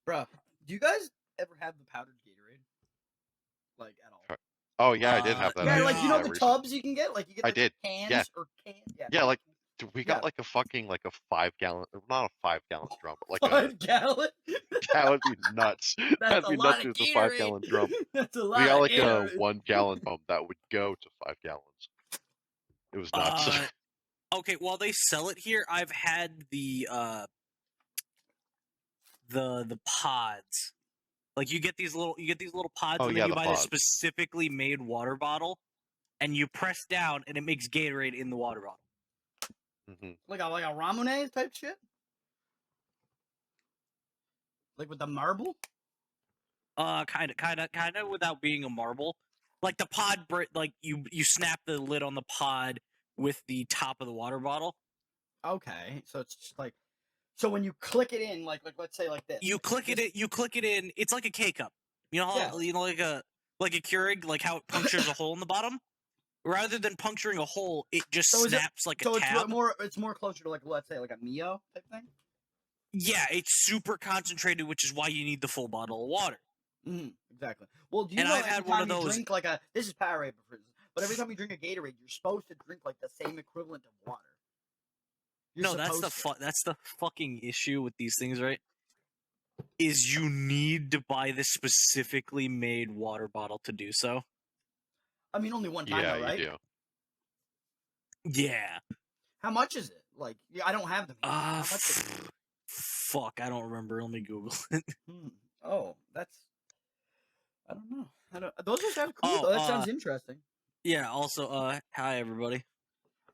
Bro, do you guys ever have the powdered Gatorade? Like, at all? Oh yeah, I did have that. Yeah, I like, you know that the recently. tubs you can get? Like, you get I like did. cans Yeah. or cans? Yeah, like we Yeah. got like a fucking like a 5-gallon, not a 5-gallon drum, but like 5 gallon? that would be nuts. That's That'd a be nuts lot if of it's a Gatorade. 5-gallon drum. That's a We lot got of like a Gatorade. 1-gallon pump that would go to 5 gallons. It was nuts. Okay, while they sell it here, I've had the pods. Like you get these little pods, Oh, and yeah, then you the buy pods. this specifically made water bottle, and you press down, and it makes Gatorade in the water bottle. Mm-hmm. Like a Ramones type shit? Like with the marble? Kind of, without being a marble. Like the pod, like you snap the lid on the pod with the top of the water bottle. Okay, so it's just like, so when you click it in, like let's say like this. You click it in. It's like a K-cup. You know how like a Keurig, like how it punctures a hole in the bottom. Rather than puncturing a hole, it just snaps like a tab. It's more closer to like, let's say, like a Mio type thing. Yeah, it's super concentrated, which is why you need the full bottle of water. Exactly. Well, do you And know I've had one of those. Drink like this is Powerade, but every time you drink a Gatorade, you're supposed to drink like the same equivalent of water. That's the fucking issue with these things, right? Is you need to buy the specifically made water bottle to do so. I mean, only one time, though, right? You do. Yeah. How much is it? Like, I don't have them. How much is it? Fuck, I don't remember. Let me Google it. Oh, that's... I don't know. Those are sound cool, though. That sounds interesting. Yeah, also, hi, everybody.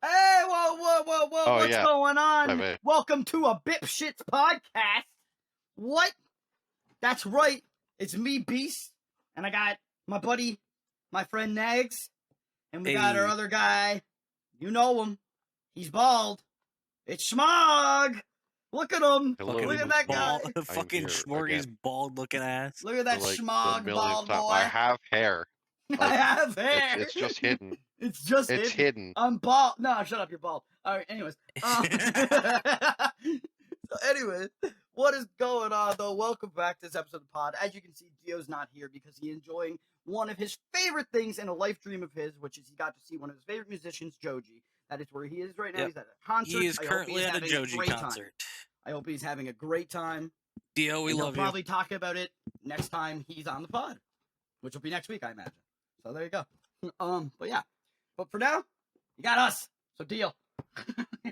Hey, whoa, what's going on? Right. Welcome to a D.I.P.S.H.I.T.S Podcast. What? That's right. It's me, Beast, and I got my buddy, my friend Nags, and we got our other guy. You know him. He's bald. It's Schmog. Look at him. Hello, Look at that guy. Fucking Schmorgy's bald-looking ass. Look at that Schmog bald boy. I have hair. I have hair. It's just hidden. It's hidden. I'm bald. No, shut up. You're bald. All right. Anyways. What is going on, though? Welcome back to this episode of the pod. As you can see, Dio's not here because he's enjoying one of his favorite things and a life dream of his, which is he got to see one of his favorite musicians, Joji. That is where he is right now. Yep. He's at a concert. He is currently at a Joji concert. I hope he's having a great time. Dio, we love you. We'll probably talk about it next time he's on the pod, which will be next week, I imagine. So there you go. But yeah. But for now, you got us. So Dio.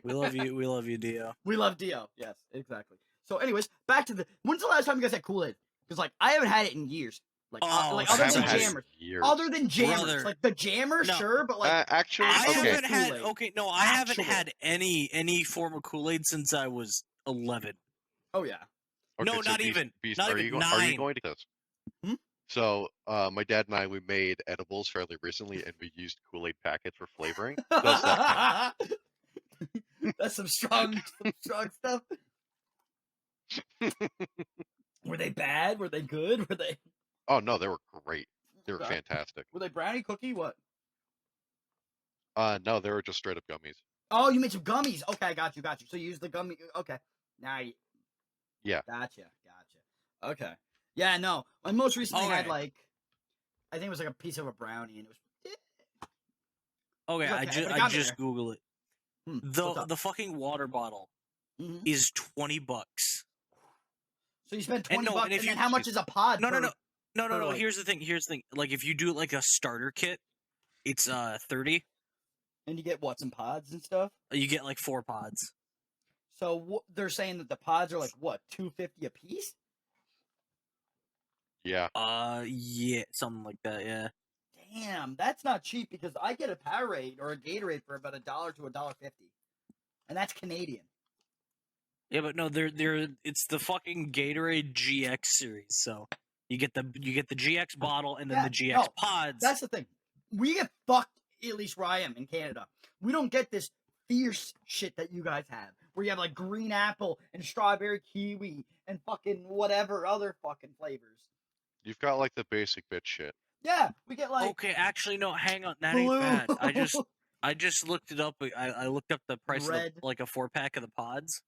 We love you. We love you, Dio. We love Dio. Yes, exactly. So anyways, back to when's the last time you guys had Kool-Aid? Because like I haven't had it in years. Like other than jammers. Other than jammers. Brother. Like the jammer, sure, but like actually I haven't had I haven't had any form of Kool-Aid since I was 11. Oh yeah. Okay, no, so not even. Not even 9. Are you going to this? So, my dad and I, we made edibles fairly recently, and we used Kool-Aid packets for flavoring. Does that count? That's some strong stuff. Were they bad? Were they good? Were they? Oh no, they were great. They were fantastic. Were they brownie cookie? What? No, they were just straight up gummies. Oh, you made some gummies. Okay, I got you. So you used the gummy. Okay, now you. Yeah. Gotcha. Okay. Yeah, no. I most recently had like, I think it was like a piece of a brownie, and it was. Okay, I just Google it. The fucking water bottle is $20. So you spend $20, and then how much is a pod? No. Here's the thing. Like if you do like a starter kit, it's $30. And you get what, some pods and stuff? You get like 4 pods. So they're saying that the pods are like what, $2.50 a piece? Yeah. Yeah, something like that. Yeah. Damn, that's not cheap because I get a Powerade or a Gatorade for about $1 to $1.50, and that's Canadian. Yeah, but no, it's the fucking Gatorade GX series. So you get the GX bottle and then the GX pods. That's the thing. We get fucked, at least where I am in Canada. We don't get this fierce shit that you guys have, where you have like green apple and strawberry kiwi and fucking whatever other fucking flavors. You've got like the basic bitch shit. Yeah, we get like. Okay, actually, no. Hang on, that ain't bad. I just looked it up. I looked up the price of like a 4-pack of the pods.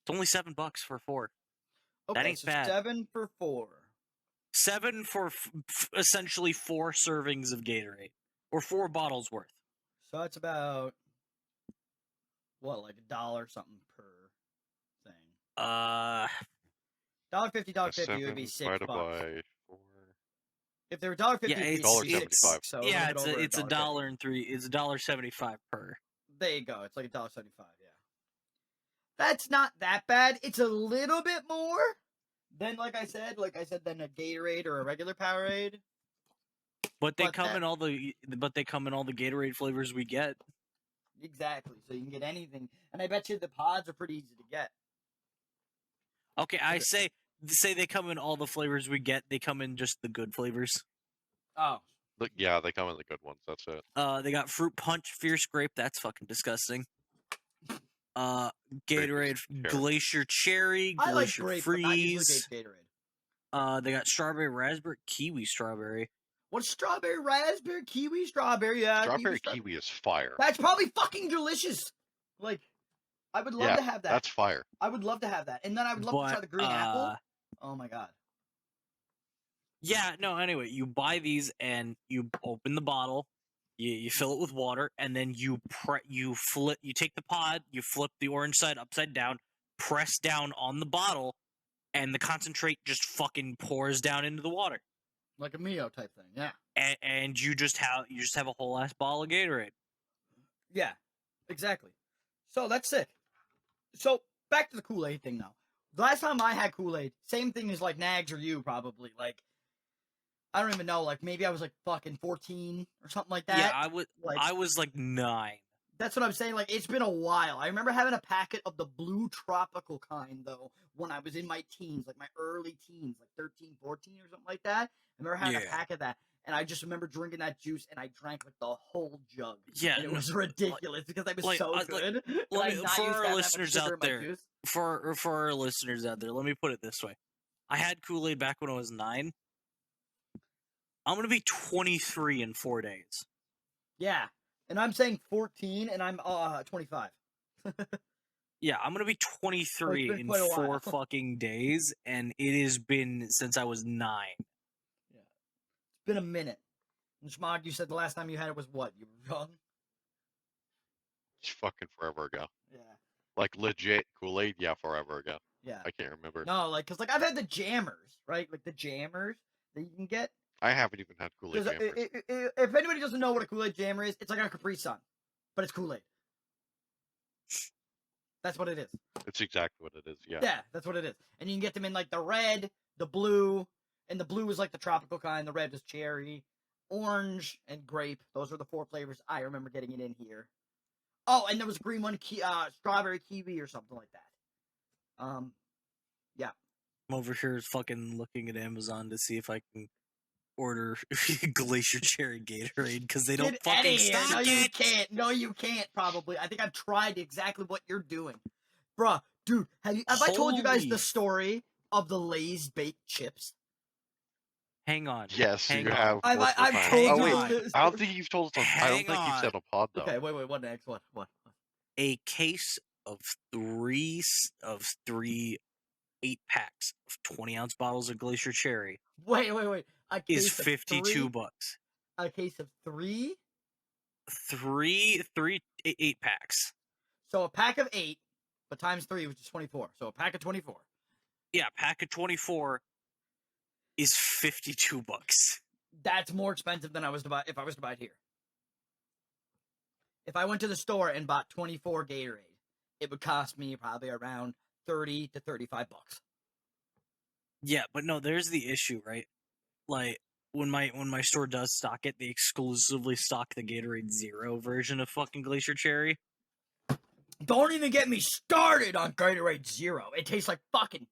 It's only $7 for 4. That ain't bad. 7 for 4. 7 for essentially 4 servings of Gatorade. Or 4 bottles worth. So that's about, what, like $1 something per thing? $1.50, $1.50, it would be $6. By 4. If they were $1.50, yeah, it'd be $1.75. $6. So yeah, it's a dollar and $3. It's $1.75 per. There you go. It's like $1.75. Yeah, that's not that bad. It's a little bit more than, like I said, than a Gatorade or a regular Powerade. But they come in all the Gatorade flavors we get. Exactly. So you can get anything, and I bet you the pods are pretty easy to get. Okay, I say they come in all the flavors we get. They come in just the good flavors. Oh. Look, yeah, they come in the good ones. That's it. They got fruit punch, fierce grape. That's fucking disgusting. Gatorade, glacier cherry, glacier I like grape, freeze. but not usually Gatorade. They got strawberry, raspberry, kiwi, strawberry. What's strawberry, raspberry, kiwi, strawberry? Yeah, strawberry kiwi is fire. That's probably fucking delicious. Like, I would love to have that. That's fire. I would love to have that, and then I would love to try the green apple. Oh my god. Yeah, no, anyway, you buy these and you open the bottle, you fill it with water, and then you take the pod, you flip the orange side upside down, press down on the bottle, and the concentrate just fucking pours down into the water. Like a Mio type thing, yeah. And you just have a whole ass bottle of Gatorade. Yeah, exactly. So that's sick. So back to the Kool-Aid thing now. The last time I had Kool-Aid, same thing as like Nags or you probably. Like, I don't even know. Like maybe I was like fucking 14 or something like that. Yeah, I was like 9. That's what I'm saying. Like, it's been a while. I remember having a packet of the blue tropical kind, though, when I was in my teens, like my early teens, like 13, 14 or something like that. I remember having a pack of that, and I just remember drinking that juice, and I drank like the whole jug. Yeah, and it was ridiculous because I was so good. For our listeners out there, for our listeners out there, let me put it this way: I had Kool-Aid back when I was 9. I'm gonna be 23 in 4 days. Yeah. And I'm saying 14, and I'm 25. Yeah, I'm gonna be 23 in 4 fucking days, and it has been since I was 9. Yeah, it's been a minute. And Schmog, you said the last time you had it was what? You were young? It's fucking forever ago. Yeah. Like legit Kool-Aid, yeah, forever ago. Yeah. I can't remember. No, like, cause like I've had the jammers, right? Like the jammers that you can get. I haven't even had Kool-Aid jammers. If anybody doesn't know what a Kool-Aid jammer is, it's like a Capri Sun, but it's Kool-Aid. That's what it is. It's exactly what it is, yeah. Yeah, that's what it is. And you can get them in like the red, the blue, and the blue is like the tropical kind, the red is cherry, orange, and grape. Those are the 4 flavors I remember getting it in here. Oh, and there was a green one, strawberry kiwi or something like that. Yeah. I'm over here fucking looking at Amazon to see if I can order glacier cherry Gatorade because they don't fucking stock it. No, you can't. Probably. I think I've tried exactly what you're doing, bruh. Dude, have I told you guys the story of the Lay's baked chips? Hang on. Yes, you have. I've told you. Wait, I don't think you've told us. I don't think you've said a pod though. Okay, wait. What next? What? A case of three 8-packs of 20-ounce bottles of glacier cherry. Wait. Is $52. A case of 3? 3 8-packs. So a pack of 8, but times 3, which is 24. So a pack of 24. Yeah, a pack of 24 is $52. That's more expensive than if I was to buy it here. If I went to the store and bought 24 Gatorade, it would cost me probably around $30 to $35. Yeah, but no, there's the issue, right? Like when my store does stock it, they exclusively stock the Gatorade Zero version of fucking Glacier Cherry. Don't even get me started on Gatorade Zero. It tastes like fucking.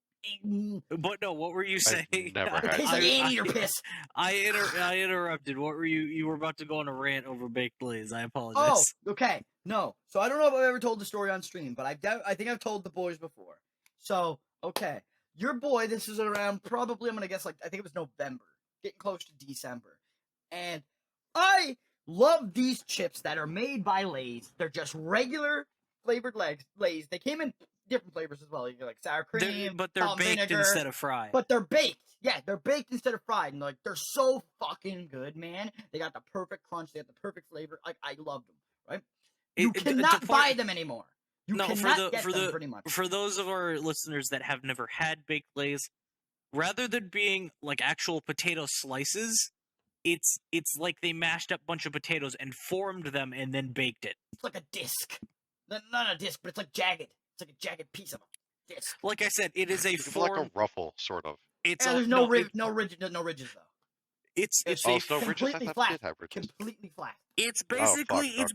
But no, what were you saying? It tastes like anteater piss. I interrupted. What were you? You were about to go on a rant over baked Lay's. I apologize. Oh, okay. No. So I don't know if I've ever told the story on stream, but I think I've told the boys before. So, okay. Your boy, this is around probably, I'm going to guess, like, I think it was November. Getting close to December. And I love these chips that are made by Lay's. They're just regular flavored Lay's. They came in different flavors as well. You get like sour cream, But they're salt and baked vinegar, instead of fried. But they're baked. Yeah, they're baked instead of fried, and like they're so fucking good, man. They got the perfect crunch. They got the perfect flavor. Like I love them. Right? You cannot buy them anymore. You cannot get them pretty much. For those of our listeners that have never had baked lays, rather than being like actual potato slices, it's like they mashed up a bunch of potatoes and formed them and then baked it. It's like a disc. Not a disc, but it's like jagged. It's like a jagged piece of a disc. Like I said, it is a form. Like a ruffle, sort of. There's no ridges though. It's completely flat. Completely flat. It's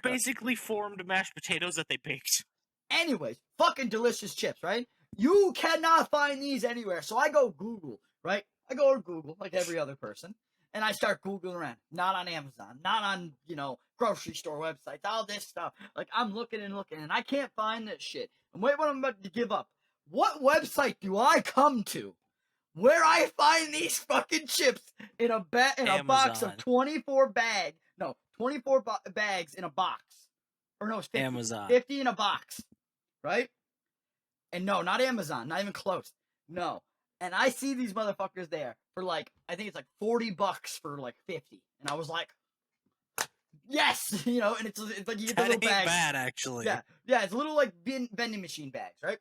basically formed mashed potatoes that they baked. Anyways, fucking delicious chips, right? You cannot find these anywhere. So I go Google, right? I go to Google like every other person, and I start Googling around. Not on Amazon, not on, grocery store websites, all this stuff. Like I'm looking, and I can't find this shit. And wait, what I'm about to give up. What website do I come to where I find these fucking chips in a box of 24 bags? No, 24 bags in a box. Or no, it's 50. Amazon. 50 in a box. Right? And no, not Amazon. Not even close. No. And I see these motherfuckers there for like, I think it's like $40 for like 50. And I was like, yes! And it's like you get the little bags. That ain't bad, actually. Yeah, it's little like vending machine bags, right?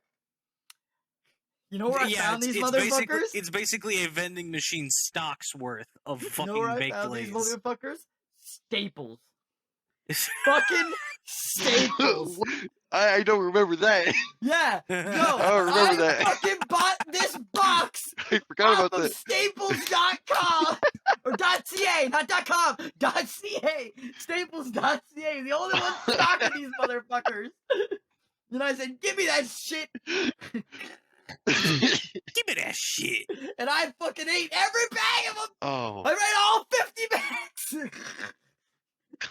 You know where I found these motherfuckers? It's basically a vending machine stock's worth of fucking baked lays. These motherfuckers? Staples. Fucking Staples. I don't remember that. Yeah. No, I don't remember that. I fucking bought this box. I forgot about that. Staples.com or .ca, not .com, .ca. Staples.ca. The only one stocking these motherfuckers. And I said, give me that shit. Give me that shit. And I fucking ate every bag of them. Oh. I ate all 50 bags.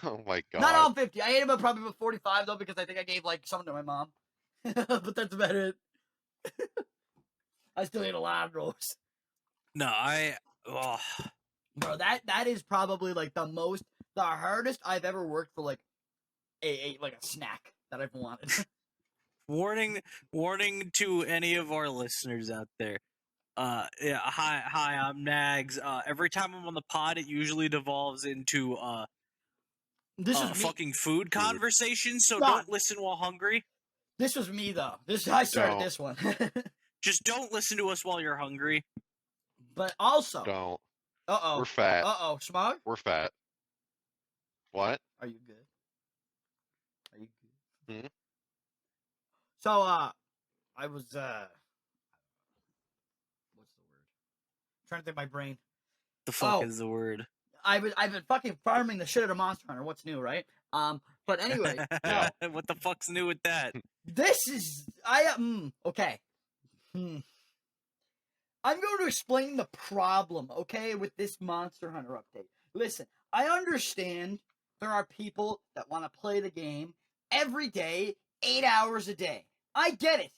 Oh my god. Not all 50. I ate about probably about 45 though, because I think I gave like some to my mom. But that's about it. I still ate a lot of those. No, Bro, that is probably like the hardest I've ever worked for like a snack that I've wanted. Warning to any of our listeners out there. Hi, I'm Nags. Every time I'm on the pod, it usually devolves into this is fucking food conversation. So don't listen while hungry. This was me though. I started this one. Just don't listen to us while you're hungry. But also, don't. Uh-oh. We're fat. Uh-oh, Schmog? We're fat. What? Are you good? Hmm? So, I was, what's the word? I'm trying to think of my brain. The fuck is the word? I've been fucking farming the shit out of Monster Hunter. What's new, right? But anyway. Yeah. What the fuck's new with that? This is, okay. I'm going to explain the problem, okay, with this Monster Hunter update. Listen, I understand there are people that want to play the game every day, 8 hours a day. I get it,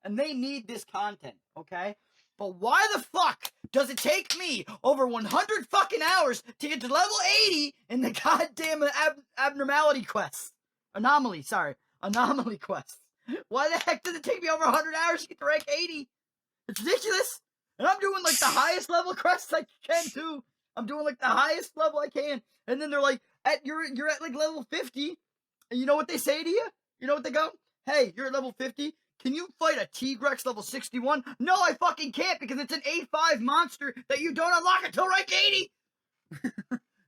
and they need this content, okay? But why the fuck does it take me over 100 fucking hours to get to level 80 in the goddamn anomaly quests? Anomaly quests. Why the heck does it take me over 100 hours to get to rank 80? It's ridiculous. And I'm doing like the highest level quests I can too. I'm doing like the highest level I can. And then they're like, you're at like level 50. And you know what they say to you? You know what they go? Hey, you're at level 50. Can you fight a T-Rex level 61? No, I fucking can't because it's an A5 monster that you don't unlock until rank 80.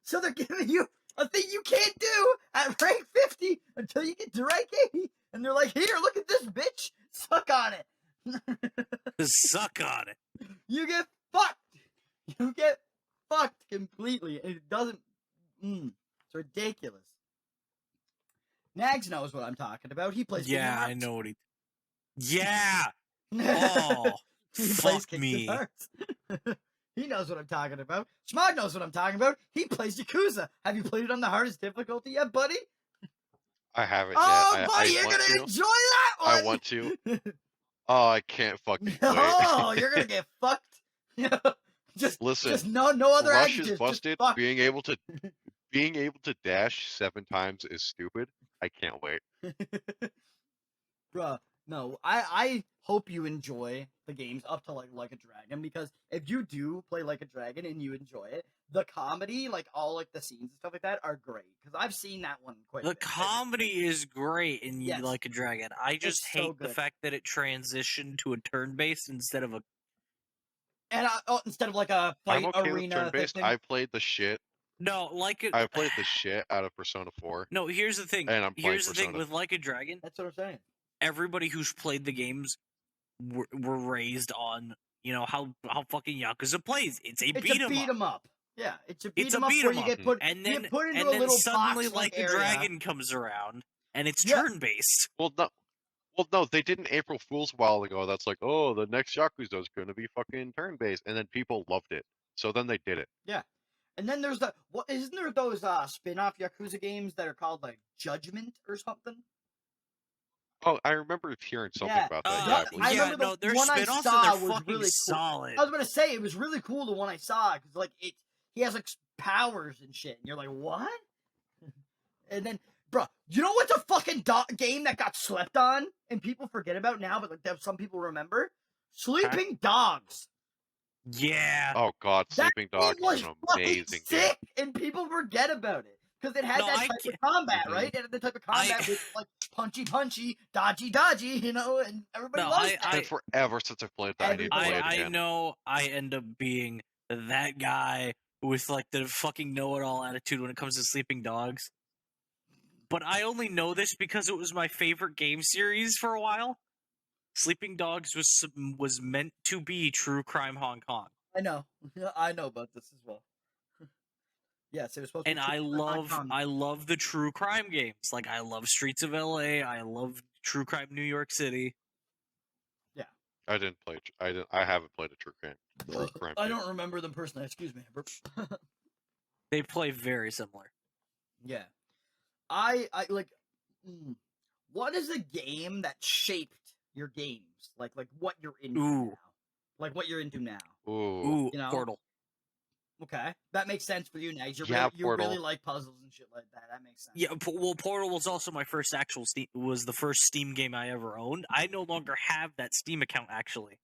So they're giving you a thing you can't do at rank 50 until you get to rank 80. And they're like, here, look at this, bitch. Suck on it. Suck on it. You get fucked. You get fucked completely. And it doesn't... it's ridiculous. Nags knows what I'm talking about. He plays Yeah, I know what he... Yeah! Oh, fuck me. He knows what I'm talking about. Schmog knows what I'm talking about. He plays Yakuza. Have you played it on the hardest difficulty yet, buddy? I haven't yet. Buddy, you're going to enjoy that one! I want to. Oh, I can't fucking wait. Oh, you're going to get fucked. Listen, just no other Rush adjectives. is busted. Being able to dash 7 times is stupid. I can't wait. Bruh, No, I hope you enjoy the games up to like a Dragon, because if you do play Like a Dragon and you enjoy it, the comedy, like all like the scenes and stuff like that, are great. Because I've seen that one quite a The bit. comedy is great in Yes. Like a Dragon. I just It's so hate the good. fact that it transitioned to a turn-based instead of a. And instead of like a fight I'm okay with arena turn-based. thing. I played the shit. No, like it. I played the shit out of Persona 4, No, here's the thing. and I'm playing Here's the thing Persona. with Like a Dragon. That's what I'm saying. Everybody who's played the games were raised on how fucking Yakuza plays. It's a It's beat a 'em beat up. 'em up. Yeah, it's a It's beat a 'em up beat where 'em you up. get put And then into and a then little suddenly box Like a area. Dragon comes around and it's Yeah. turn-based. Well, no, they did an April Fool's a while ago. That's like, oh, the next Yakuza is going to be fucking turn-based, and then people loved it. So then they did it. Yeah. And then there's isn't there those spin-off Yakuza games that are called like Judgment or something? Oh, I remember hearing something Yeah. about that. Yeah, Yeah, I believe I so. remember the they're one I spin-offs saw and they're was fucking really cool. solid. I was gonna say it was really cool the one I saw, because like he has like powers and shit, and you're like, what? And then, bro, you know what's a fucking game that got slept on and people forget about now, but like some people remember? Sleeping Dogs. Yeah. Oh God, That Sleeping game Dogs was is an fucking amazing game. sick, and people forget about it because it had No, that I type can't- of combat, Mhm. right? It had the type of combat with like punchy, dodgy, and everybody No, loves I- that. It's been forever since I played that. I need to play it I again. know I end up being that guy with like the fucking know-it-all attitude when it comes to Sleeping Dogs. But I only know this because it was my favorite game series for a while. Sleeping Dogs was meant to be True Crime Hong Kong. I know about this as well. Yes, it was supposed And to be. I love the true crime games. Like I love Streets of LA, I love True Crime New York City. I didn't play. I haven't played a true crime. I game. don't remember them personally. Excuse me. They play very similar. Yeah, I like. What is a game that shaped your games? Like what you're into Ooh. now? Like what you're into now? Ooh, You know? Portal. Okay, that makes sense for you now. You Portal. really like puzzles and shit like that. That makes sense. Yeah, well, Portal was also my first actual was the first Steam game I ever owned. I no longer have that Steam account actually.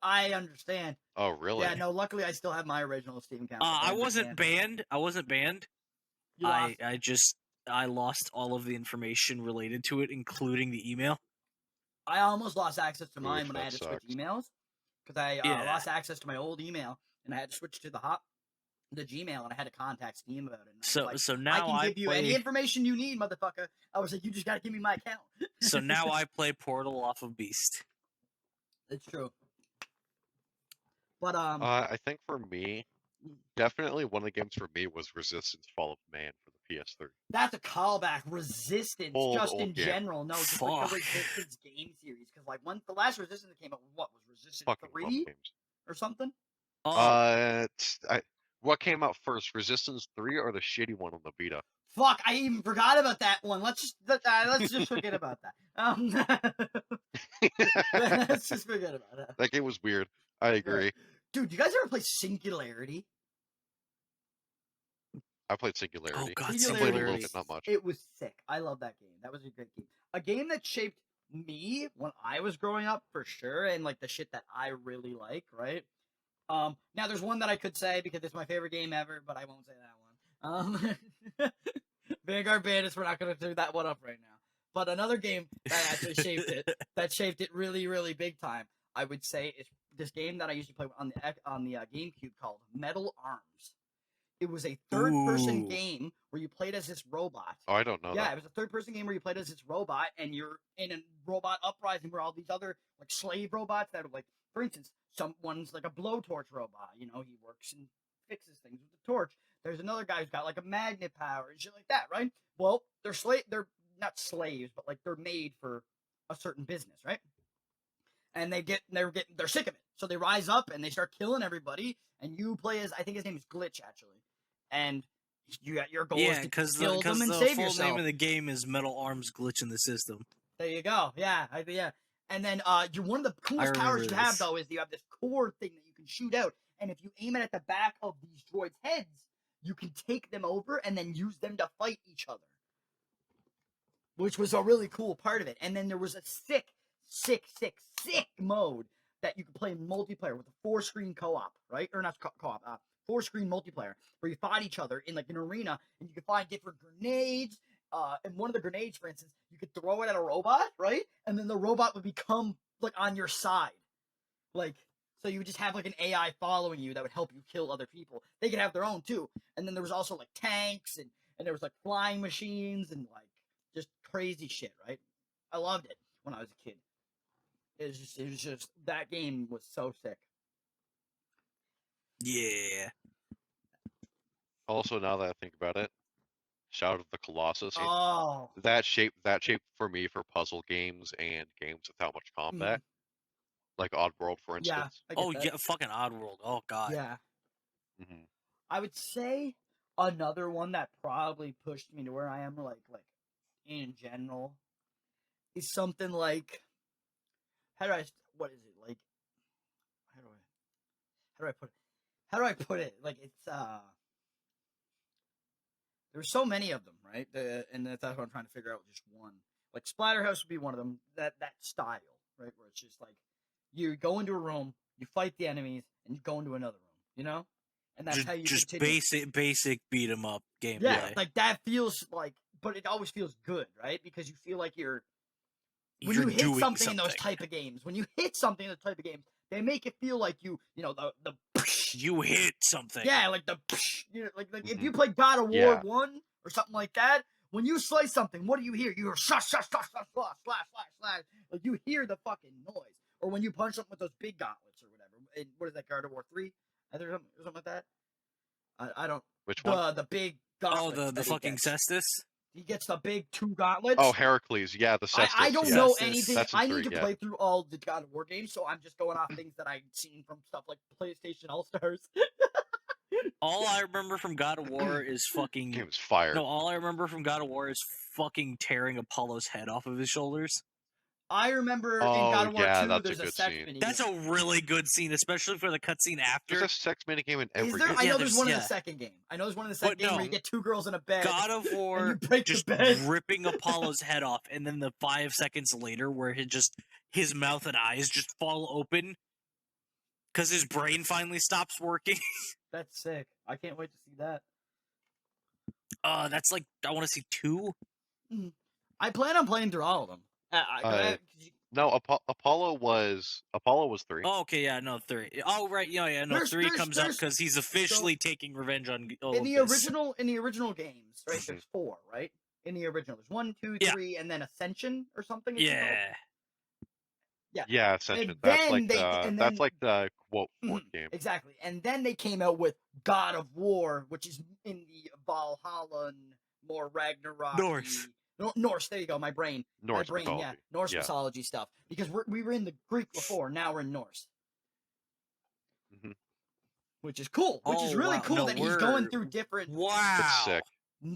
I understand. Oh really? Yeah, no. Luckily, I still have my original Steam account. I wasn't banned. I wasn't banned. You lost. I lost all of the information related to it, including the email. I almost lost access to mine Oof, when I that had to switch sucks. emails, because I Yeah. lost access to my old email and I had to switch to the Gmail, and I had to contact Steam about it. And I was like, So now I can give you any information you need, motherfucker. I was like, you just got to give me my account. So now I play Portal off of Beast. It's true. But I think for me, definitely one of the games for me was Resistance: Fall of Man for the PS3. that's a callback. Resistance, Old in game. general. No, just like Fuck. the Resistance game series. Because like the last Resistance that came out, what was Resistance Fucking love 3 games. or something? Oh, What came out first, Resistance 3 or the shitty one on the Vita? Fuck, I even forgot about that one. Let's just forget about that. Let's just forget about that. That game was weird. I agree. Dude, you guys ever play Singularity? I played Singularity. Oh, God, I played a little Singularity. bit, not much. It was sick. I love that game. That was a great game. A game that shaped me when I was growing up, for sure, and like the shit that I really like, right? Now there's one that I could say because it's my favorite game ever, but I won't say that one. Vanguard Bandits, we're not gonna do that one up right now. But another game that actually shaped it really, really big time, I would say, is this game that I used to play on the GameCube called Metal Arms. It was a third-person Ooh. game where you played as this robot. Oh, I don't know Yeah, that. it was a third-person game where you played as this robot, and you're in a robot uprising where all these other like slave robots that are like, for instance, someone's like a blowtorch robot. You know, he works and fixes things with the torch. There's another guy who's got like a magnet power and shit like that, right? Well, they're not slaves, but like they're made for a certain business, right? And they're sick of it, so they rise up and they start killing everybody. And you play as, I think his name is Glitch actually, and you got your goal is to kill them and the save full yourself. name of the game is Metal Arms Glitch in the System. There you go. Yeah, yeah. And then you're one of the coolest powers you have this. though is you have this core thing that you can shoot out, and if you aim it at the back of these droids' heads, you can take them over and then use them to fight each other, which was a really cool part of it. And then there was a sick sick mode that you can play multiplayer with a 4-screen co-op, right? Or not co-op, 4-screen multiplayer where you fight each other in like an arena, and you can find different grenades. And one of the grenades, for instance, you could throw it at a robot, right? And then the robot would become like on your side, like. So you would just have like an AI following you that would help you kill other people. They could have their own too. And then there was also like tanks and there was like flying machines and like just crazy shit, right? I loved it when I was a kid. It was just that game was so sick. Yeah. Also, now that I think about it, Shadow of the Colossus. Oh. That shape for me for puzzle games and games without much combat. Like Oddworld, for instance. Yeah. Oh, yeah, fucking Oddworld. Oh, God. Yeah. Mm-hmm. I would say another one that probably pushed me to where I am, like in general, is something like, what is it? Like, how do I put it? Like, it's, there's so many of them, right? And that's what I'm trying to figure out with just one. Like, Splatterhouse would be one of them, that style, right? Where it's just like, you go into a room, you fight the enemies, and you go into another room, you know? And that's how you just continue. basic beat 'em up gameplay. Yeah, like that feels like, but it always feels good, right? Because you feel like when you hit something in those type of games, they make it feel like you know the you hit something. Yeah, like the like Mm-hmm. if you play God of War 1 or something like that, when you slice something, what do you hear? You hear slash slash slash slash slash slash slash. Like you hear the fucking noise. Or when you punch something with those big gauntlets or whatever. And what is that, God of War 3? Or something like that? I don't. Which one? The big gauntlets. Oh, the fucking Cestus? He gets the big 2 gauntlets. Oh, Heracles. Yeah, the Cestus. I don't know anything. That's I need to play through all the God of War games, so I'm just going off things that I've seen from stuff like PlayStation All-Stars. All I remember from God of War is fucking... Game's fire. No, all I remember from God of War is fucking tearing Apollo's head off of his shoulders. I remember in God of War 2, there's a sex minigame. That's a really good scene, especially for the cutscene after. There's a sex minigame in every game. I know there's one in the yeah. second game. I know there's one in the second game where you get 2 girls in a bed. God of War just ripping Apollo's head off, and then the 5 seconds later where his mouth and eyes just fall open because his brain finally stops working. That's sick. I can't wait to see that. That's like, I want to see 2. I plan on playing through all of them. No, Apollo was 3. Oh, okay, yeah, no, 3. Oh, right, yeah, no, 3 comes up because he's officially taking revenge on Olympus. In the original games, right? There's 4, right? In the original, there's 1, 2, 3, and then Ascension or something. Yeah, Ascension. That's like the quote port game. Exactly, and then they came out with God of War, which is in the Valhalla, more Ragnarok. Norse, there you go. My brain, mythology. Yeah, Norse mythology stuff. Because we were in the Greek before, now we're in Norse, which is cool. Which is really cool that he's going through different. That's sick.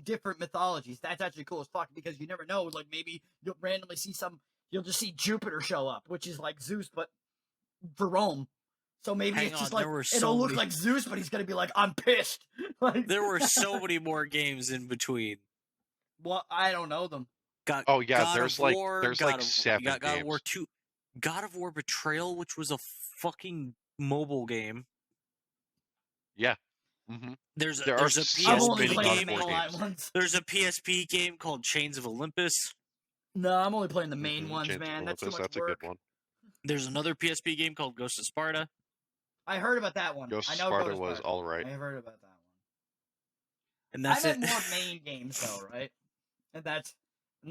Different mythologies. That's actually cool as fuck because you never know. Like maybe you'll randomly see you'll just see Jupiter show up, which is like Zeus, but for Rome. So maybe it's just like it'll look like Zeus, but he's gonna be like, I'm pissed. Like, there were so many more games in between. Well, I don't know them. There's like 7 God games. of War 2, God of War Betrayal, which was a fucking mobile game. Yeah. There's a PSP game called. There's a PSP game called Chains of Olympus. No, I'm only playing the main ones, Chains man. Olympus, That's too much a good one. There's another PSP game called Ghost of Sparta. I heard about that one. Ghost of Sparta was all right. I heard about that one. And that's I've had more main games though, right? And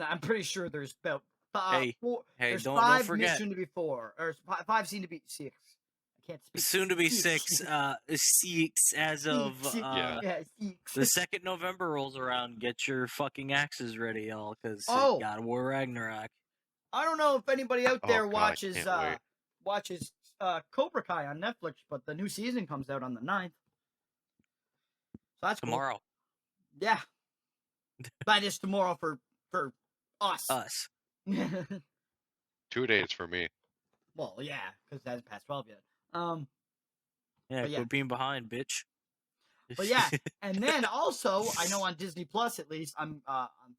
I'm pretty sure there's about 5. There's don't 5 forget. soon to be 4, or 5 soon to be 6. I can't speak. Soon to be 6. 6 as of 6. The 2nd November rolls around. Get your fucking axes ready, y'all, because God of War Ragnarok. I don't know if anybody out there watches Cobra Kai on Netflix, but the new season comes out on the 9th. So that's tomorrow. Cool. Yeah. That is tomorrow for us. 2 days for me. Well, yeah, because it hasn't passed 12 yet. Quit being behind, bitch. But yeah, and then also, I know on Disney Plus at least, on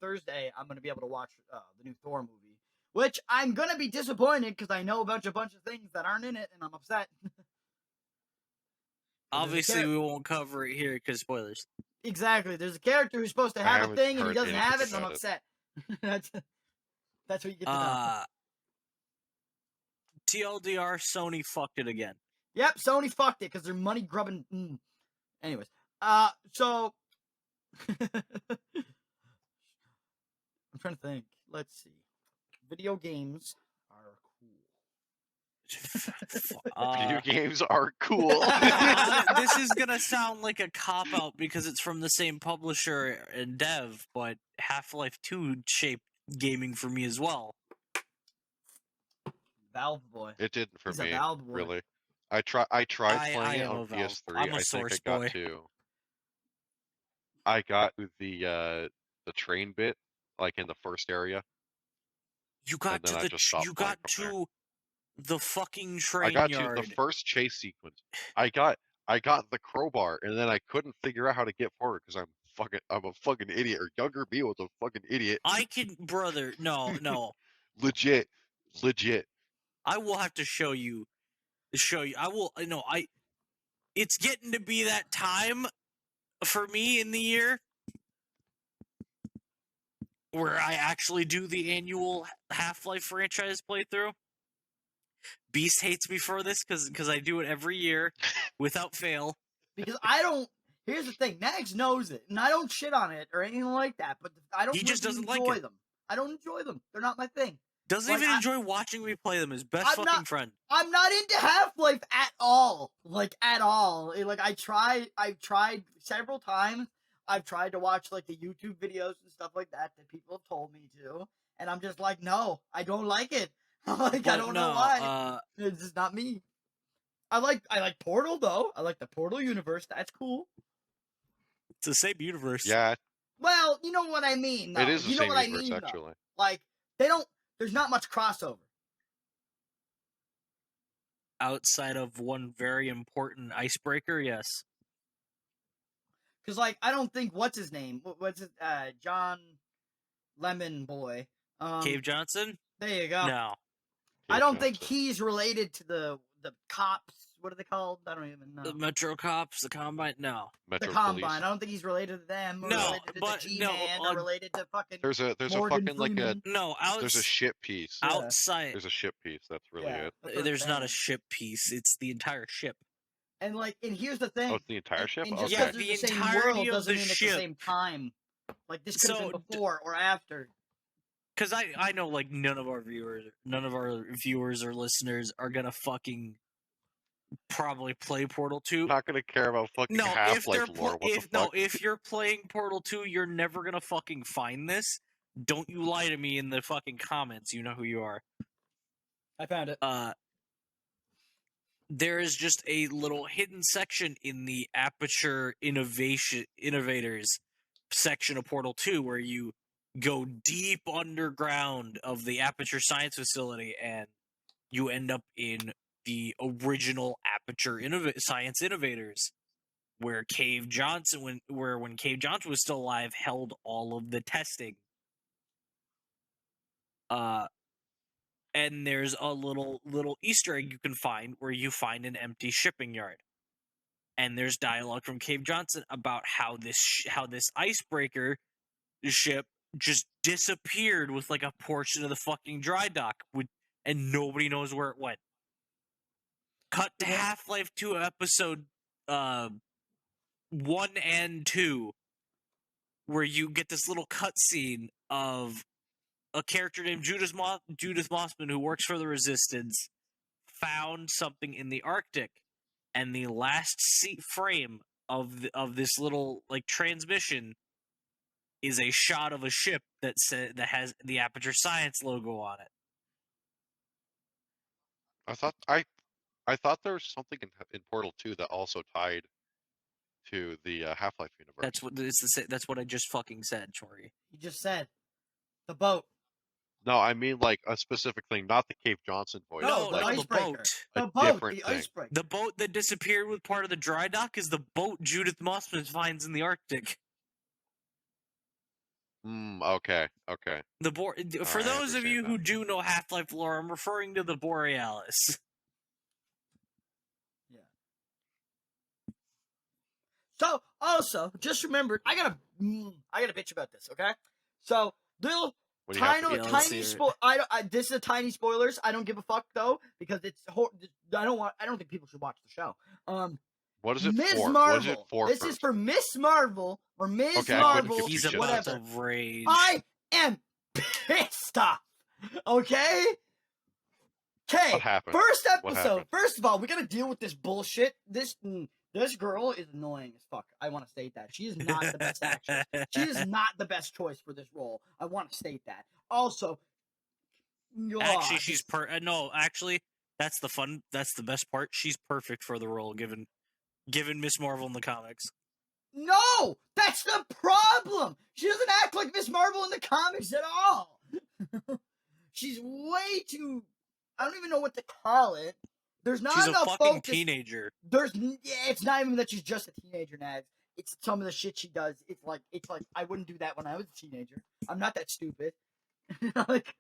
Thursday, I'm going to be able to watch the new Thor movie, which I'm gonna be disappointed because I know a bunch of things that aren't in it, and I'm upset. Obviously, we won't cover it here because spoilers. Exactly. There's a character who's supposed to have a thing, and he doesn't have it, and I'm about upset. That's what you get to know. TLDR, Sony fucked it again. Yep, Sony fucked it because they're money grubbing. Anyways, so I'm trying to think. Let's see. Video games are cool. Video games are cool. This is gonna sound like a cop out because it's from the same publisher and dev, but Half-Life 2 shaped gaming for me as well. Valve boy. It didn't for He's a me. Valve boy. Really. I tried playing it on PS3. I'm a I Source think I got boy. to. I got to the train bit, like in the first area. You got to the fucking train yard. I got yard. to the first chase sequence. I got the crowbar, and then I couldn't figure out how to get forward because I'm a fucking idiot. Or younger me was a fucking idiot. No. Legit. I will have to show you. It's getting to be that time for me in the year where I actually do the annual Half-Life franchise playthrough. Beast hates me for this because I do it every year without fail. Because I don't. Here's the thing, Nags knows it, and I don't shit on it or anything like that. But I don't. He just doesn't enjoy like it. them. I don't enjoy them. They're not my thing. Doesn't even enjoy watching me play them. His best friend. I'm not into Half-Life at all. Like at all. Like I've tried several times. I've tried to watch like the YouTube videos and stuff like that people have told me to, and I'm just like, no, I don't like it. I don't know why. It's just not me. I like Portal though. I like the Portal universe. That's cool. It's the same universe. Yeah. Well, you know what I mean. Though. It is the same universe, actually. Like they don't. There's not much crossover. Outside of one very important icebreaker, yes. Because, like, I don't think, what's his name? What's it? John Lemon Boy. Cave Johnson? There you go. No. I don't think he's related to the cops. What are they called? I don't even know. The Metro Cops, the Combine? No. Metro the Combine. Police. I don't think he's related to them. Or related to the G-Man. Or related to fucking There's a Morgan fucking Freeman. there's a ship piece. Outside. There's a ship piece. That's really it. There's not a ship piece. It's the entire ship. And here's the thing. Oh, it's the entire ship? And just yeah, the entirety of the ship. It's the same time. Like, this could have been before or after. Because I know, like, none of our viewers or listeners are gonna fucking probably play Portal 2. I'm not gonna care about fucking Half-Life lore. If you're playing Portal 2, you're never gonna fucking find this. Don't you lie to me in the fucking comments. You know who you are. I found it. There is just a little hidden section in the Aperture Innovators section of Portal 2 where you go deep underground of the Aperture Science Facility and you end up in the original Aperture Science Innovators, where Cave Johnson, when Cave Johnson was still alive, held all of the testing. And there's a little Easter egg you can find where you find an empty shipping yard, and there's dialogue from Cave Johnson about how this icebreaker ship just disappeared with like a portion of the fucking dry dock, and nobody knows where it went. Cut to Half-Life 2 episode 1 and 2, where you get this little cutscene of a character named Judith Mossman, who works for the Resistance, found something in the Arctic, and the last frame of this little like transmission is a shot of a ship that has the Aperture Science logo on it. I thought there was something in Portal 2 that also tied to the Half-Life universe. That's what I just fucking said, Tori. You just said the boat. No, I mean like a specific thing, not the Cave Johnson voice. No, the boat. The boat, the icebreaker. The boat that disappeared with part of the dry dock is the boat Judith Mossman finds in the Arctic. Okay. For I those of you understand who now. do know Half-Life lore, I'm referring to the Borealis. Yeah. So also, just remember, I gotta bitch about this, okay? So little What do you have to tiny bitch Yeah, about? let's tiny hear it. this is a tiny spoilers. I don't give a fuck though because I don't think people should watch the show. What is it Ms. for? What is it Marvel. for This is for for Miss Marvel or Ms. Okay, I couldn't Marvel. give two He's shits about then. Whatever. to rage. I am pissed off. Okay. Okay. What happened? First What episode. happened? First of all, we gotta deal with this bullshit. This girl is annoying as fuck. I want to state that she is not the best actress. She is not the best choice for this role. I want to state that. Also, Actually, she's no. Actually, that's the best part. She's perfect for the role, given Miss Marvel in the comics. No, that's the problem. She doesn't act like Miss Marvel in the comics at all. She's way too. I don't even know what to call it. There's not She's a enough fucking focus. teenager. It's not even that she's just a teenager, Nads. It's some of the shit she does. It's like I wouldn't do that when I was a teenager. I'm not that stupid. Like,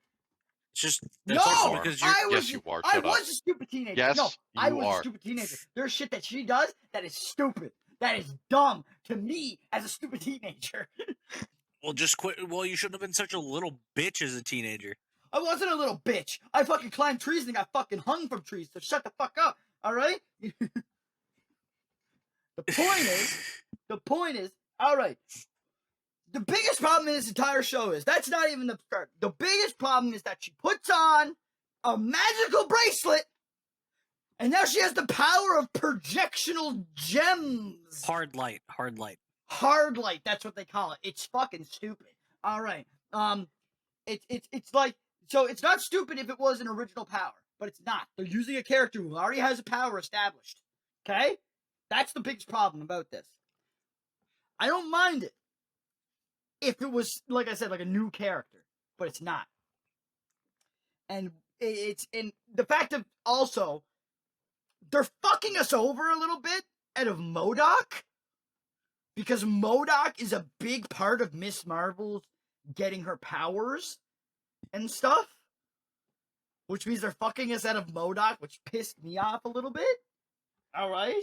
It's just no, also because you're. Yes, you are. I Shut up. was a stupid teenager. Yes, no, I you was a are. stupid teenager. There's shit that she does that is stupid. That is dumb to me as a stupid teenager. Well, just quit. Well, you shouldn't have been such a little bitch as a teenager. I wasn't a little bitch. I fucking climbed trees and got fucking hung from trees. So shut the fuck up. All right. The point is, all right. The biggest problem in this entire show is that's not even the start. The biggest problem is that she puts on a magical bracelet, and now she has the power of projectional gems. Hard light. Hard light. That's what they call it. It's fucking stupid. All right. It's like, so it's not stupid if it was an original power, but it's not. They're using a character who already has a power established. Okay? That's the biggest problem about this. I don't mind it if it was, like I said, like a new character, but it's not. And and the fact of also, they're fucking us over a little bit out of MODOK, because MODOK is a big part of Miss Marvel's getting her powers and stuff, which means they're fucking us out of MODOK, which pissed me off a little bit. All right.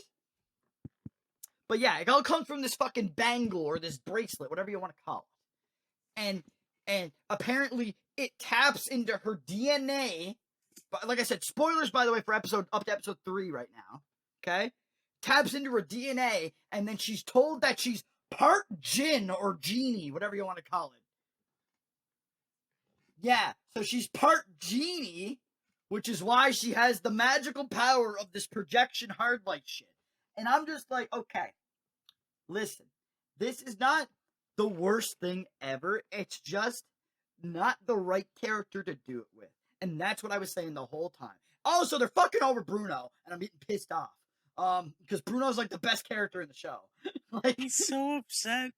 But yeah, it all comes from this fucking bangle or this bracelet, whatever you want to call it. And apparently it taps into her DNA. But like I said, spoilers, by the way, for up to episode 3 right now. Okay? Taps into her DNA, and then she's told that she's part djinn or genie, whatever you want to call it. Yeah, so she's part genie, which is why she has the magical power of this projection hard light shit. And I'm just like, okay, listen, this is not the worst thing ever. It's just not the right character to do it with. And that's what I was saying the whole time. Also, they're fucking over Bruno, and I'm getting pissed off. Because Bruno's like the best character in the show. Like, He's so upset.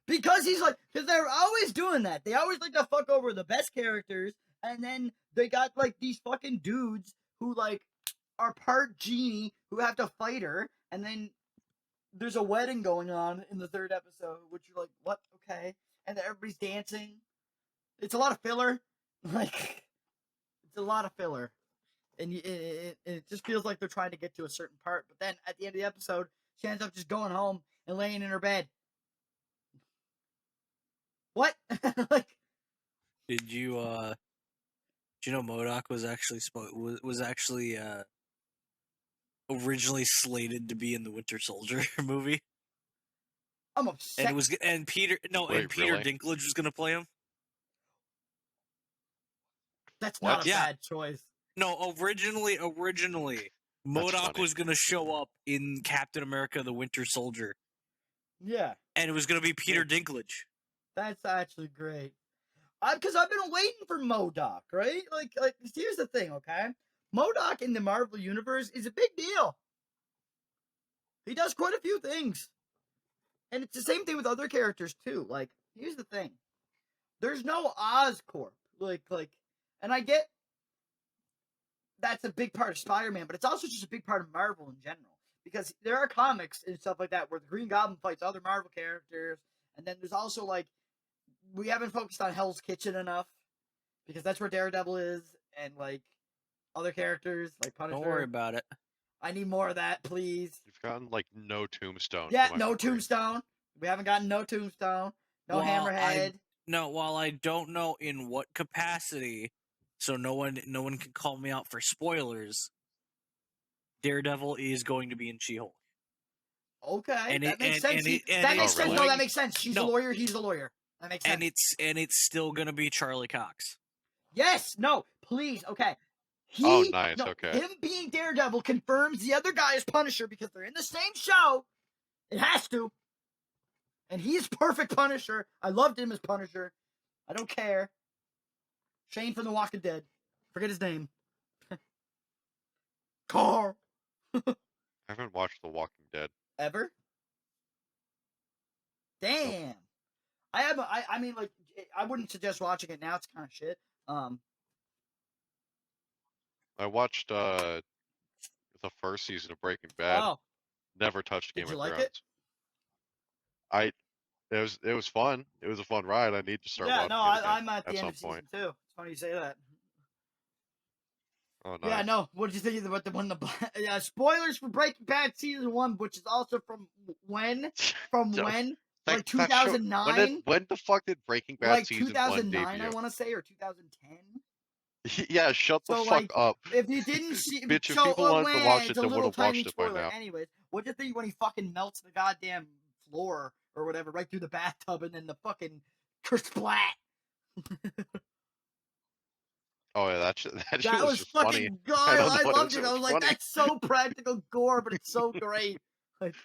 Because they're always doing that. They always like to fuck over the best characters, and then they got like these fucking dudes who like are part genie who have to fight her, and then there's a wedding going on in the 3rd episode, which you're like, what? Okay. And then everybody's dancing. It's a lot of filler. Like, it's a lot of filler. And it just feels like they're trying to get to a certain part. But then at the end of the episode, she ends up just going home and laying in her bed. What? Like, Did you know MODOK was actually originally slated to be in the Winter Soldier movie? I'm upset. And Peter Wait, Peter really? Dinklage was gonna play him. That's not What? a Yeah. bad choice. No, originally, MODOK funny. was gonna show up in Captain America: The Winter Soldier, Yeah, and it was gonna be Peter Dinklage. that's actually great. Because I've been waiting for MODOK, right? Like, here's the thing, okay? MODOK in the Marvel Universe is a big deal. He does quite a few things. And it's the same thing with other characters, too. Like, here's the thing. There's no Oscorp. Like, and I get that's a big part of Spider-Man, but it's also just a big part of Marvel in general. Because there are comics and stuff like that where the Green Goblin fights other Marvel characters, and then there's also, like, we haven't focused on Hell's Kitchen enough because that's where Daredevil is, and like other characters like Punisher. Don't worry about it. I need more of that, please. You've gotten like no Tombstone. Yeah, from my no memory. Tombstone. We haven't gotten no Tombstone. No Hammerhead. While I don't know in what capacity, so no one can call me out for spoilers. Daredevil is going to be in She-Hulk. Okay, that makes sense. That makes sense. really? No, that makes sense. She's a lawyer. He's a lawyer. That makes sense. And it's still gonna be Charlie Cox. Yes. No. Please. Okay. Nice. Okay. Him being Daredevil confirms the other guy is Punisher because they're in the same show. It has to. And he's perfect Punisher. I loved him as Punisher. I don't care. Shane from The Walking Dead. Forget his name. Carl. I haven't watched The Walking Dead. Ever? Damn. Nope. I mean, like, I wouldn't suggest watching it now. It's kind of shit. I watched the first season of Breaking Bad. Oh. Never touched Game of Thrones. It? It was fun. It was a fun ride. I need to start watching it again I'm at the end of some point. season 2. It's funny you say that. Oh, nice. Yeah, no. What did you think about spoilers for Breaking Bad season 1, which is also from when? From when? Like 2009? When the fuck did Breaking Bad like season 2009, 1 debut? I want to say, or 2010? Yeah, shut the fuck up. If you didn't see... Bitch, if people wanted to watch it, they would have watched it by now. Anyways, what'd you think when he fucking melts the goddamn floor or whatever right through the bathtub and then the fucking splat? Oh yeah, that shit was just fucking funny. God, I loved it. It I was like, funny. that's so practical gore, but it's so great. Like,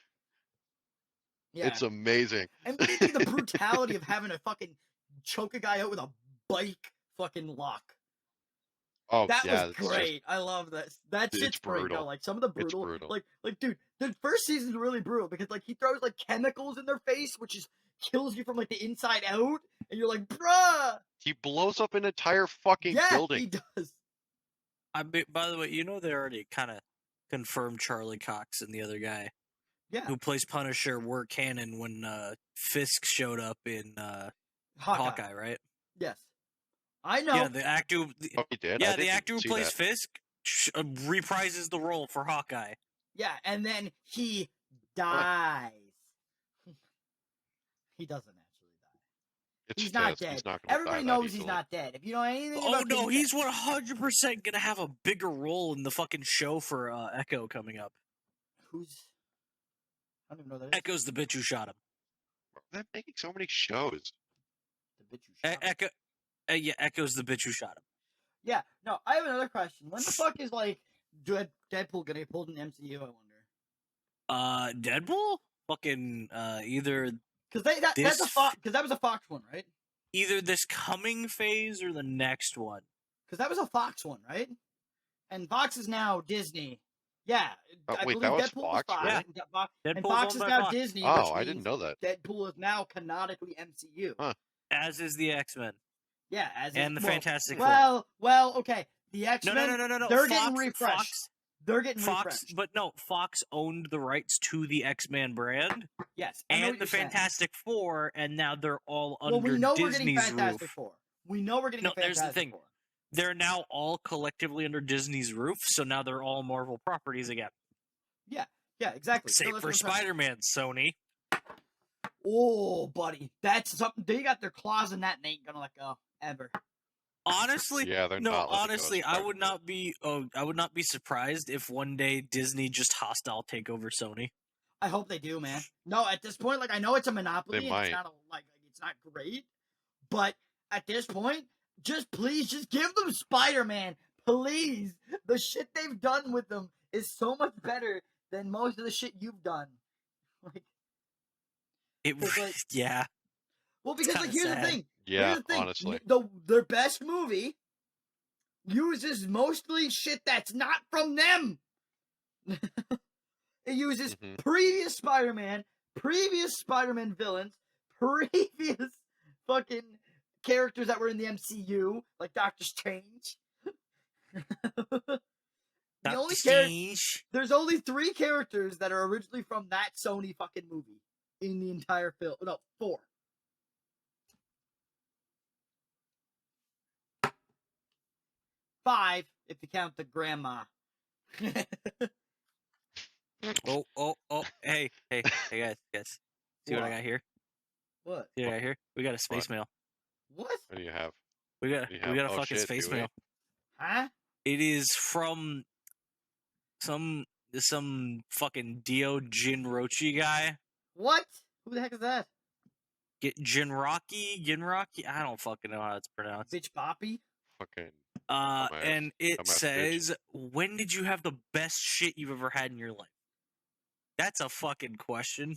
yeah, it's amazing. And what do you think of the brutality of having to fucking choke a guy out with a bike fucking lock? Oh, that yeah, was great. I love that. That shit's brutal. Great, though. Like some of the brutal, like dude, the first season's really brutal because like he throws like chemicals in their face, which is kills you from like the inside out, and you're like, bruh. He blows up an entire fucking building. He does. By the way, you know they already kind of confirmed Charlie Cox and the other guy, who plays Punisher, were canon when Fisk showed up in Hawkeye, right? Yes. I know. Yeah, the actor. He did? Yeah, the actor who plays Fisk reprises the role for Hawkeye. Yeah, and then he dies. He doesn't actually die. He's not dead. He's not Everybody knows he's not dead. If you know anything about no, he's 100% gonna have a bigger role in the fucking show for Echo coming up. Who's? I don't even know that. Echo's the bitch who shot him. They're making so many shows. The bitch who shot him. Echo. Yeah, Echo's the bitch who shot him. Yeah, no, I have another question. When the fuck is, like, Deadpool gonna get pulled in the MCU, I wonder? Deadpool? Fucking, either... Because that was a Fox one, right? Either this coming phase or the next one. Because that was a Fox one, right? And Fox is now Disney. Yeah. I believe that was Deadpool Fox, right? Yeah. And Deadpool's Fox is now Fox. Disney. Oh, I didn't know that. Deadpool is now canonically MCU. Huh. As is the X-Men. Yeah, Fantastic Four. Well, okay. The X-Men, no. they're getting refreshed. They're getting refreshed. But no, Fox owned the rights to the X-Men brand. Yes, and the Fantastic Four, and now they're all under Well, we know Disney's we're getting Fantastic roof. Four. We know we're getting Fantastic Four. There's the thing. Four. They're now all collectively under Disney's roof, so now they're all Marvel properties again. Yeah, exactly. Save for Spider-Man, Sony. Oh, buddy, that's something. They got their claws in that, and they ain't gonna let go ever. Honestly, yeah, they're not. Honestly, I would not be. I would not be surprised if one day Disney just hostile take over Sony. I hope they do, man. No, at this point, like I know it's a monopoly. They might. It's not it's not great, but at this point, please give them Spider-Man, please. The shit they've done with them is so much better than most of the shit you've done. Like, yeah. Well, because here's the thing. Yeah, honestly, their best movie uses mostly shit that's not from them. It uses previous Spider-Man villains, previous fucking characters that were in the MCU, like Doctor Strange. There's only 3 characters that are originally from that Sony fucking movie in the entire film. No, 4. 5 if you count the grandma. Oh, hey, guys. See what I got here? What? See what I got here? We got a space mail. What? What do you have? We got a Oh, fucking shit, space do we? mail. Huh? It is from some fucking Dio Jinrochi guy. What? Who the heck is that? Jinrocky? I don't fucking know how it's pronounced. Bitch Boppy? Fucking. And it dumbass says, when did you have the best shit you've ever had in your life? That's a fucking question.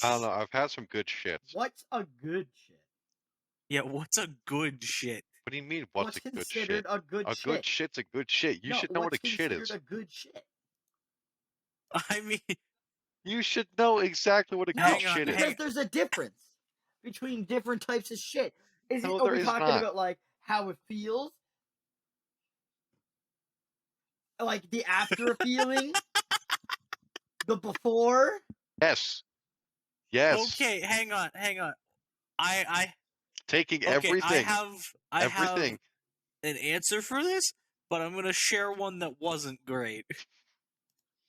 I don't know. I've had some good shits. What's a good shit? Yeah, what's a good shit? What do you mean? What's a good considered shit? a good A shit? good shit's a good shit. You should know what a shit is. What's considered a good shit? I mean, You should know exactly what a Hang good on, shit is. Because there's a difference between different types of shit. No, Are there we is talking not. about like how it feels? Like the after feeling? The before? Yes. Yes. okay, hang on. I Taking okay, everything. I have everything. an answer for this, but I'm gonna share one that wasn't great.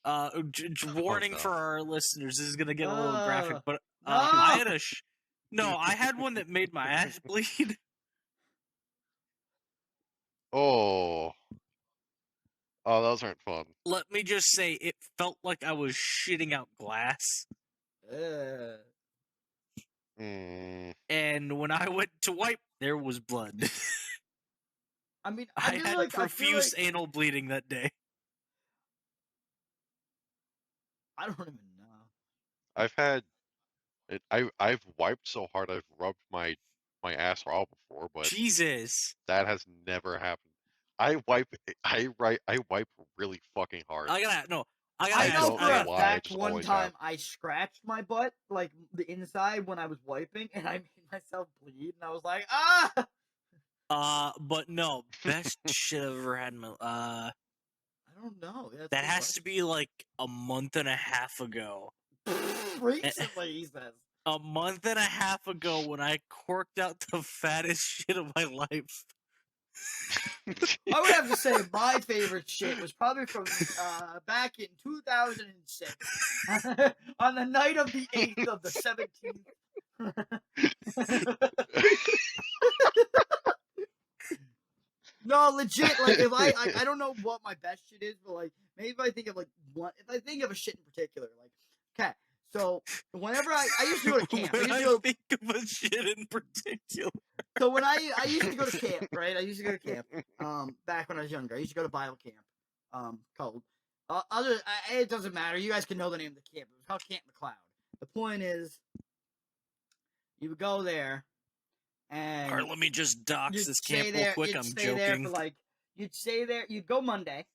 Warning no. for our listeners. This is gonna get a little graphic, but no! I had I had one that made my ass bleed. Oh. Oh, those aren't fun. Let me just say, it felt like I was shitting out glass. Mm. And when I went to wipe, there was blood. I mean, I had like, profuse anal bleeding that day. I don't even know. I've had. I've wiped so hard I've rubbed my ass raw before, but Jesus. that has never happened. I wipe really fucking hard. I gotta I know ask. for a why, I fact just one always time have. I scratched my butt, like the inside when I was wiping, and I made myself bleed, and I was like, ah! But no, best shit I've ever had in my I don't know. Yeah, that has to be like a month and a half ago. Recently, he says. A month and a half ago when I corked out the fattest shit of my life. I would have to say my favorite shit was probably from back in 2006 on the night of the 8th of the 17th. No, legit. Like if I don't know what my best shit is, but like maybe if I think of like one, if I think of a shit in particular, like okay. So whenever I used to go to camp, When I think of a shit in particular. So when I used to go to camp, right? I used to go to camp. Back when I was younger, I used to go to Bible camp. Called. It doesn't matter. You guys can know the name of the camp. It was called Camp McLeod. The point is, you would go there, and Alright, let me just dox this camp stay real there. quick. You'd I'm stay joking. there for like you'd stay there. You'd go Monday,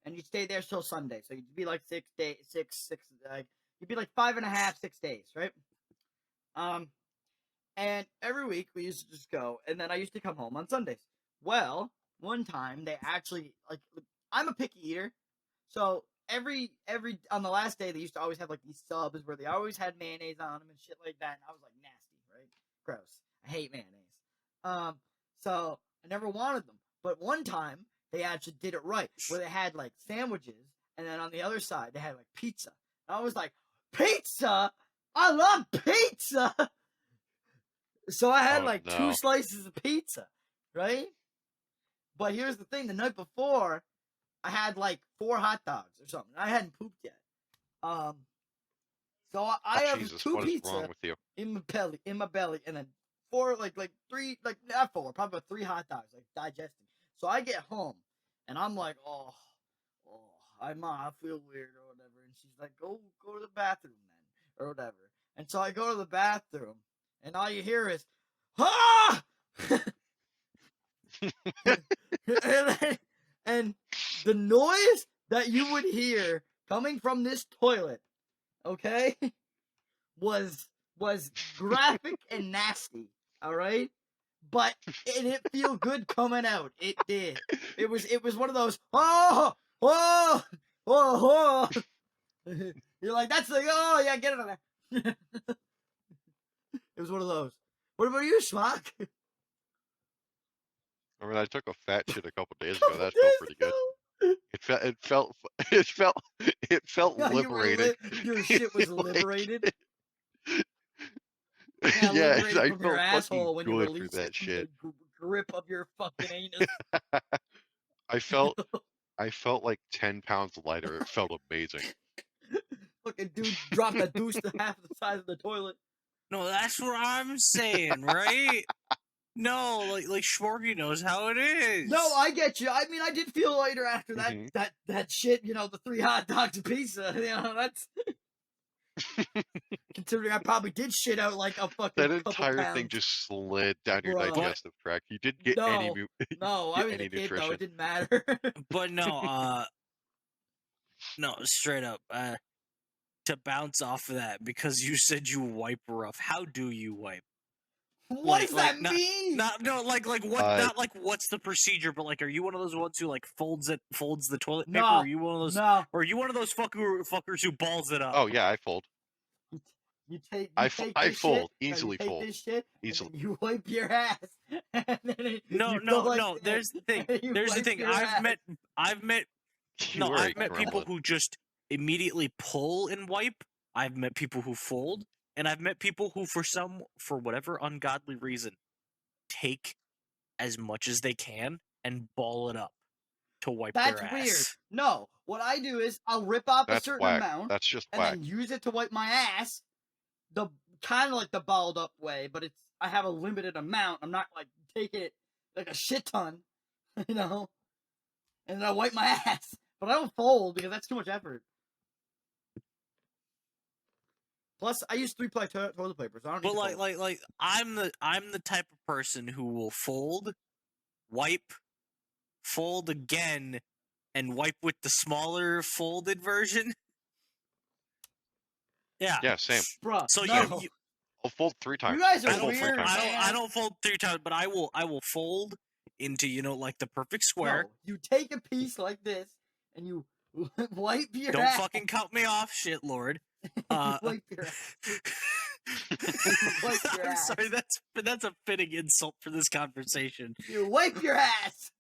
and you'd stay there till Sunday. So you'd be like 6 days, six. Like you'd be like 5.5, 6 days, right? And every week we used to just go, and then I used to come home on Sundays. Well, one time they actually like I'm a picky eater, so every on the last day they used to always have like these subs where they always had mayonnaise on them and shit like that, and I was like nasty, right? Gross. I hate mayonnaise. So I never wanted them, but one time they actually did it right, where they had like sandwiches, and then on the other side they had like pizza. And I was like, pizza! I love pizza. So I had like 2 slices of pizza, right? But here's the thing: the night before, I had like 4 hot dogs or something. I hadn't pooped yet. So I have Jesus, 2 what is pizza wrong with you? in my belly, and then 4, like 3, like not 4, probably about 3 hot dogs, like digesting. So I get home, and I'm like, oh, I feel weird or whatever, and she's like, go to the bathroom then, or whatever. And so I go to the bathroom, and all you hear is, ah! and the noise that you would hear coming from this toilet, okay, was graphic and nasty, all right? But it didn't feel good coming out. It did. It was one of those, oh. You're like, that's like, oh yeah, get it on there. It was one of those. What about you, Schmuck? I mean, I took a fat shit a couple days ago. Couple That felt days pretty good. ago. It felt Yeah, liberating. your shit was Like, liberated. Yeah, yeah, liberated I from your felt fucking asshole when you good for release that it from shit. the grip of your fucking anus. I felt like 10 pounds lighter. It felt amazing. Fucking dude dropped a deuce to half the size of the toilet. No, that's what I'm saying, right? No, like Schmorky knows how it is. No, I get you. I mean, I did feel lighter after that Mhm. that shit. You know, the 3 hot dogs a pizza. You know, that's considering I probably did shit out like a fucking That couple entire pounds. thing just slid down your Bruh. digestive tract. You didn't get any No, I was a any kid though. nutrition. It didn't matter. But no, no, straight up. To bounce off of that, because you said you wipe rough. How do you wipe? What does that mean? Like what? Not like what's the procedure, but like, are you one of those ones who like folds the toilet paper? No, Or are you one of those? no. Or are you one of those fuckers who balls it up? Oh yeah, I fold. You take I this fold. shit, Easily you take fold. this shit, Easily. and then you wipe your ass. And then No. There's the thing. There's the thing. I've met people who just immediately pull and wipe. I've met people who fold, and I've met people who, for whatever ungodly reason, take as much as they can and ball it up to wipe their ass. That's weird. No, what I do is I'll rip off a certain whack. amount. That's just and whack. then use it to wipe my ass. The kind of like the balled up way, but I have a limited amount. I'm not like taking it like a shit ton, you know. And then I wipe my ass, but I don't fold because that's too much effort. Plus, I use 3-ply toilet paper, so I don't need But to fold. like I'm the type of person who will fold, wipe, fold again, and wipe with the smaller folded version. Yeah. Yeah, same. Bruh, So no. I'll fold 3 times. You guys are I'll fold 3 weird, times. man. I don't fold 3 times, but I will fold into like the perfect square. No, you take a piece like this and you wipe your Don't ass. fucking cut me off, shit lord. Wipe your ass. Wipe your I'm ass. sorry, that's a fitting insult for this conversation. You wipe your ass.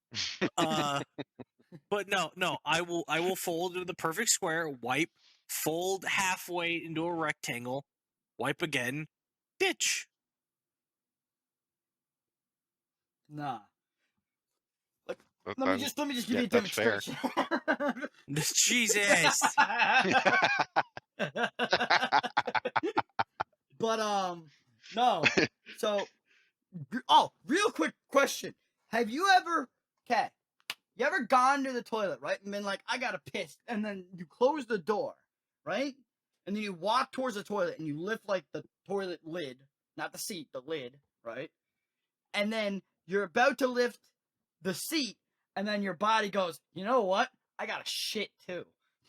But no, I will fold into the perfect square, wipe, fold halfway into a rectangle, wipe again, ditch. Nah. Let Let me just give you a demonstration. Jesus. But no. So, real quick question: have you ever gone to the toilet, right, and been like, I gotta piss, and then you close the door, right, and then you walk towards the toilet and you lift like the toilet lid, not the seat, the lid, right, and then you're about to lift the seat, and then your body goes, you know what? I gotta shit too.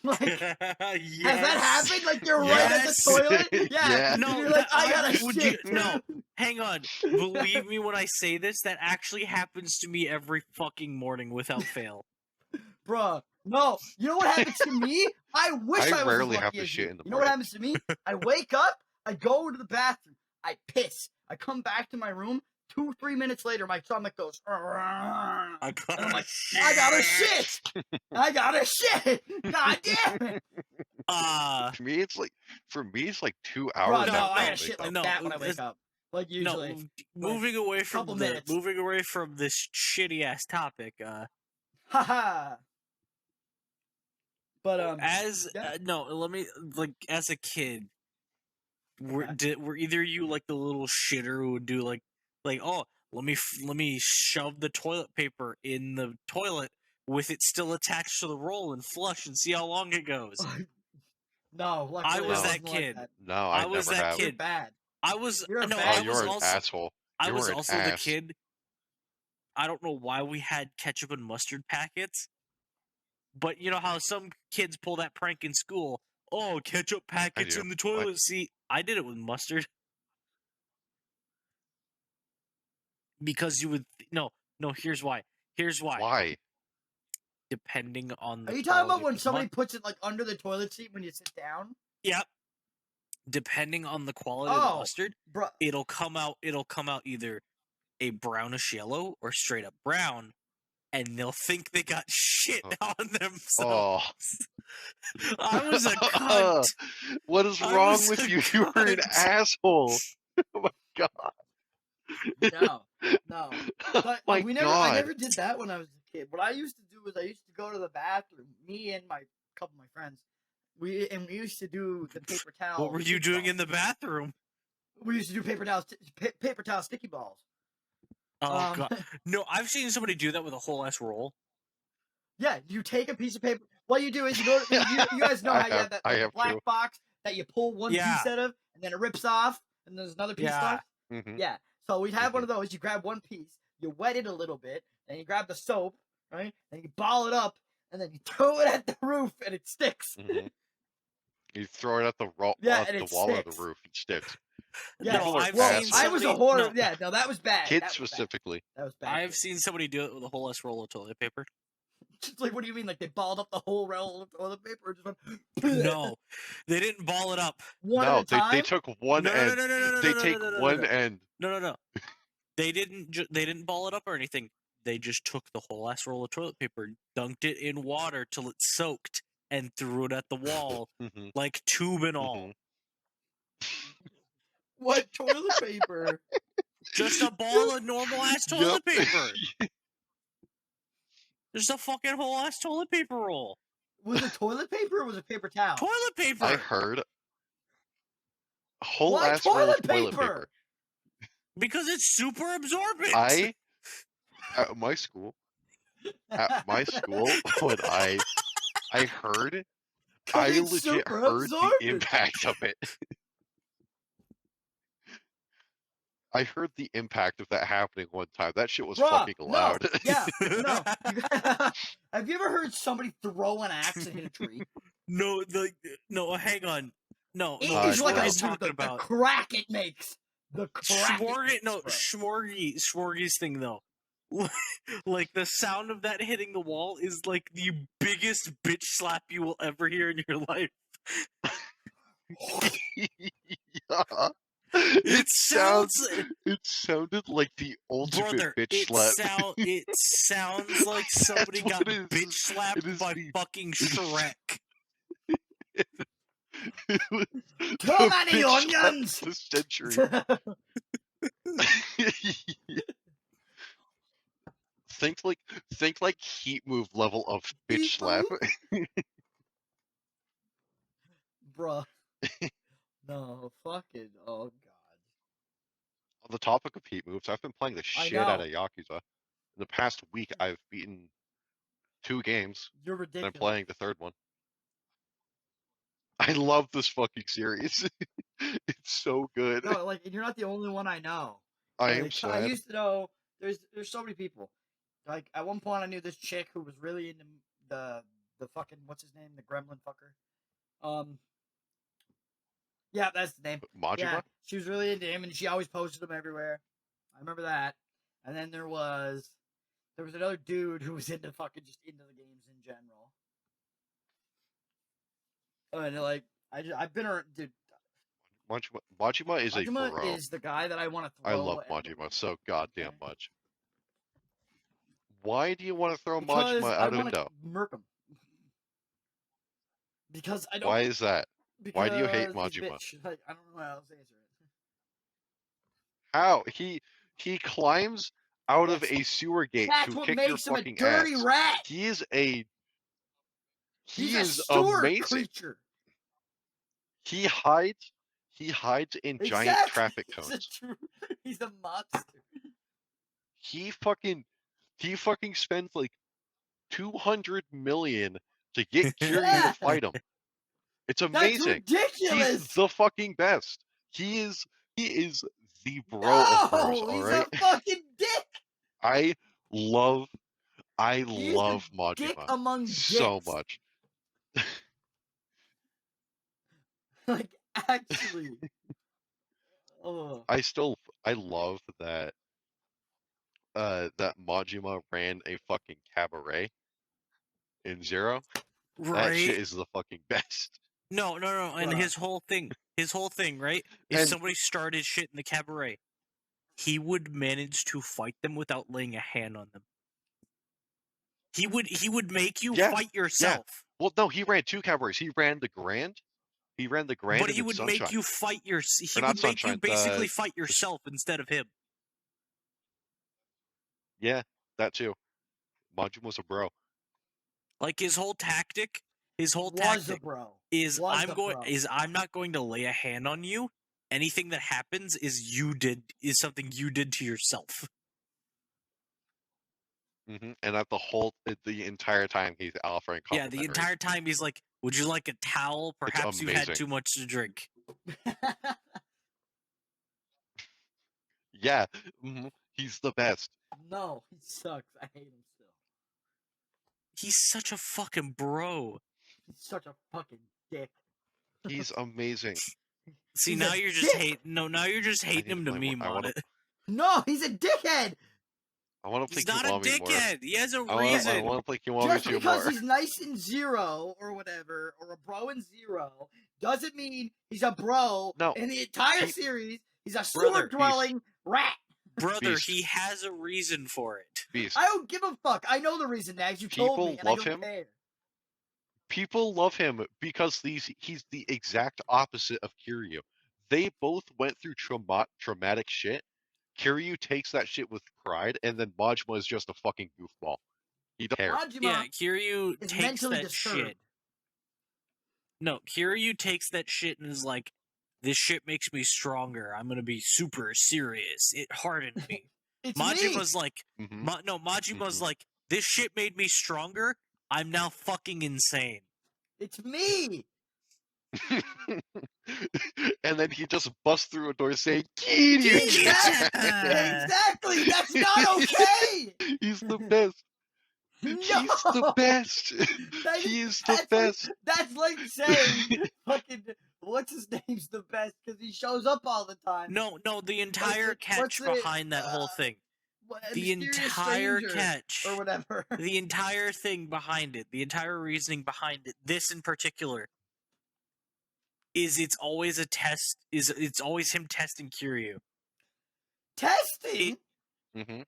Like, Yes. has that happened? Like you're right at the toilet? Yeah. Yeah. No, you're like, I gotta would shit. no, hang on. Believe me when I say this, that actually happens to me every fucking morning without fail. Bruh. No. You know what happens to me? I wish I was rarely as lucky have to as shit you. in the You know what morning. happens to me? I wake up, I go to the bathroom, I piss, I come back to my room. 2-3 minutes later, my stomach goes. And I'm like, I gotta shit. I gotta shit. God damn it. For me, it's like 2 Bro, hours no, after I I gotta wake shit up. like that when I wake up. Like usually. No, moving away from couple minutes. moving away from this shitty ass topic. Haha. But let me as a kid, were either you like the little shitter who would do like oh, let me shove the toilet paper in the toilet with it still attached to the roll and flush and see how long it goes. No, luckily I was that wasn't kid. Like that. No, I was never that have. kid. You're bad. I was You're no, bad. I was You're also an asshole. I was You're also an the ass. kid. I don't know why we had ketchup and mustard packets, but you know how some kids pull that prank in school. Oh, ketchup packets do. in the toilet seat. I did it with mustard. Because you would no. Here's why. Why? Depending on the. Are you talking about quality when of the somebody puts it like under the toilet seat when you sit down? Yep. Depending on the quality of the mustard, bro. it'll come out either a brownish yellow or straight up brown, and they'll think they got shit on themselves. Oh. I was a cunt. What is I wrong was with a you? You were an cunt. asshole. Oh my god. No. Oh But my I god. never did that when I was a kid. What I used to do was I used to go to the bathroom, me and my couple of my friends. We used to do the paper towel. What were you doing in the bathroom? We used to do paper towel sticky balls. Oh god. No, I've seen somebody do that with a whole ass roll. Yeah, you take a piece of paper. What you do is you go. You guys know how you have that I like, have black too. box that you pull one piece out of, and then it rips off, and there's another piece left. Mm-hmm. Yeah. So we'd have one of those. You grab one piece, you wet it a little bit, and you grab the soap, right? And you ball it up, and then you throw it at the roof, and it sticks. Mm-hmm. You throw it at the wall of the roof, it sticks. Yeah. No, I've well, seen I was a somebody- horror. no. Yeah, no, that was bad. Kids that was specifically. Bad. That was bad. I've seen somebody do it with a whole ass roll of toilet paper. It's like, what do you mean? Like they balled up the whole roll of toilet paper? Or just went, No, they didn't ball it up. One at a time? They took one end. They take one end. No. They didn't ball it up or anything. They just took the whole ass roll of toilet paper, dunked it in water till it soaked, and threw it at the wall like tube and all. What toilet paper? Just a ball of normal ass toilet paper. Just a fucking whole ass toilet paper roll. Was it toilet paper or was it paper towel? Toilet paper. I heard a whole Why ass roll of toilet toilet paper? paper. Because it's super absorbent. At my school, when I heard, I legit heard the impact of it. I heard the impact of that happening one time. That shit was fucking loud. No. Yeah, no. Have you ever heard somebody throw an axe and hit a tree? No, hang on. No, It no, is like the crack it makes. The crack. Schmorgy's thing though. Like the sound of that hitting the wall is like the biggest bitch slap you will ever hear in your life. Yeah. It sounded like the ultimate bitch slap. It sounds like somebody got bitch slapped by fucking Shrek. Too many onions. The century. Think like heat move level of bitch slap. Bruh. No, fucking, oh god. On the topic of heat moves, I've been playing the shit out of Yakuza. In the past week, I've beaten 2 games. You're ridiculous. And I'm playing the 3rd one. I love this fucking series. It's so good. No, like, and you're not the only one I know. I am sad. I used to know, there's so many people. Like, at one point I knew this chick who was really into the fucking, what's his name? The gremlin fucker. Yeah, that's the name. Majima? Yeah, she was really into him, and she always posted him everywhere. I remember that. And then there was another dude who was into fucking just into the games in general. And like, I've been around, dude. Majima is a bro. Majima is the guy that I want to throw. I love Majima so goddamn much. Why do you want to throw Majima out a window? Murk him. Because I don't. Why is that? Why do you hate he's a Majima? bitch. I don't know how else to answer it. How? He climbs out of a sewer gate That's to what kick your makes him a fucking dirty ass. rat. He's a sewer amazing. creature. He hides in giant traffic cones. He's a monster. He fucking spends like 200 million to get Kiryu to fight him. It's amazing. That's ridiculous. He's the fucking best. He is the bro of bros, all right? He's a fucking dick. I love Majima dick among so dicks. much. Like, actually. Oh. I love that that Majima ran a fucking cabaret in Zero. Right. That shit is the fucking best. No. And his whole thing, right, is somebody started shit in the cabaret. he would manage to fight them without laying a hand on them. He would make you fight yourself. Well, no, he ran 2 categories. He ran the Grand. He ran the Grand, But and he then would Sunshine. make you fight he Or not would make you Sunshine, basically fight yourself instead of him. Yeah, that too. Majuma's a bro. Like his whole tactic Was a bro. is Was a bro. I'm not going to lay a hand on you. Anything that happens is something you did to yourself. And that the entire time he's offering Yeah, the complimentary. entire time he's like, "Would you like a towel? Perhaps you had amazing. too much to drink." Yeah, he's the best. No, he sucks. I hate him still. He's such a fucking bro. He's such a fucking dick. He's amazing. See, He's now a you're just dick. hating. No, now you're just hating him to play more- meme on it. No, he's a dickhead. I want to play He's not a Kiwami more. dickhead. He has a I reason. want to play Kiwami Just 2 because more. he's nice in Zero or whatever, or a bro in Zero, doesn't mean he's a bro No, in the entire he- series. He's a Brother, sword-dwelling rat. Brother, Beast. he has a reason for it. Beast. I don't give a fuck. I know the reason, Nags. You told me, People and I love don't him. care. People love him because he's the exact opposite of Kiryu. They both went through traumatic shit. Kiryu takes that shit with pride, and then Majima is just a fucking goofball. He don't care. Majima Yeah, Kiryu is takes mentally that disturbed. shit. No, Kiryu takes that shit and is like, "This shit makes me stronger. I'm gonna be super serious. It hardened me." It's Majima's me. like, Mhm. Majima's like, "This shit made me stronger. I'm now fucking insane." It's me. And then he just busts through a door saying, "Kiryu!" Exactly. That's not okay. He's the best. No. He's the best. That He is- is the that's best. That's like saying fucking what's his name's the best because he shows up all the time. No, the entire it- catch what's it, behind that whole thing. A The mysterious entire stranger catch. or whatever. The entire thing behind it, the entire reasoning behind it, this in particular, is it's always a test. It's always him testing Kiryu. Testing. Mm-hmm.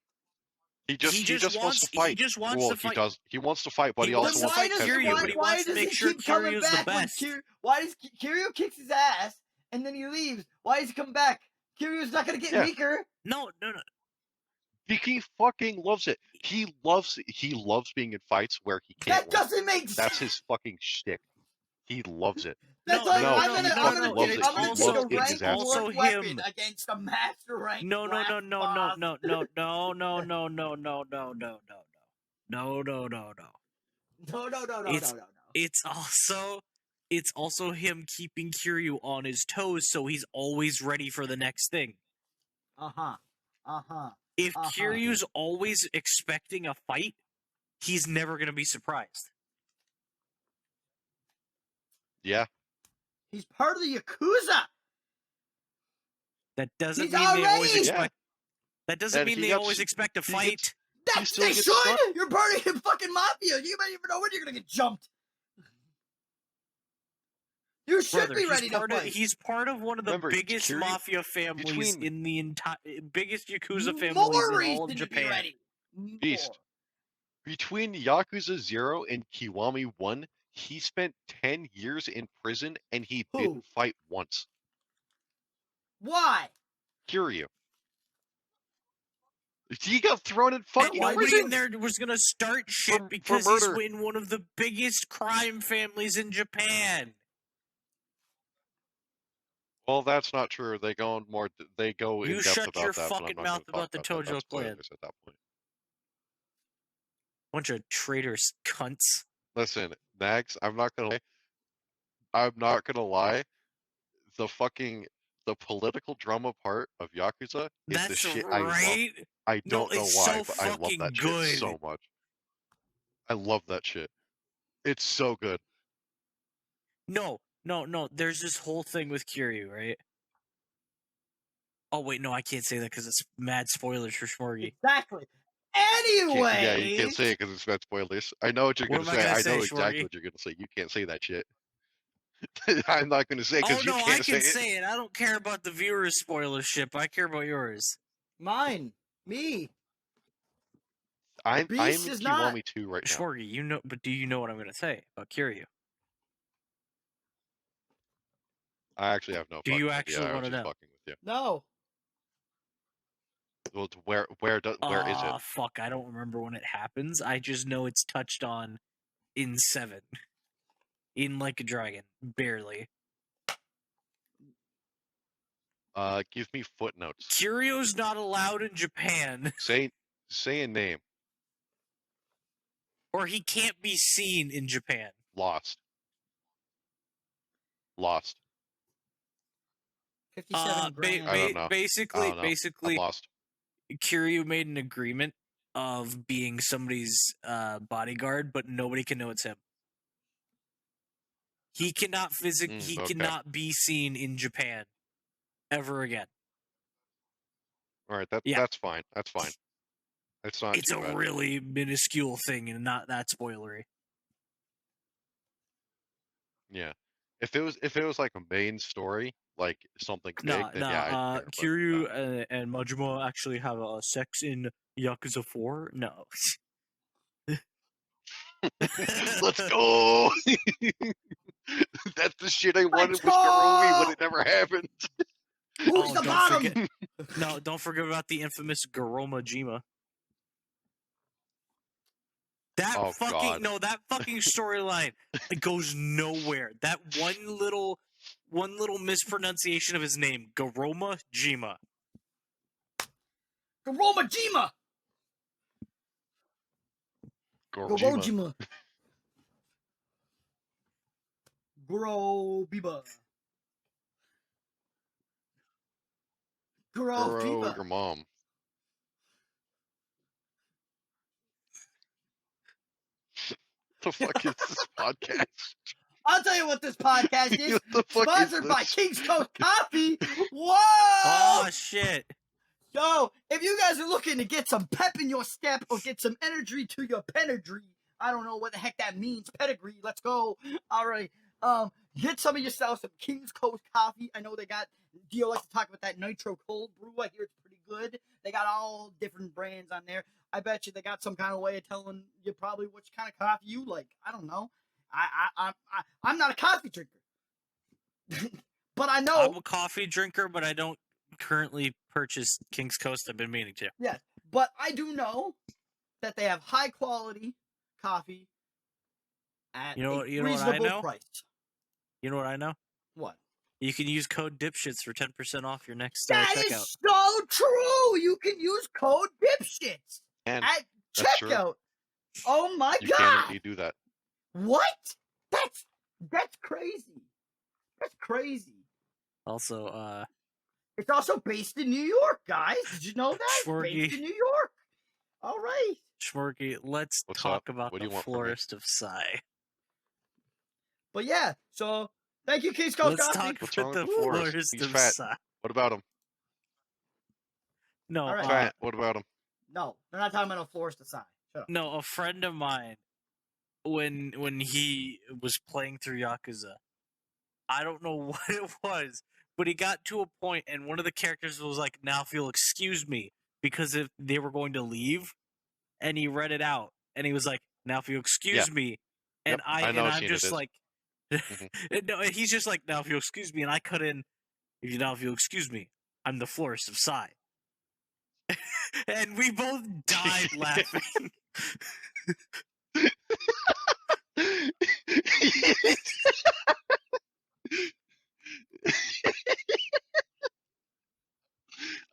He just wants to fight. He just wants well, to fight. he does. He wants to fight, but He he wants also to wants fight to test Kiryu, Kiryu. but he wants to does make he sure keep coming Kiryu's the back when best. why does Kiryu kicks his ass and then he leaves? Why does he come back? Kiryu's not gonna get Yeah. weaker. No. He fucking loves it. He loves being in fights where he can't That win. doesn't make sense. That's his fucking shtick. He loves it. That's No, like no, I'm he gonna fucking take loves it. I'm gonna He take a loves getting rank his ass also one him. weapon against a master rank. No. boss. No. It's also him keeping Kiryu on his toes, so he's always ready for the next thing. If Kiryu's always expecting a fight, he's never gonna be surprised. Yeah. He's part of the Yakuza. That doesn't He's mean they always already- expect. That doesn't And mean he they gets- always expect a he fight. gets- That's still they gets should. stuck. You're part of the fucking mafia. You might even know when you're gonna get jumped. You should Brother, be ready to fight. he's part of one of the Remember, biggest Kiryu- mafia families between- in the entire biggest Yakuza families More in reason all of to be Japan. ready. Beast. More. Between Yakuza 0 and Kiwami 1, he spent 10 years in prison and he Who? didn't fight once. Why? Kiryu. He got thrown in fucking Nobody prison. in there was gonna start shit For because he's murder. in one of the biggest crime families in Japan. Well, that's not true. They go in You depth shut about your that, but I'm fucking not mouth gonna about talk the about that. Tojo That's clan. spoilers at that point. Bunch of traitors, cunts. Listen, Max, I'm not gonna lie. The political drama part of Yakuza is the That's shit I love. right. I No, don't know it's why, so but I love fucking that good. shit so much. I love that shit. It's so good. No. There's this whole thing with Kiryu, right? Oh wait, no, I can't say that because it's mad spoilers for Shmorgy. Exactly. Yeah, you Anyway. can't say it because it's bad spoilers. I know what you're What gonna am I say. gonna I know say, exactly Shmorgy? what you're gonna say. You can't say that shit. I'm not gonna say Oh because you no, can't I can say it. say it. I don't care about the viewers' spoilership. I care about yours. Mine. Me. I'm in Beast is not. Kiwami 2 right now. Shmorgy, you know, but do you know what I'm going to say about Kiryu? I actually have no Do fucking you idea. actually I was wanna just know? fucking with you. No. Well, where is it? Fuck, I don't remember when it happens. I just know it's touched on in 7. In Like a Dragon. Barely. Give me footnotes. Kiryu's not allowed in Japan, Say a name. or he can't be seen in Japan. Lost. 57 grand. I don't know. Basically, I'm lost. Kiryu made an agreement of being somebody's bodyguard, but nobody can know it's him. He cannot he okay. cannot be seen in Japan ever again. All right, Yeah. that's fine. That's fine. It's not. It's too a bad. really minuscule thing and not that spoilery. Yeah. If it was like a main story, like something big, Nah, then yeah, I'd care, but Kiryu and Majima actually have sex in Yakuza 4? No. Let's go. That's the shit I wanted Let's with Garumi, go! but it never happened. Who's the don't bottom? forget- No, don't forget about the infamous Garoma Jima. That Oh, fucking God. that fucking storyline goes nowhere. That one little mispronunciation of his name, Garoma Jima. Garomajima! Gorojima. Grobiba. Goro, Grobiba. your mom. The fuck is this podcast? I'll tell you what this podcast is. What the fuck Sponsored is by this? King's Coast Coffee. Whoa! Oh shit. Yo, if you guys are looking to get some pep in your step or get some energy to your pedigree, I don't know what the heck that means. Pedigree, let's go. All right. Get some of yourself some King's Coast Coffee. I know they got. Dio likes to talk about that Nitro Cold Brew. I hear it's pretty good. They got all different brands on there. I bet you they got some kind of way of telling you probably which kind of coffee you like. I don't know. I'm not a coffee drinker, but I know. I'm a coffee drinker, but I don't currently purchase King's Coast. I've been meaning to. Yes, but I do know that they have high quality coffee at You know a what I reasonable know? price. You know what I know? What? You can use code D.I.P.S.H.I.T.S for 10% off your next That checkout. is so true. You can use code D.I.P.S.H.I.T.S And at that's true. checkout. Oh my You can god! indeed do that. What? That's crazy. That's crazy. Also, It's also based in New York, guys. Did you know that? It's Shorty. based in New York. All right. Shmorky, let's What's talk up? about What do the you want from me? Florist of Psy. But yeah, so thank you, King's Coast Let's Coffee. talk What's about wrong the with the Florist? Florist He's of fat. Psy. What about him? No, All right. Fat. What about him? No, they're not talking about a florist aside. Shut up. no, a friend of mine, when he was playing through Yakuza, I don't know what it was, but he got to a point, and one of the characters was like, "Now, if you'll excuse me," because if they were going to leave, and he read it out, and he was like, "Now, if you excuse me," and Yep, I know what I'm scene it just is. like, no, and he's just like, "Now, if you'll excuse me," and I cut in, if you'll excuse me, I'm the Florist of Psy. And we both died laughing.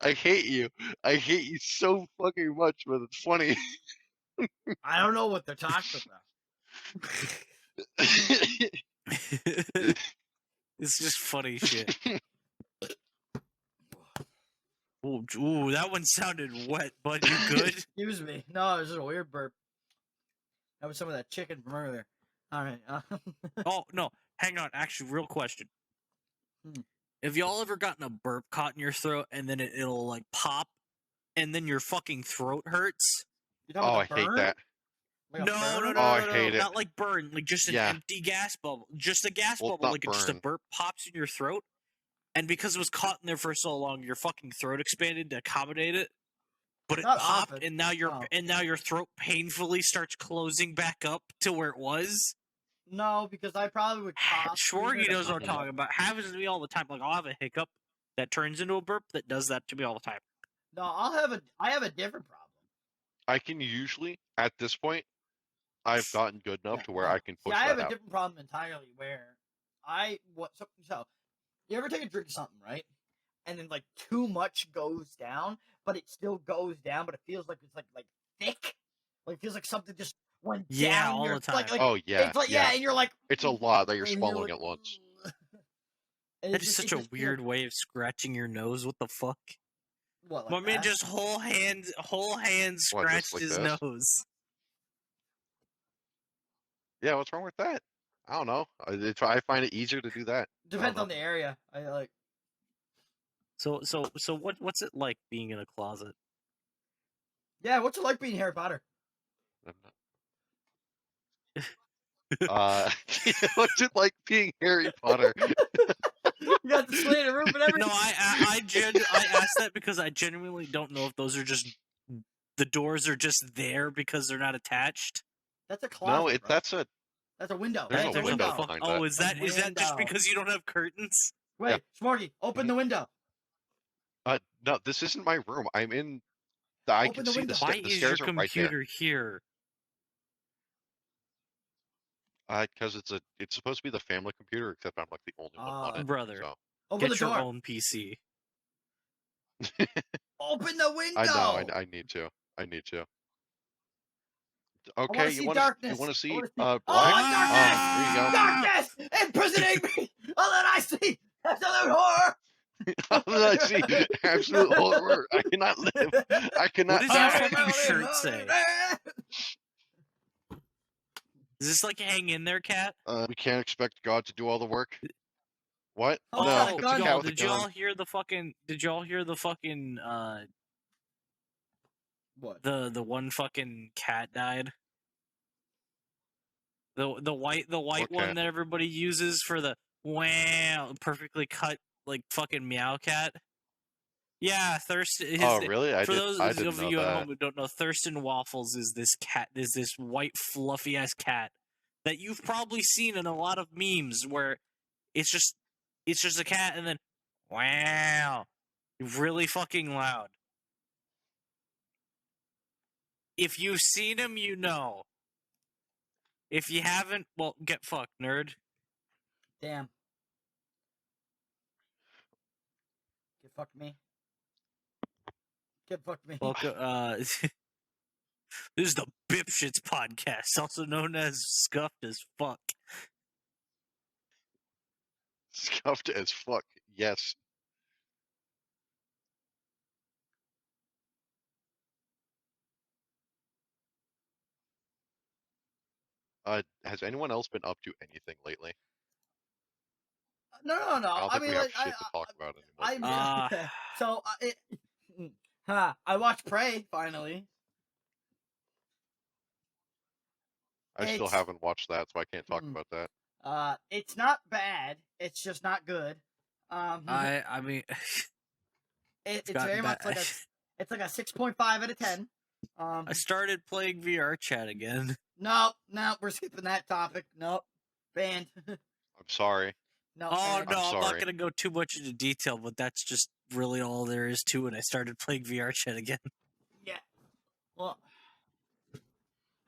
I hate you. I hate you so fucking much, but it's funny. I don't know what they're talking about. It's just funny shit. Ooh, that one sounded wet, bud. You good? Excuse me. No, it was just a weird burp. That was some of that chicken from earlier. All right. Oh, no. Hang on. Actually, real question. Have y'all ever gotten a burp caught in your throat and then it'll like pop and then your fucking throat hurts? You talking Oh, about I the hate burn? that. Like a No, burn? no, Oh, I no, hate it. not like burn, like just an Yeah. empty gas bubble. Just a gas Well, bubble, not like just a burn. burp pops in your throat. and because it was caught in there for so long, your fucking throat expanded to accommodate it. But it Not popped, often. and now No. your throat painfully starts closing back up to where it was. No, because I probably would cough. Shorty knows what I'm Mhm. talking about. Happens to me all the time. Like I'll have a hiccup that turns into a burp that does that to me all the time. No, I have a different problem. I can usually, at this point, I've gotten good enough Yeah, to where no. I can See, push I have that a out. different problem entirely where so you ever take a drink of something, right? And then like too much goes down, but it still goes down, but it feels like it's like thick. Like it feels like something just went Yeah, down all your the time. like Oh yeah, it's like yeah. and you're like It's a lot that you're and swallowing like, at once. and That is such it a just feels- weird way of scratching your nose. What the fuck? What, like My man that? just whole hand What, just scratched like his this? nose. Yeah, what's wrong with that? I don't know. I find it easier to do that. Depends know. on the area. I like. So what's it like being in a closet? Yeah, what's it like being Harry Potter? What's it like being Harry Potter? You got the slated roof and everything. No, I asked that because I genuinely don't know if those are just the doors are just there because they're not attached. That's a closet. No, bro. that's a window. There's That's a a window window. behind Oh, that. is that just window. because you don't have curtains? Wait, Smorgy, open the window. No, this isn't my room. I'm in. I Open can the see window. Why the is your stairs are right there. computer here? Because it's supposed to be the family computer, except I'm like the only one on it. Brother. So Open Get the your door. own PC. Open the window. I know. I need to. I need to. Okay, see you want darkness. to I see wanna see- black? darkness! There you go. Darkness imprisoning me. All that I see, absolute horror. I see absolute horror. I cannot live. I cannot What does your die. fucking shirt say? Is this like hang in there, cat? We can't expect God to do all the work. What? Oh, No, got a it's gun. a cat with a did y'all gun. hear the fucking What? the one fucking cat died? The white What one cat? that everybody uses for the wow perfectly cut like fucking meow cat. Yeah, Thurston. Oh, really? I For didn't those of know you at that. home who don't know, Thurston Waffles is this cat. Is this white fluffy ass cat that you've probably seen in a lot of memes where it's just a cat and then wow, really fucking loud. If you've seen him, you know. If you haven't, well, get fucked, nerd. Damn. Get fucked me. Get fucked me. Welcome. This is the D.I.P.S.H.I.T.S Podcast, also known as Scuffed as Fuck. Scuffed as fuck. Yes. Has anyone else been up to anything lately? No. I don't I think mean, we have like, shit to talk about anymore. I watched Prey finally. I still It's- haven't watched that, so I can't talk about that. It's not bad. It's just not good. I mean, it's gotten very much bad. like a 6.5 out of 10. I started playing VR chat again. No, we're skipping that topic. Nope, banned. I'm sorry. No. Oh banned. no, I'm not sorry. gonna go too much into detail, but that's just really all there is to it. I started playing VR chat again. Yeah. Well,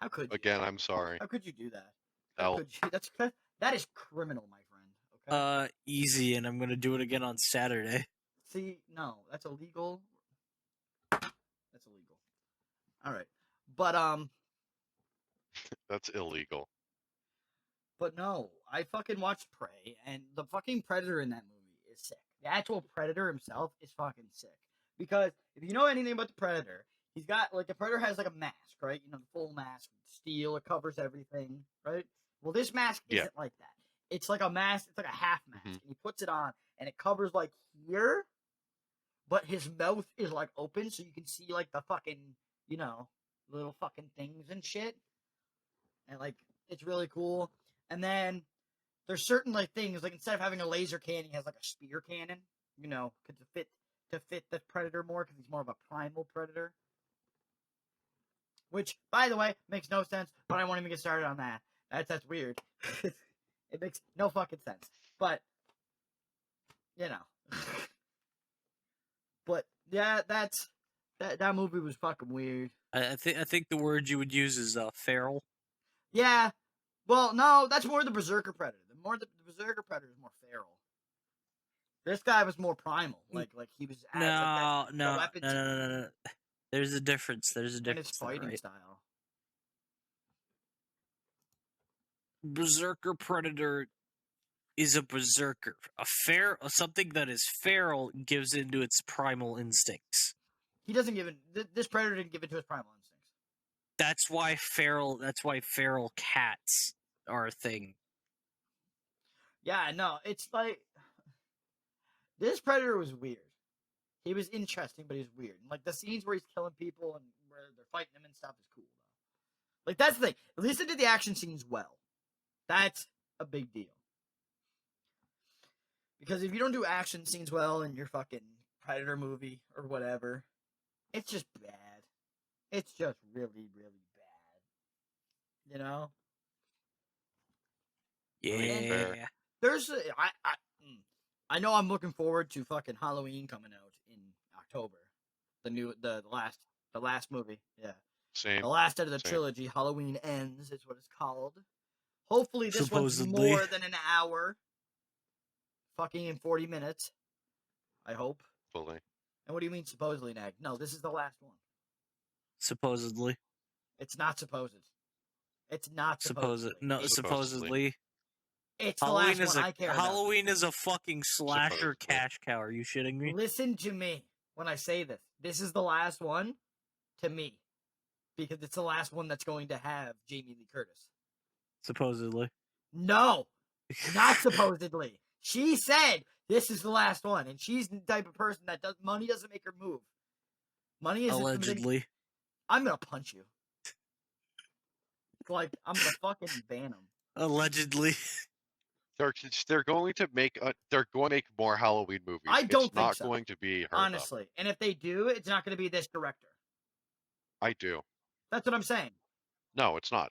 how could you? Again, I'm sorry. How could you do that? Hell. Could you? That is criminal, my friend. Okay. Easy, and I'm gonna do it again on Saturday. See, no, that's illegal. That's illegal. All right, but That's illegal. But no, I fucking watched Prey, and the fucking Predator in that movie is sick. The actual Predator himself is fucking sick. Because if you know anything about the Predator, he's got, like, the Predator has, like, a mask, right? You know, the full mask, steel, it covers everything, right? Well, this mask isn't like that. It's like a mask, it's like a half mask, and he puts it on, and it covers, like, here, but his mouth is, like, open, so you can see, like, the fucking, you know, little fucking things and shit. And, like, it's really cool. And then there's certain like things, like instead of having a laser cannon, he has like a spear cannon, you know, to fit the predator more because he's more of a primal predator. Which, by the way, makes no sense, but I won't even get started on that. That's weird. It makes no fucking sense. But, you know. But yeah, that movie was fucking weird. I think the word you would use is feral. Yeah. Well, no, that's more the Berserker Predator. The Berserker Predator is more feral. This guy was more primal. Like he was No. the weapons There's a difference. There's a and his difference. fighting Right? style. Berserker Predator is a berserker. Something that is feral gives into its primal instincts. He doesn't give it. This predator didn't give it to his primal instincts. That's why feral cats are a thing. Yeah, no, it's like this predator was weird. He was interesting, but he's weird. And, like the scenes where he's killing people and where they're fighting him and stuff is cool though. Like that's the thing. At least they did the action scenes well. That's a big deal. Because if you don't do action scenes well in your fucking Predator movie or whatever, it's just bad. It's just really, really bad. You know? Yeah. There's I know I'm looking forward to fucking Halloween coming out in October. The last movie. Yeah. Same. The last out of the Same. trilogy, Halloween Ends is what it's called. Hopefully this Supposedly. one's more than an hour. Fucking in 40 minutes. I hope. Fully. And what do you mean supposedly, Nag? No, this is the last one. Supposedly. It's not supposed. It's not supposedly. Supposedly. It's the last is one I care about. Halloween is a fucking slasher Supposedly. cash cow. Are you shitting me? Listen to me when I say this. This is the last one to me. Because it's the last one that's going to have Jamie Lee Curtis. Supposedly. No! Not supposedly. She said this is the last one, and she's the type of person that money doesn't make her move. Money isn't Allegedly. I'm gonna punch you. Like I'm gonna fucking ban him. Allegedly. They're going to make more Halloween movies. I don't it's think not so. going to be her. Honestly, and if they do, it's not going to be this director. I do. That's what I'm saying. No, it's not.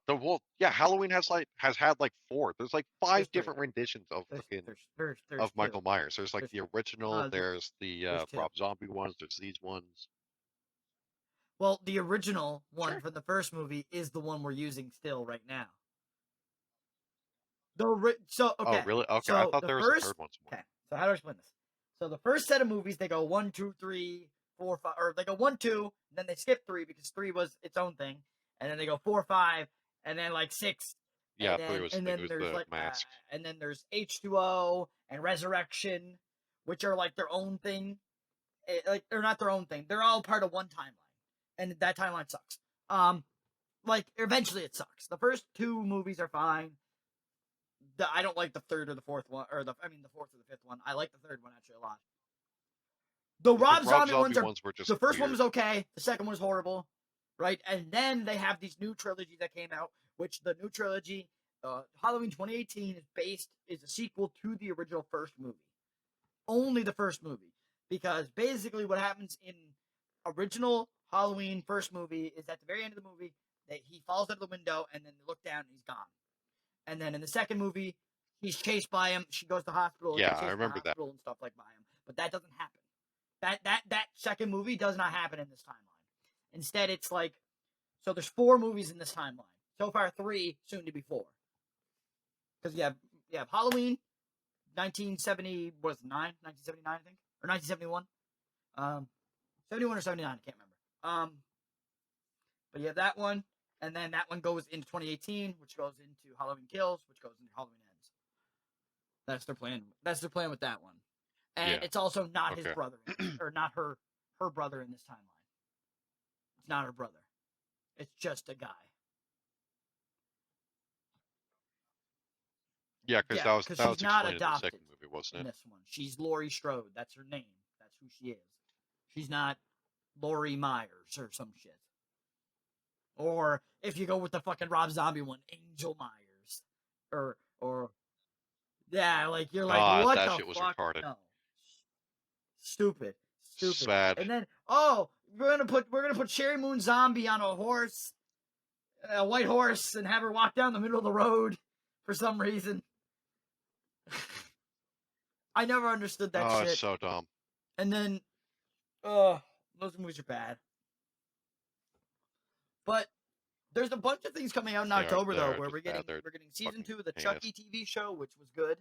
Halloween has had like 4. There's like 5 There's 3. different renditions of There's of 2. Michael Myers. There's like the original. there's the 2. Rob Zombie ones. There's these ones. Well, the original one Sure. from the first movie is the one we're using still right now. Okay. Oh, really? Okay, So I thought there was a third one somewhere. Okay. So how do I explain this? So the first set of movies, they go 1, 2, 3, 4, 5, or they go 1, 2, and then they skip 3 because 3 was its own thing, and then they go 4, 5, and then like 6. Yeah, and 3 was, and then was there's the like mask. and then there's H2O and Resurrection, which are like their own thing. Like they're not their own thing. They're all part of one timeline, and that timeline sucks. Like eventually it sucks. The first 2 movies are fine. I don't like the third or the fourth one, the fourth or the fifth one. I like the third one actually a lot. The Rob Zombie ones were just the first weird. one was okay. The second one was horrible, right? And then they have these new trilogies that came out, which the new trilogy, Halloween 2018, is a sequel to the original first movie. Only the first movie, because basically what happens in original Halloween first movie is at the very end of the movie that he falls out of the window and then they look down and he's gone. And then in the second movie, he's chased by him. She goes to the hospital. Yeah, I remember that. And stuff like by him, but that doesn't happen. That second movie does not happen in this timeline. Instead, it's like so. There's 4 movies in this timeline. So far, 3, soon to be 4. Because you have Halloween, 1979, I think, or 1971. 71 or 79, I can't remember. But you have that one. And then that one goes into 2018, which goes into Halloween Kills, which goes into Halloween Ends. That's their plan. That's their plan with that one. And it's also not his brother, or not her brother in this timeline. It's not her brother. It's just a guy. Yeah, because that was she's not explained adopted in the second movie, wasn't in it? this one. She's Laurie Strode. That's her name. That's who she is. She's not Laurie Myers or some shit. Or if you go with the fucking Rob Zombie one, Angel Myers. Or yeah, like you're like, what that the shit was fuck? retarded. No. Stupid. Sad. And then we're gonna put Cherry Moon Zombie on a horse, a white horse, and have her walk down the middle of the road for some reason. I never understood that shit. It's so dumb. And then, those movies are bad. But there's a bunch of things coming out in October though, where we're getting season 2 of the Chucky TV show, which was good.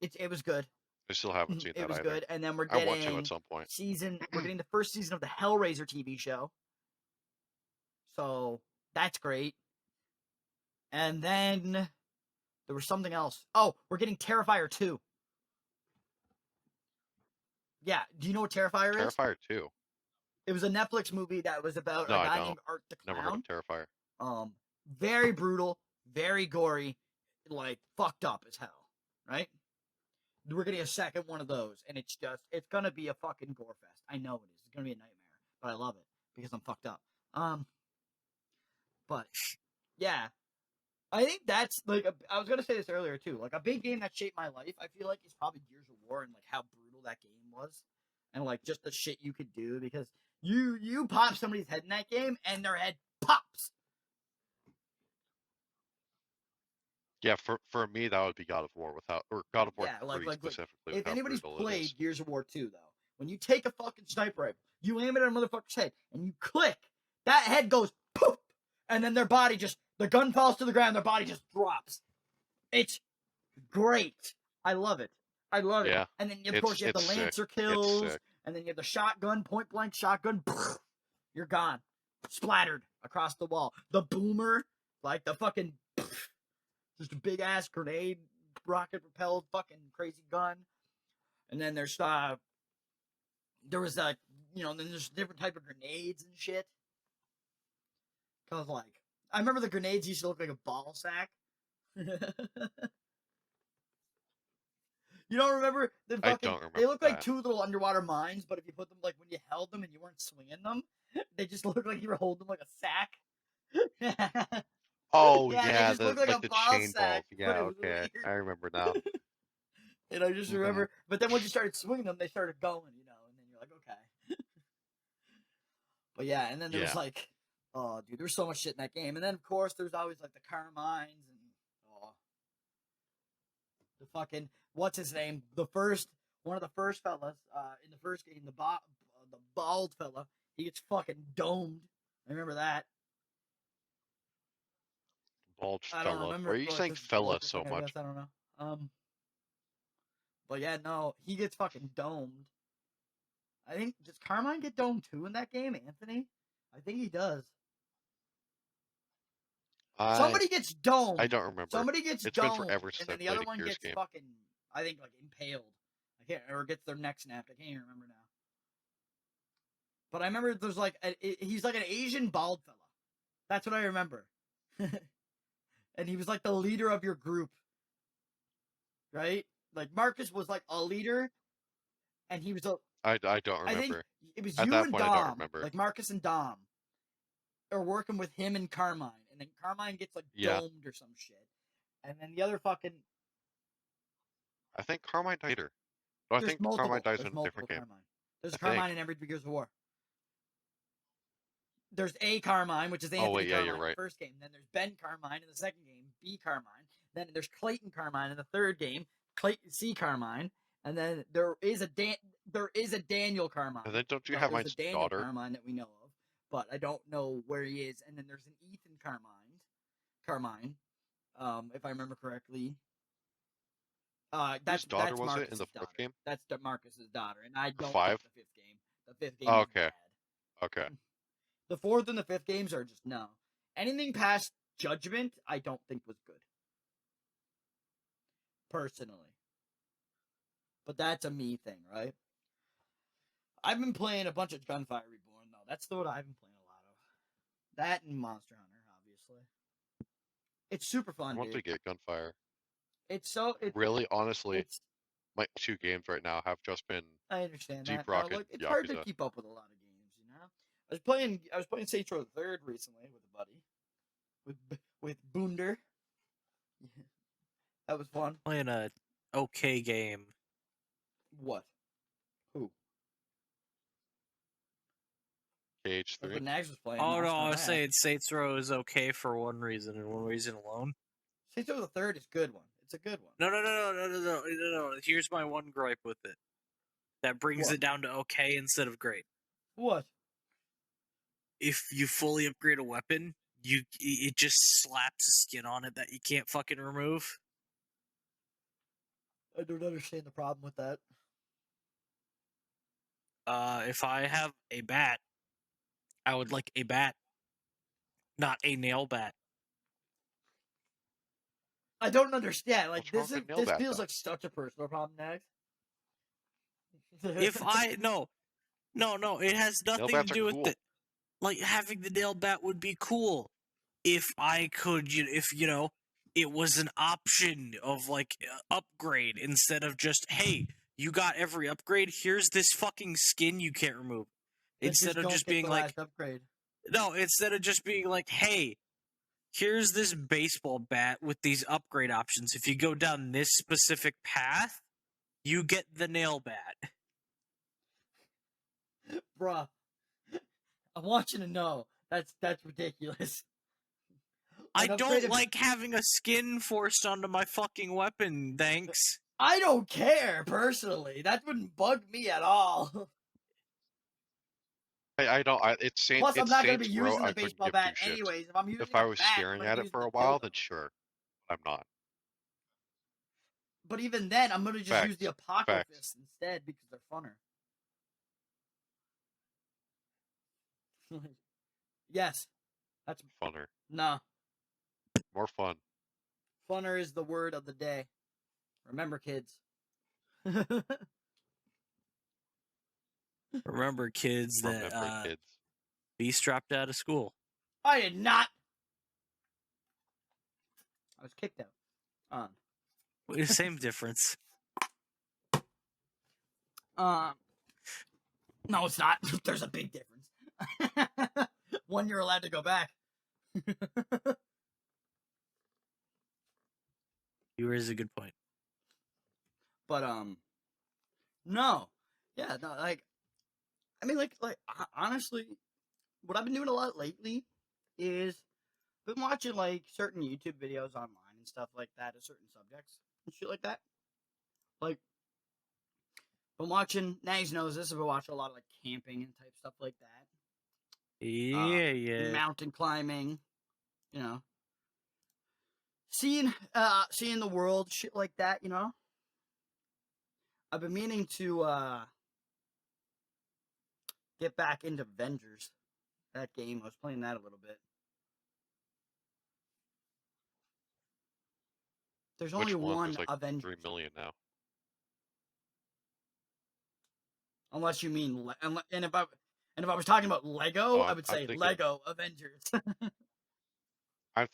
It was good. I still haven't seen that. It was either. good, and then we're I getting want to at some point. We're getting the first season of the Hellraiser TV show, so that's great. And then there was something else. Oh, we're getting Terrifier 2. Yeah, do you know what Terrifier is? Terrifier 2. It was a Netflix movie that was about a guy named Art the Clown. Never heard of Terrifier. Very brutal, very gory, like fucked up as hell, right? We're getting a second one of those, and it's gonna be a fucking gore fest. I know it is. It's gonna be a nightmare, but I love it because I'm fucked up. But yeah, I think that's like I was gonna say this earlier too. Like a big game that shaped my life, I feel like is probably Gears of War and like how brutal that game was, and like just the shit you could do because you pop somebody's head in that game and their head pops. Yeah, for me that would be God of War God of War 3 like, specifically. If anybody's played Gears of War 2 though, when you take a fucking sniper rifle, you aim it at a motherfucker's head and you click, that head goes poof, and then the gun falls to the ground, their body just drops. It's great. I love it. Yeah. And then of course you have the Lancer kills, and then you have the shotgun, point blank shotgun. You're gone, splattered across the wall. The boomer, like the fucking. Just a big ass grenade, rocket propelled fucking crazy gun. And then there's then there's different type of grenades and shit. Cause like I remember the grenades used to look like a ball sack. You don't remember the fucking? I don't remember. They look like two little underwater mines, but if you put them like when you held them and you weren't swinging them, they just look like you were holding them like a sack. Oh yeah, the chain balls. Yeah, okay, weird. I remember now. And I just remember, but then once you started swinging them, they started going, and then you're like, okay. But yeah, and then there was like, oh, dude, there's so much shit in that game, and then of course there's always like the Carmines and the fucking what's his name, one of the first fellas in the first game, the bald fella, he gets fucking domed. I remember that. Bald fella. Why are you saying fella so much? I don't know. But yeah, no, he gets fucking domed. I think does Carmine get domed too in that game, Anthony? I think he does. Somebody gets domed. I don't remember. Somebody gets domed. It's been forever since and then the other one gets fucking, I think, like impaled. Or gets their neck snapped. I can't even remember now. But I remember there's like he's like an Asian bald fella. That's what I remember. And he was like the leader of your group, right? Like Marcus was like a leader, and he was a. I don't remember. I think it was At you that and point, Dom, I don't remember. like Marcus and Dom, are working with him and Carmine, and then Carmine gets like domed or some shit, and then the other fucking. I think Carmine died her. No, I think Carmine dies in a different game. There's a Carmine in every Gears of War. There's A Carmine, which is Anthony Carmine you're right. in the first game. Then there's Ben Carmine in the second game, B Carmine. Then there's Clayton Carmine in the third game, Clayton C Carmine. And then there is a Daniel Carmine. And then don't you have my daughter? Carmine that we know of, but I don't know where he is. And then there's an Ethan Carmine, if I remember correctly. Whose daughter was Marcus's it in the fourth game? That's Marcus's daughter, and I don't like the fifth game. The fifth game. Oh, is okay. bad. Okay. The fourth and the fifth games are just no. Anything past Judgment, I don't think was good. Personally. But that's a me thing, right? I've been playing a bunch of Gunfire Reborn, though. That's what I've been playing a lot of. That and Monster Hunter, obviously. It's super fun, Once we get Gunfire. Really, honestly, my two games right now have just been I understand Deep that. Rock Look, and it's Yakuza. hard to keep up with a lot of games, you know? I was playing Saints Row the Third recently with a buddy. With Boonder. That was fun. Playing a okay game What? Who? KH3. That's what Nags was playing. Oh That's no, not I was bad. saying Saints Row is okay for one reason and one reason alone. Saints Row the Third is a good one. It's a good one. No. Here's my one gripe with it. That brings What? it down to okay instead of great. What? If you fully upgrade a weapon, it just slaps a skin on it that you can't fucking remove. I don't understand the problem with that. If I have a bat, I would like a bat, not a nail bat. I don't understand. Like What's wrong with nail this bat, feels though? like such a personal problem, Nags. If I no, it has nothing bats to are do with cool. it. Like having the nail bat would be cool if I could, if it was an option of like upgrade instead of just hey, you got every upgrade. Here's this fucking skin you can't remove. Then Instead of don't just get being the like last upgrade. no, instead of just being like hey, here's this baseball bat with these upgrade options. If you go down this specific path, you get the nail bat. Bruh, I want you to know that's ridiculous. I An don't upgraded- like having a skin forced onto my fucking weapon, thanks. I don't care personally. That wouldn't bug me at all. I don't. It's Saint. Plus, I'm It's not going to Saints be Row. using I the couldn't baseball give bat two shits. anyways. If I'm using If I a was bat, I'm staring gonna at use it for the a while, dildo. then sure. I'm not. But even then, I'm going to just use the Apocalypse Facts. instead because they're funner. Yes. That's Funner. no. More fun. Funner is the word of the day. Remember, kids. Remember, kids, that Remember, kids. Beast dropped out of school. I did not. I was kicked out. Same difference. No, it's not. There's a big difference. One, you're allowed to go back. You raise a good point. But no, yeah, no, like, I mean, like, honestly, what I've been doing a lot lately is been watching like certain YouTube videos online and stuff like that of certain subjects and shit like that. Like, been watching. Nags knows this. I've been watching a lot of like camping and type stuff like that. Yeah. Mountain climbing, you know, seeing the world, shit like that. You know, I've been meaning to get back into Avengers. That game, I was playing that a little bit. There's only Which one? one There's like Avengers. 3 million now. Unless you mean, and if I was talking about Lego, I would say I'm thinking- Lego Avengers. I'm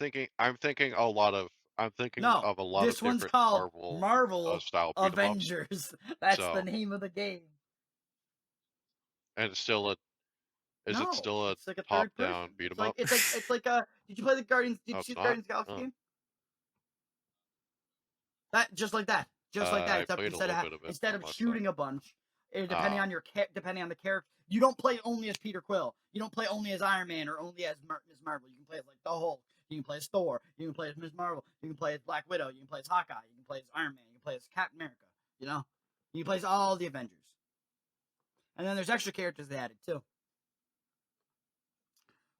thinking a lot of. I'm thinking No, of a lot this of one's different called Marvel style beat 'em ups. Avengers. That's the So- name of the game. And it's still a. Is No, it still a it's like a top third down person. beat 'em It's like up? it's like did you play the Guardians? Did No, you it's see the not? Guardians of the Galaxy Oh. game? That just like that. I Except played a instead little bit of it, instead not of much, shooting though. a bunch, depending on your depending on the character, you don't play only as Peter Quill. You don't play only as Iron Man or only as Ms. Marvel. You can play as like the Hulk. You can play as Thor. You can play as Ms. Marvel. You can play as Black Widow. You can play as Hawkeye. You can play as Iron Man. You can play as Captain America. You know, you can play as all the Avengers. And then there's extra characters they added too.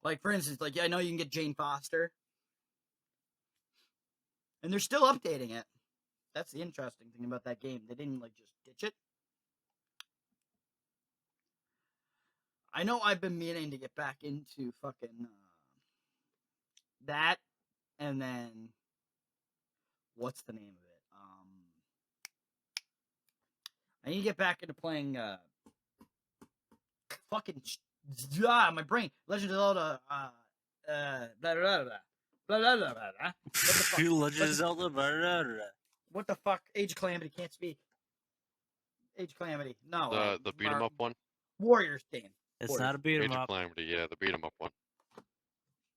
Like for instance, like I know you can get Jane Foster, and they're still updating it. That's the interesting thing about that game. They didn't like just ditch it. I know I've been meaning to get back into fucking that, and then what's the name of it? I need to get back into playing fucking my brain. Legend of Zelda. Blah blah blah blah blah blah blah. What the fuck? Legend of Zelda. Blah, blah, blah. What the fuck? Age of Calamity can't speak. Age of Calamity. No. The beat 'em up one. Warriors game. It's Warriors. not a beat 'em Age of up. Calamity, yeah, the beat 'em up one.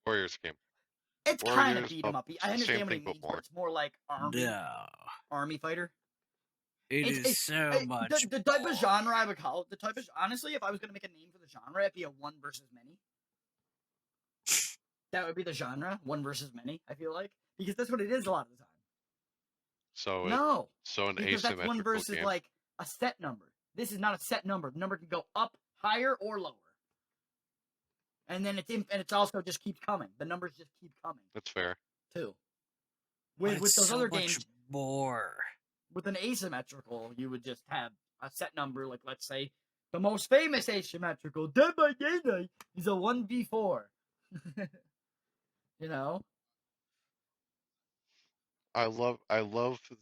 Warriors game. It's kind of Warriors, beat 'em up. I same understand what he thing, but means, more. but it's more like No. army fighter. It's so much. the type of genre I would call it. The type of honestly, if I was gonna make a name for the genre, it'd be a one versus many. That would be the genre, one versus many. I feel like because that's what it is a lot of the time. So No, an because that's one asymmetrical versus game. like a set number. This is not a set number. The number can go up, higher, or lower. And then it's also just keeps coming. The numbers just keep coming. That's fair. Too. But With those so other much games, more. with an asymmetrical, you would just have a set number. Like let's say the most famous asymmetrical, Dead by Daylight, is a 1v4. You know, I love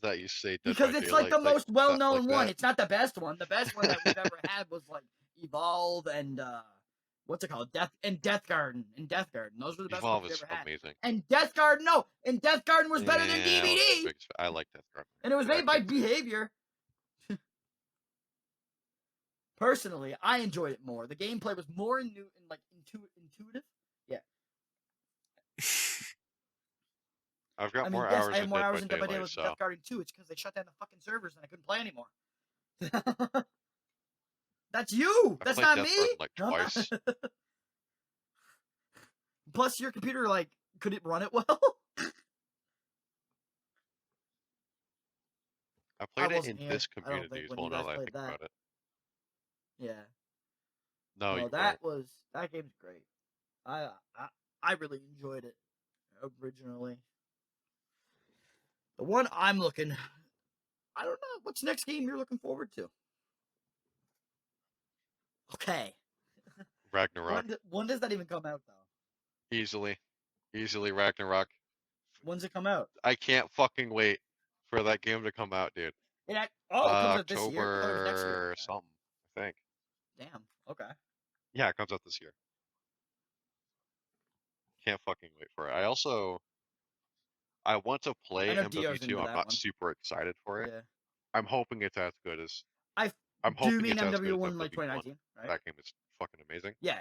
that you say Dead because by it's like Daylight the most well-known one. that. It's not the best one. The best one that we've ever had was like Evolve and what's it called? Death Garden. Those were the best Evolve ones we is ever had. amazing. And Death Garden was better than DVD. I like Death Garden. And it was made by That game's Behavior. Personally, I enjoyed it more. The gameplay was more intuitive. Yeah. I've got more yes, hours I have in more Dead hours by in Dead by Daylight, Daylight so than Death Garden 2. It's because they shut down the fucking servers and I couldn't play anymore. That's you. I That's played not Death me. Garden like twice. Plus, your computer could it run it well? I played it wasn't in here. this I don't community think as when well. you Now guys that I played think that. about it. Yeah. No, you that weren't. that game's great. I really enjoyed it originally. The one I'm looking, I don't know what's the next game you're looking forward to. Okay. Ragnarok. When does that even come out though? Easily Ragnarok. When's it come out? I can't fucking wait for that game to come out, dude. It comes out this year. I thought it was next year. October Okay. something, I think. Damn. Okay. Yeah, it comes out this year. Can't fucking wait for it. I want to play I know Dio's MW2. into I'm that not one. super excited for it. Yeah. I'm hoping it's as good as Do you hoping mean it's as good as MW1 like MW1. 2019, right? That game is fucking amazing. Yeah.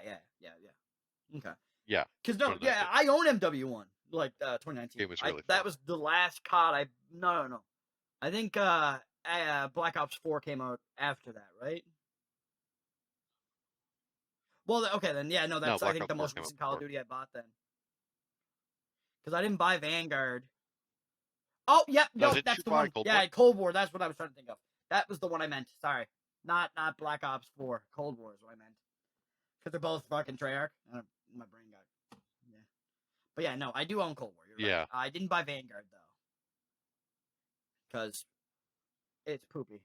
Okay. Yeah. Because no, 2019. yeah, I own MW1 like 2019. Game is really that fun. was the last COD. No. I think Black Ops 4 came out after that, right? Well, okay then. Yeah, no, that's No, I Black think Ops the 4 most came out recent Call of before. Duty I bought then. Because I didn't buy Vanguard. Oh, yep, no, didn't that's you the buy one. Cold Yeah, War? Cold War. That's what I was trying to think of. That was the one I meant. Sorry, not Black Ops 4. Cold War is what I meant. Because they're both fucking Treyarch. My brain got But yeah, no, I do own Cold War. You're Yeah. right. I didn't buy Vanguard though, because it's poopy.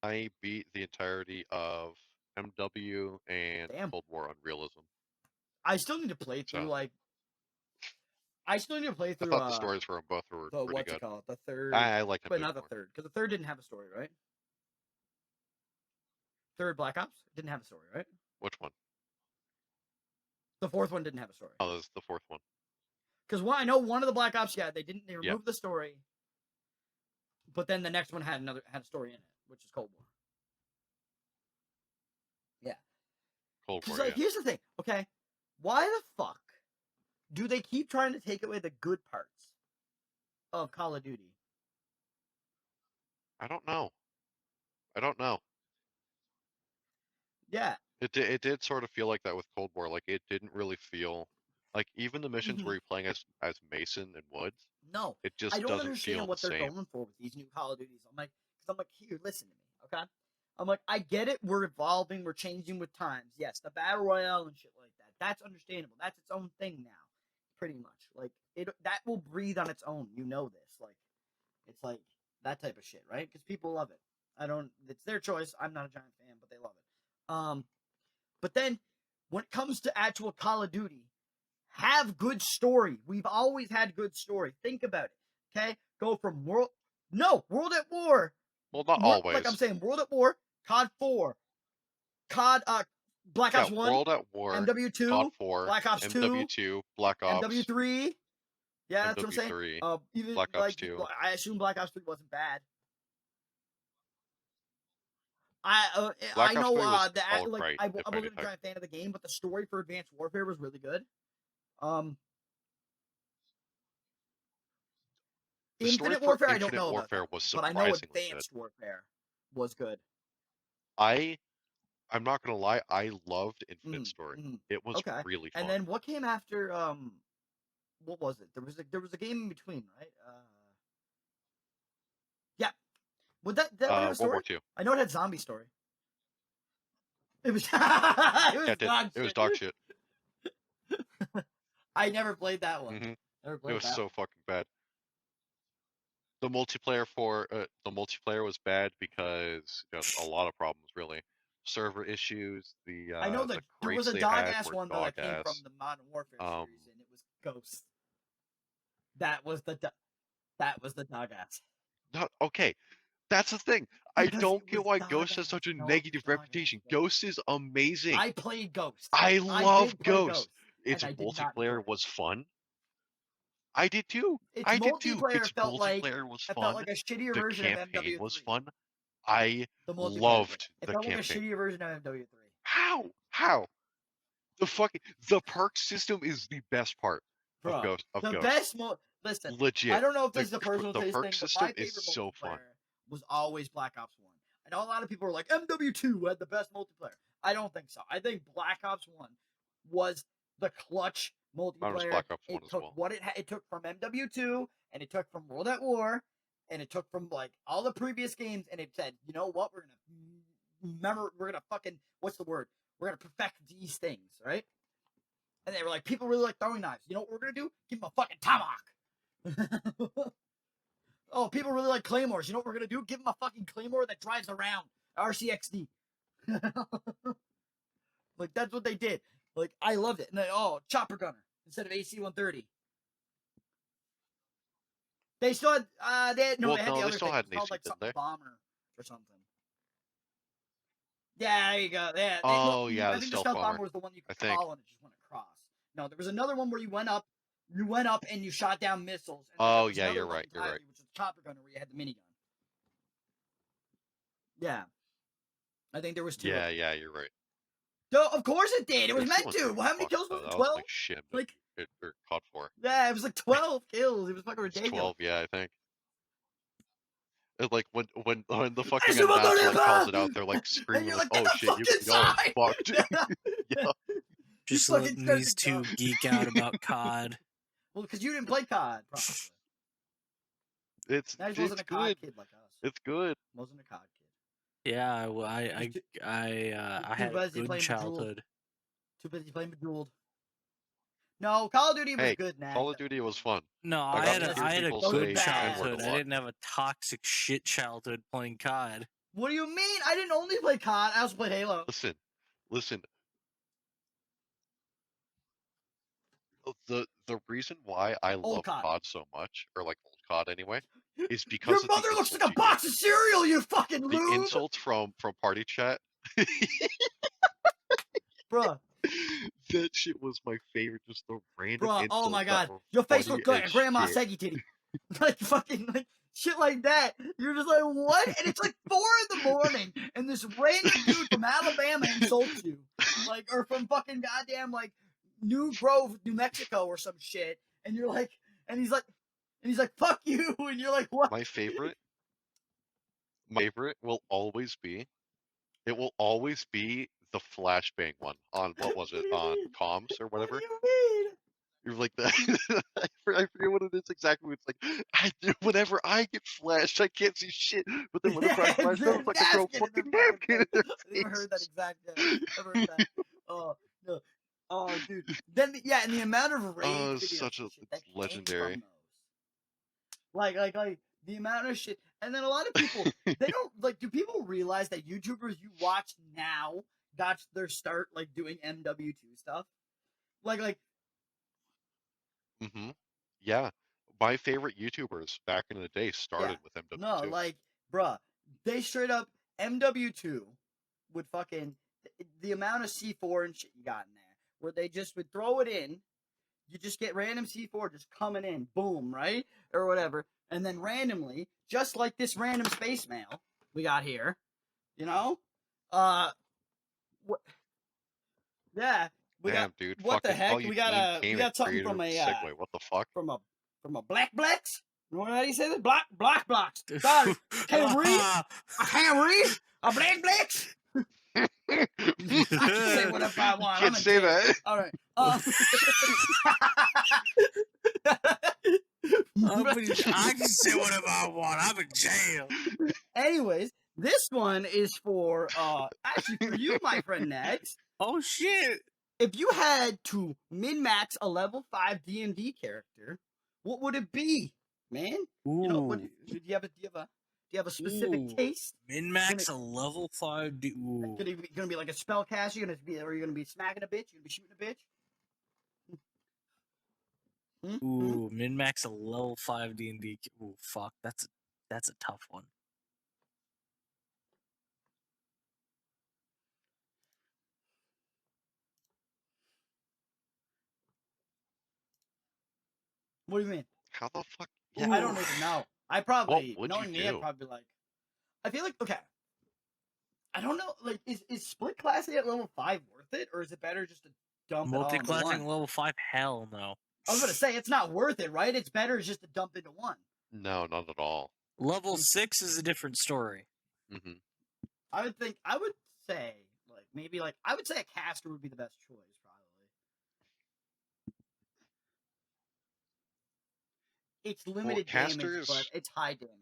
I beat the entirety of MW and Damn. Cold War on Realism. I still need to play through I still need to play through. I thought the stories for them both were pretty what's good. it called? The third. I like But MW not the more. third, because the third didn't have a story, right? Third Black Ops didn't have a story, right? Which one? The fourth one didn't have a story. Oh, this is the fourth one. Because I know one of the Black Ops, they removed Yeah. the story, but then the next one had a story in it, which is Cold War. Yeah. Cold Because War, yeah. here's the thing, okay? Why the fuck do they keep trying to take away the good parts of Call of Duty? I don't know. Yeah. It did sort of feel like that with Cold War. Like it didn't really feel like even the missions where you're playing as Mason and Woods. No. It just I don't doesn't understand feel what the they're same. going for with these new Call of Duties. I'm like, here, listen to me, okay? I'm like, I get it. We're evolving. We're changing with times. Yes, the battle royale and shit like that. That's understandable. That's its own thing now, pretty much. Like that will breathe on its own. You know this. Like, it's like that type of shit, right? Because people love it. It's their choice. I'm not a giant fan, but they love it. But then when it comes to actual Call of Duty, have good story. We've always had good story. Think about it. Okay, go from World at War. Well, not always. Like I'm saying, World at War, COD 4, COD Black Ops 1, World at War, MW2, COD 4, Black Ops 2, MW2, Black Ops, MW3. Yeah, that's what I'm saying. MW3, Even Black Ops 2. I assume Black Ops 3 wasn't bad. I know that like I wasn't a giant fan of the game, but the story for Advanced Warfare was really good. The story Infinite for Warfare, I don't Infinite know about Warfare that one, was but I know surprisingly good. Advanced Warfare was good. I'm not gonna lie, I loved Infinite Story. It was Okay. really fun. And then what came after? What was it? There was a game in between, right? Yeah. Would that have a World story? War II. I know it had zombie story. It was it was dog It was shit. dog shit. I never played that one. hmm Never It played was that so one. fucking bad. The multiplayer was bad because just a lot of problems really. Server issues, I know the there was crates a they dog had ass were one though dog that came from ass. the Modern Warfare Um, series, and it was Ghost. That was the dog ass. not okay. That's the thing. I Because don't it get was why dog Ghost has ass. such a No, it was negative dog ass, reputation. bro. Ghost is amazing. I played Ghost. I I love did play Ghost. Its and I did not enjoy multiplayer it. was fun. I did too. Its I did too. multiplayer Its felt like multiplayer was it felt fun. like a shittier The version of campaign was MW3. fun. I The multiplayer did. loved It the felt like a campaign. shittier version of MW3. How? How? The perk system is the best part of Bro, the Ghost. best listen, I Legit. don't know if this is a personal The taste perk thing, but system my is favorite so fun. multiplayer was always Black Ops 1. I know a lot of people are like, MW2 had the best multiplayer. I don't think so. I think Black Ops 1 was the clutch Mine was multiplayer. Black Ops 1 It as took well. what it took from MW2, and it took from World at War, and it took from like all the previous games, and it said, you know what, we're gonna fucking, what's the word? We're gonna perfect these things, right? And they were like, people really like throwing knives. You know what we're gonna do? Give them a fucking tomahawk. Oh, people really like claymores. You know what we're gonna do? Give them a fucking claymore that drives around. RCXD. Like that's what they did. Like I loved it. And they chopper gunner instead of AC-130. They still had they had Well, the no, they other still thing. had It's an called AC, like didn't something they? bomber or something. Yeah, there you go. Yeah. Oh, yeah, I the think the stealth stealth bomber bomber. was the one you I could think. call and it just went across. No, there was another one where you went up and you shot down missiles. And then there Oh, was yeah, another you're one right. You're entirely, right. which was the chopper gunner where you had the minigun. Yeah. I think there was two of them. Yeah, you're right. So, of course it did. It was meant to. AC-130 Well, how many fucked, kills though. was it? That was 12? like shit. Like, Or COD 4. yeah, it was like 12 kills. It was fucking It's ridiculous. 12, yeah, I think. It's like when the I fucking shoot my announcer money, like calls bro! it out, they're like And screaming you're like, like, get "Oh the shit, fuck y'all inside! fucked." Yeah. You Just fucking letting start these to two go. geek out about COD. Well, because you didn't play COD, probably. It's Nash wasn't a COD good. kid like us. It's good. Wasn't a COD kid. Yeah, well, He's too I had a busy good playing Bejeweled. childhood. Too busy playing Bejeweled. No, Call of Duty was Hey, good, Nash. Call of Duty was fun. No, I I got had to a hear I had a people Those are good say the N-word childhood. a I lot. didn't have a toxic shit childhood playing COD. What do you mean? I didn't only play COD. I also played Halo. Listen. The reason why I Old love COD. COD so much, or like old COD anyway, is Your because of the mother looks like insults a you box get. of cereal, you fucking The lube! insults from party chat. Bruh. That shit was my favorite. Just the random Bruh, oh insults my that god. were Your face funny looked like as a grandma shit. Seggy titty. Like fucking like shit like that. You're just like, what? And it's like 4 in the morning, and this random dude from Alabama insults you. Like, or from fucking goddamn like New Grove, New Mexico or some shit. And you're like, and he's like, fuck you, and you're like, what? My favorite will always be. It will always be the flashbang one on what was What it do you on mean? comms or What do whatever. you mean? You're like that. I forget what it is exactly. It's like whenever I get flashed, I can't see shit. But then whenever I Yeah, flash them, it's like I throw a napkin in their fucking fucking napkin in face. their I never heard that face. exact. Never heard that. Oh no. Oh dude. Then yeah, and the amount of rage Oh, videos and shit it's that came legendary. from those. Like the amount of shit, and then a lot of people they don't like. Do people realize that YouTubers you watch now got their start like doing MW2 stuff? Like Mm-hmm. Yeah. My favorite YouTubers back in the day yeah, started with no, MW2. like bruh, they straight up MW2 would fucking the amount of C4 and shit you got in there, where they just would throw it in. You just get random C4 just coming in, boom, right? Or whatever. And then randomly, just like this random space mail we got here, you know? What, yeah, we got, Damn, dude. what the Fucking all heck? you We game got came we and got something created a segue. What the fuck? from a Black Blex? How do you say that? Black blocks. Sorry, can't read. I can't read. A black blacks. I can say whatever I want. You I'm can't in say jail. that. All right. I can say whatever I want. I'm in jail. Anyways, this one is for actually for you, my friend Nags. Oh shit! If you had to min-max a level 5 D&D character, what would it be, man? Ooh. You know, what, do you have a specific taste? Min max a level 5. Ooh. Gonna be like a spellcaster? Or you gonna be smacking a bitch? You gonna be shooting a bitch? Ooh, min max a level 5 D&D. Ooh, fuck, that's a tough one. What do you mean? How the fuck? Yeah, I don't even know. I probably, What would knowing you me, I'd do? probably be like, I feel like, okay. I don't know, like, is split classing at level 5 worth it, or is it better just to dump it all into one? Multi-classing level 5? Hell no. I was gonna say, it's not worth it, right? It's better just to dump into one. No, not at all. Level 6 is a different story. Mm-hmm. I would say, I would say a caster would be the best choice, probably. It's limited damage, but it's high damage.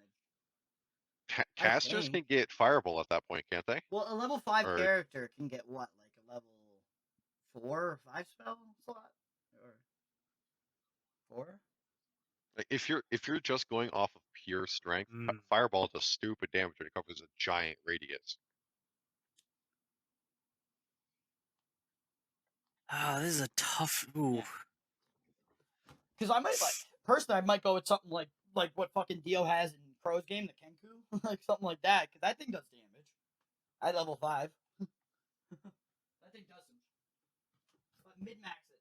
Casters can get fireball at that point, can't they? Well, a level 5 character can get what, like a level 4 or 5 spell slot, or 4. Like if you're just going off of pure strength, fireball does stupid damage when it covers a giant radius. Ah, this is a tough. Ooh. Because I might personally, I might go with something like what fucking Dio has in Crow's game, the Kenku, like something like that. Because that thing does damage at level 5. That thing doesn't. But mid max it.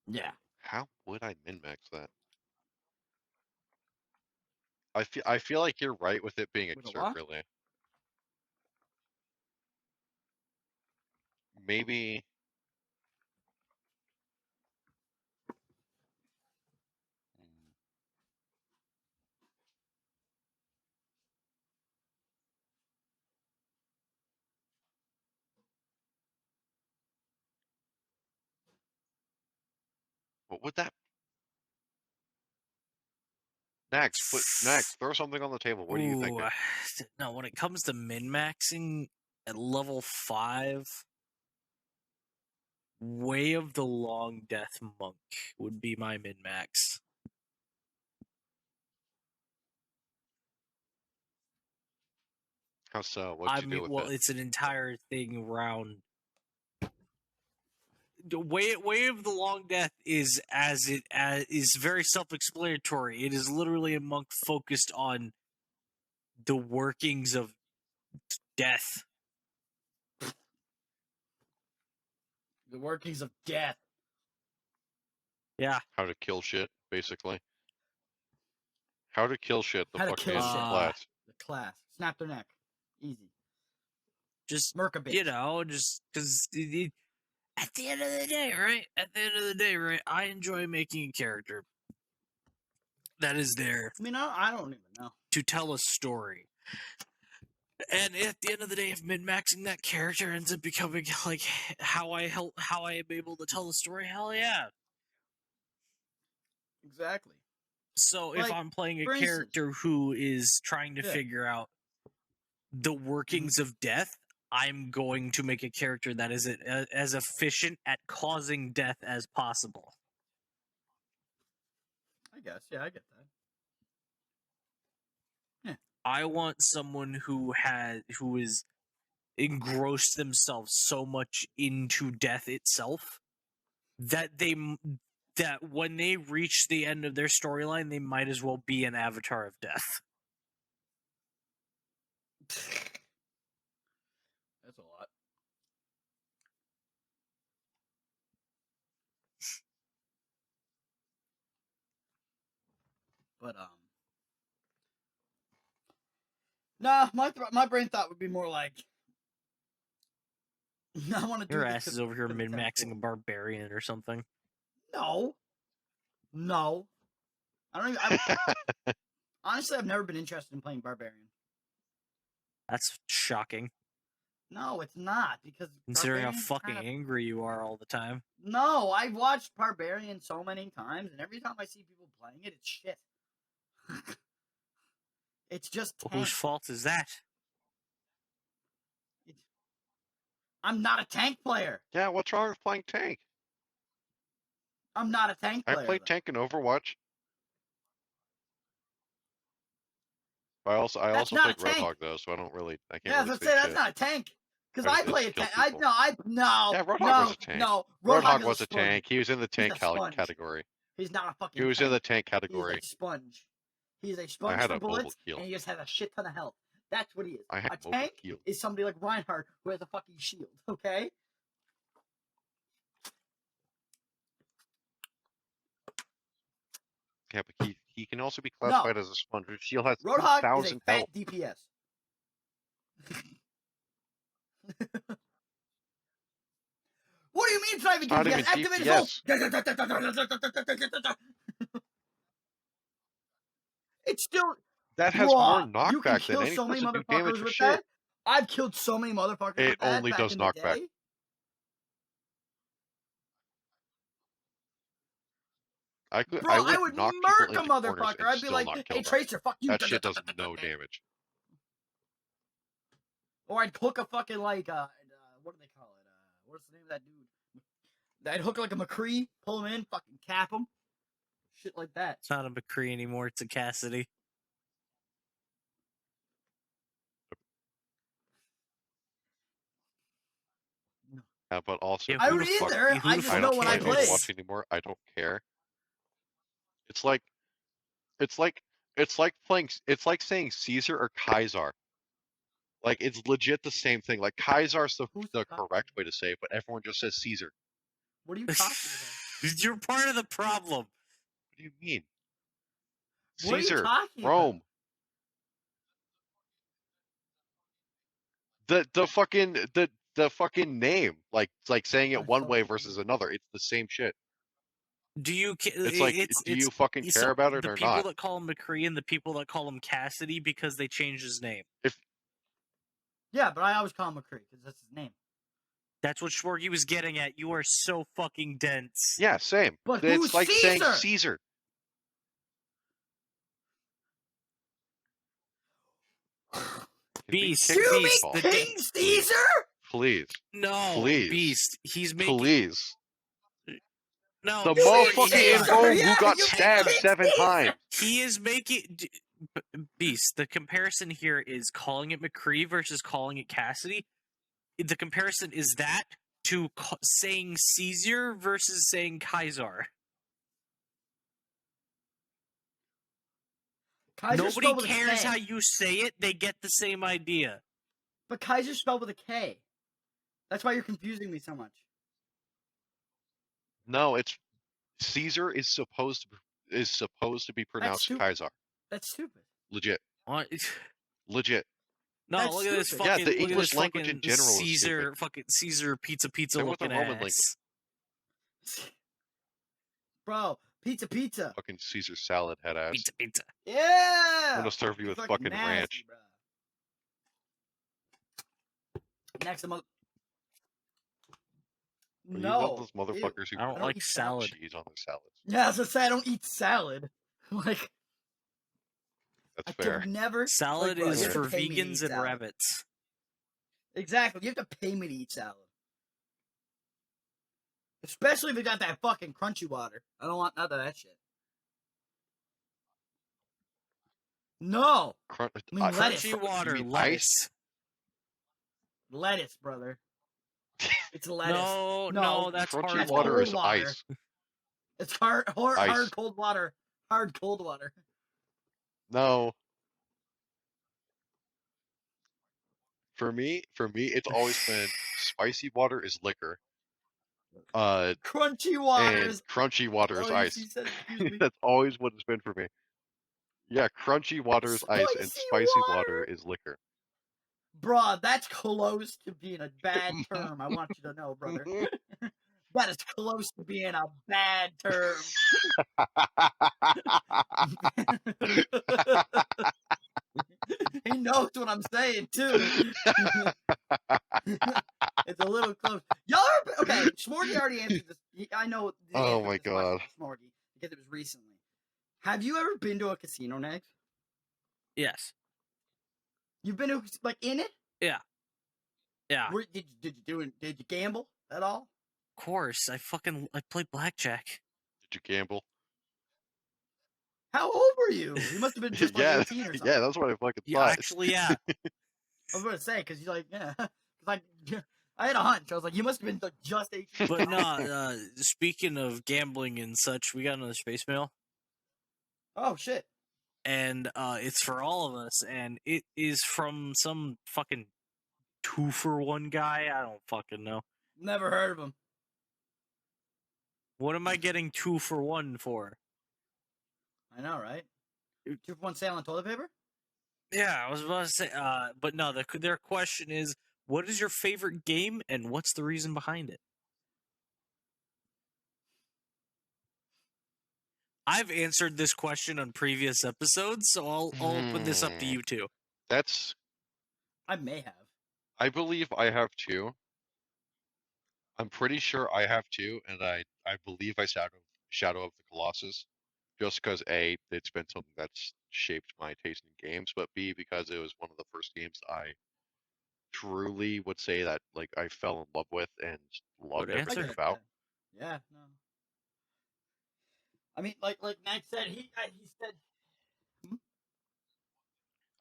Yeah. How would I min-max that? I feel like you're right with it being exert really. Maybe. What would that? Next, throw something on the table. What do you think? No, when it comes to min-maxing at level 5, Way of the Long Death Monk would be my min-max. How so? What'd you do with it? It's an entire thing around. Way of the Long Death is very self-explanatory. It is literally a monk focused on the workings of death. The workings of death. Yeah. How to kill shit, basically. How to kill shit. The fucking class. The class. Snap their neck. Easy. Just murk a bitch. You know, just because at the end of the day, right? I enjoy making a character that is there. I mean, I don't even know. To tell a story. And at the end of the day, if min-maxing that character ends up becoming like how I am able to tell the story, hell yeah. Exactly. So if I'm playing a character who is trying to figure out the workings of death, I'm going to make a character that is as efficient at causing death as possible. I guess, yeah, I get that. Yeah. I want someone who is engrossed themselves so much into death itself that when they reach the end of their storyline, they might as well be an avatar of death. That's a lot. But nah, my brain thought would be more like I want to do Your this ass is over here min-maxing a barbarian or something. No. I don't even. Honestly, I've never been interested in playing barbarian. That's shocking, No, it's not because considering how Barbarian's fucking kind of... angry you are all the time. No, I've watched Barbarian so many times, and every time I see people playing it, it's shit. It's just Well, tank. whose fault is that? I'm not a tank player. Yeah, what's wrong with playing tank? I'm not a tank I player. played though. tank in Overwatch. I also That's played not a tank. Roadhog though, so I can't really Yeah, say let's say shit. that's not a tank. Because I I just play a kill tank. people. No. Yeah, Roadhog no, was a tank. No, Roadhog is was a sponge. tank. He was in the tank He's a sponge. category. He's not a fucking He was tank. in the tank He's category. a sponge. He's a sponge had for a mobile bullets, heal. and he just has a shit ton of health. That's what he is. I had A mobile tank heal. is somebody like Reinhardt who has a fucking shield, okay? Yeah, but he can also be classified as a sponge. His shield has Roadhog is a 2,000 fat health. DPS. What do you mean it's not even It's not DPS? even Activate his ult! It's still... That has more Bruh, you can knockback than kill any so many person do damage motherfuckers for with shit. that. I've killed so many motherfuckers It with that only back does in the knockback. day. Bro, I would would knock people murk a into corners motherfucker. and I'd be still like, not hey, kill them. Tracer, fuck you. That shit does no damage. Or I'd hook a fucking, like, what do they call it? What's the name of that dude? I'd hook like a McCree, pull him in, fucking cap him. Shit like that. It's not a McCree anymore. It's a Cassidy. Yeah, but also, Yeah, I who don't the fuck- either. who I the just I fuck know don't when I play play. Overwatch anymore. I don't care. It's like saying Caesar or Kaiser. Like it's legit the same thing. Like Kaiser's the correct way to say it, but everyone just says Caesar. What are you talking about? You're part of the problem. What do you mean? What are you Caesar, talking Rome. The fucking name, like saying it one way versus another. It's the same shit. Do you? It's like, do you fucking care about it the or people not? that call him McCree and the people that call him Cassidy because they changed his name. Yeah, but I always call him McCree because that's his name. That's what Schwargy was getting at. You are so fucking dense. Yeah, same. But it's who's like saying Caesar? Caesar. Beast. You Beast. mean King Caesar? Please. No, Please. Beast. He's making. Please. No, The You motherfucker in Caesar, Rome yeah, who got you stabbed King 7 Caesar. times. He is making. Beast. The comparison here is calling it McCree versus calling it Cassidy. The comparison is that to saying Caesar versus saying Kaiser. Kaiser's Nobody spelled with a cares K. how you say it. They get the same idea. But Kaiser's spelled with a K. That's why you're confusing me so much. No, it's Caesar is supposed to be pronounced Kaiser. That's stupid. Legit. What? Legit. No, That's look at this stupid. fucking. Yeah, the look at English this language fucking in general is Caesar, stupid. fucking Caesar pizza Same with the looking Roman ass. language. Bro, pizza. Fucking Caesar salad head ass. Pizza. Yeah. I'm gonna serve you with Fucking fucking nasty, ranch. bro. Next, I'm You love those motherfuckers who I don't put like salad. cheese on their salads. Yeah, as I say, I don't eat salad. Like, That's I fair. could never. Salad like, bro, is you have to for pay me to eat vegans and salad. rabbits. Exactly. You have to pay me to eat salad. Especially if it got that fucking crunchy water. I don't want none of that shit. No. Crunch, I mean, lettuce. Crunchy water, mean lettuce. Lettuce, brother. It's lettuce. No, that's Crunchy hard water cold is water. ice. It's hard Ice. cold water. Hard cold water. No. For me, it's always been spicy water is liquor. Crunchy water And is... crunchy water is Oh, ice. you said, excuse me. That's always what it's been for me. Yeah, crunchy water is ice and Spicy spicy water? water is liquor. Bruh, that's close to being a bad term. I want you to know, brother. That is close to being a bad term. He knows what I'm saying too. It's a little close. Y'all are okay. Smorty already answered this. I know the Oh answer to my this question, God. Smorty, because it was recently. Have you ever been to a casino, Next? Yes. You've been to like in it? Yeah. Yeah. Did you gamble at all? Of course. I play blackjack. Did you gamble? How old were you? You must have been just like Yeah, 18 or something. yeah, that's what I fucking Yeah, thought. actually, yeah. I was going to say, because you're like, yeah. Like, I had a hunch. I was like, you must have been like just 18. But no, speaking of gambling and such, we got another space mail. Oh, shit. And it's for all of us, and it is from some fucking 2-for-1 guy. I don't fucking know. Never heard of him. What am I getting 2-for-1 for? I know, right? 2-for-1 sale on toilet paper? Yeah, I was about to say, but no, their question is, what is your favorite game, and what's the reason behind it? I've answered this question on previous episodes, so I'll open this up to you too. That's. I may have. I believe I have two. I'm pretty sure I have two, and I believe I Shadow of the Colossus, just because A, it's been something that's shaped my taste in games, but B, because it was one of the first games I truly would say that like I fell in love with and loved Good answer. everything about. Yeah, no. I mean, like Max said, he said.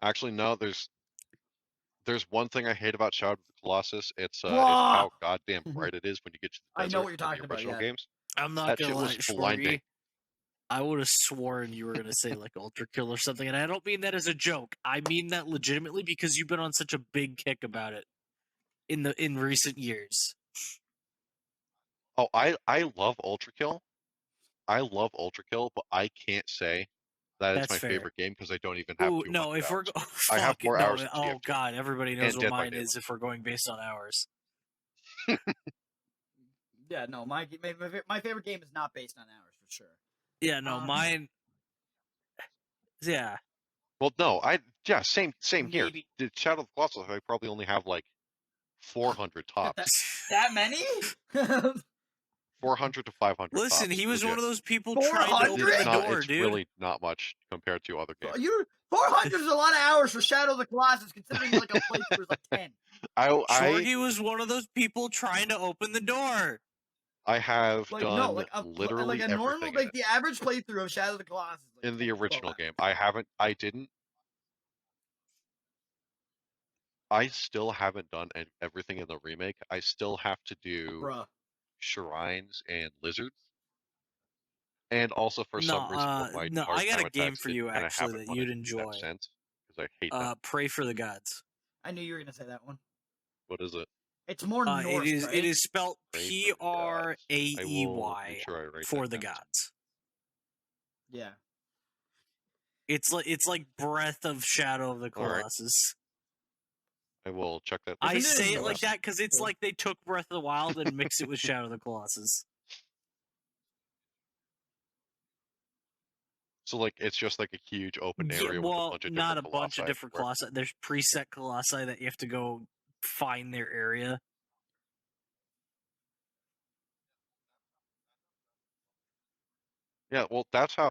Actually, no. There's one thing I hate about Shadow of the Colossus. It's Whoa! how goddamn bright it is when you get to the I desert know what you're in talking the about, original yeah. games. I'm not That gonna shit lie, was Shorty. blinding. I would have sworn you were gonna say like Ultra Kill or something, and I don't mean that as a joke. I mean that legitimately because you've been on such a big kick about it in recent years. Oh, I love Ultra Kill. I love Ultra Kill, but I can't say that it's That's my fair. favorite game because I don't even have Ooh, 200 no, if we're hours. fuck, I have more no, hours than oh TF2 god, everybody knows and what Dead by mine is Daylight. if we're going based on hours. Yeah, no, my favorite game is not based on hours for sure. Yeah, no, mine. Yeah. Well, no, same here. Maybe. The Shadow of the Colossus, I probably only have like 400 tops. That many? 400 to 500 Listen, tops. he was legit. one of those people trying to 400? open the door, it's dude. really not much compared to other games. 400 is a lot of hours for Shadow of the Colossus, considering like a playthrough is like 10. Shorty was one of those people trying to open the door. I have Like done no, like literally a normal, everything like the average playthrough of Shadow of the Colossus is like in the 10 to 12 original hours. game. I still haven't done everything in the remake. I still have to do Bruh. shrines and lizards. And also, for some reason, with my no, hard I got time a game attacks, for it you kind of actually haven't that you'd enjoy. sense because I hate them. Pray for the Gods. I knew you were gonna say that one. What is it? It's more Norse, right? It is spelled Pray for the gods. I will make Praey sure I write for that the down. gods. Yeah. It's like Breath of Shadow of the All right. Colossus. I will check that. I Isn't it say it Norse? like that because it's like they took Breath of the Wild and mixed it with Shadow of the Colossus. So, like, it's just like a huge open Yeah, area well, with a bunch of not different a bunch of colossi different where- colossi. There's preset colossi that you have to go find their area. Yeah, well, that's how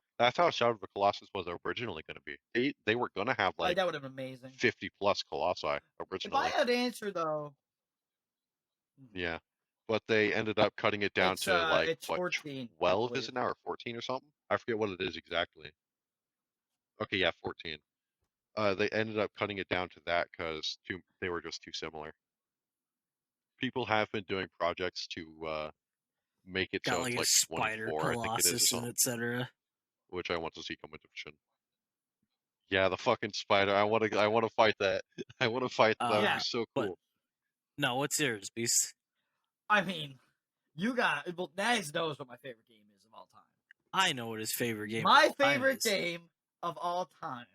Shadow of the Colossus was originally going to be. They were going to have like that would have been amazing. 50 plus colossi If originally. I had to answer though, Yeah, but they ended up cutting it down to like it's what 14. 12 I is it now or 14 or something? I forget what it is exactly. Okay, yeah, 14. They ended up cutting it down to that because they were just too similar. People have been doing projects to make it Got so like it's a like spider 24, I think it is, or colossus and something, etc. which I want to see come into fruition. Yeah, the fucking spider. I want to fight that. I want to fight that. That would Yeah, be so but- cool. No, what's yours, Beast? I mean, Nags knows what my favorite game is of all time. I know what his favorite game. My of all time favorite is. game of all time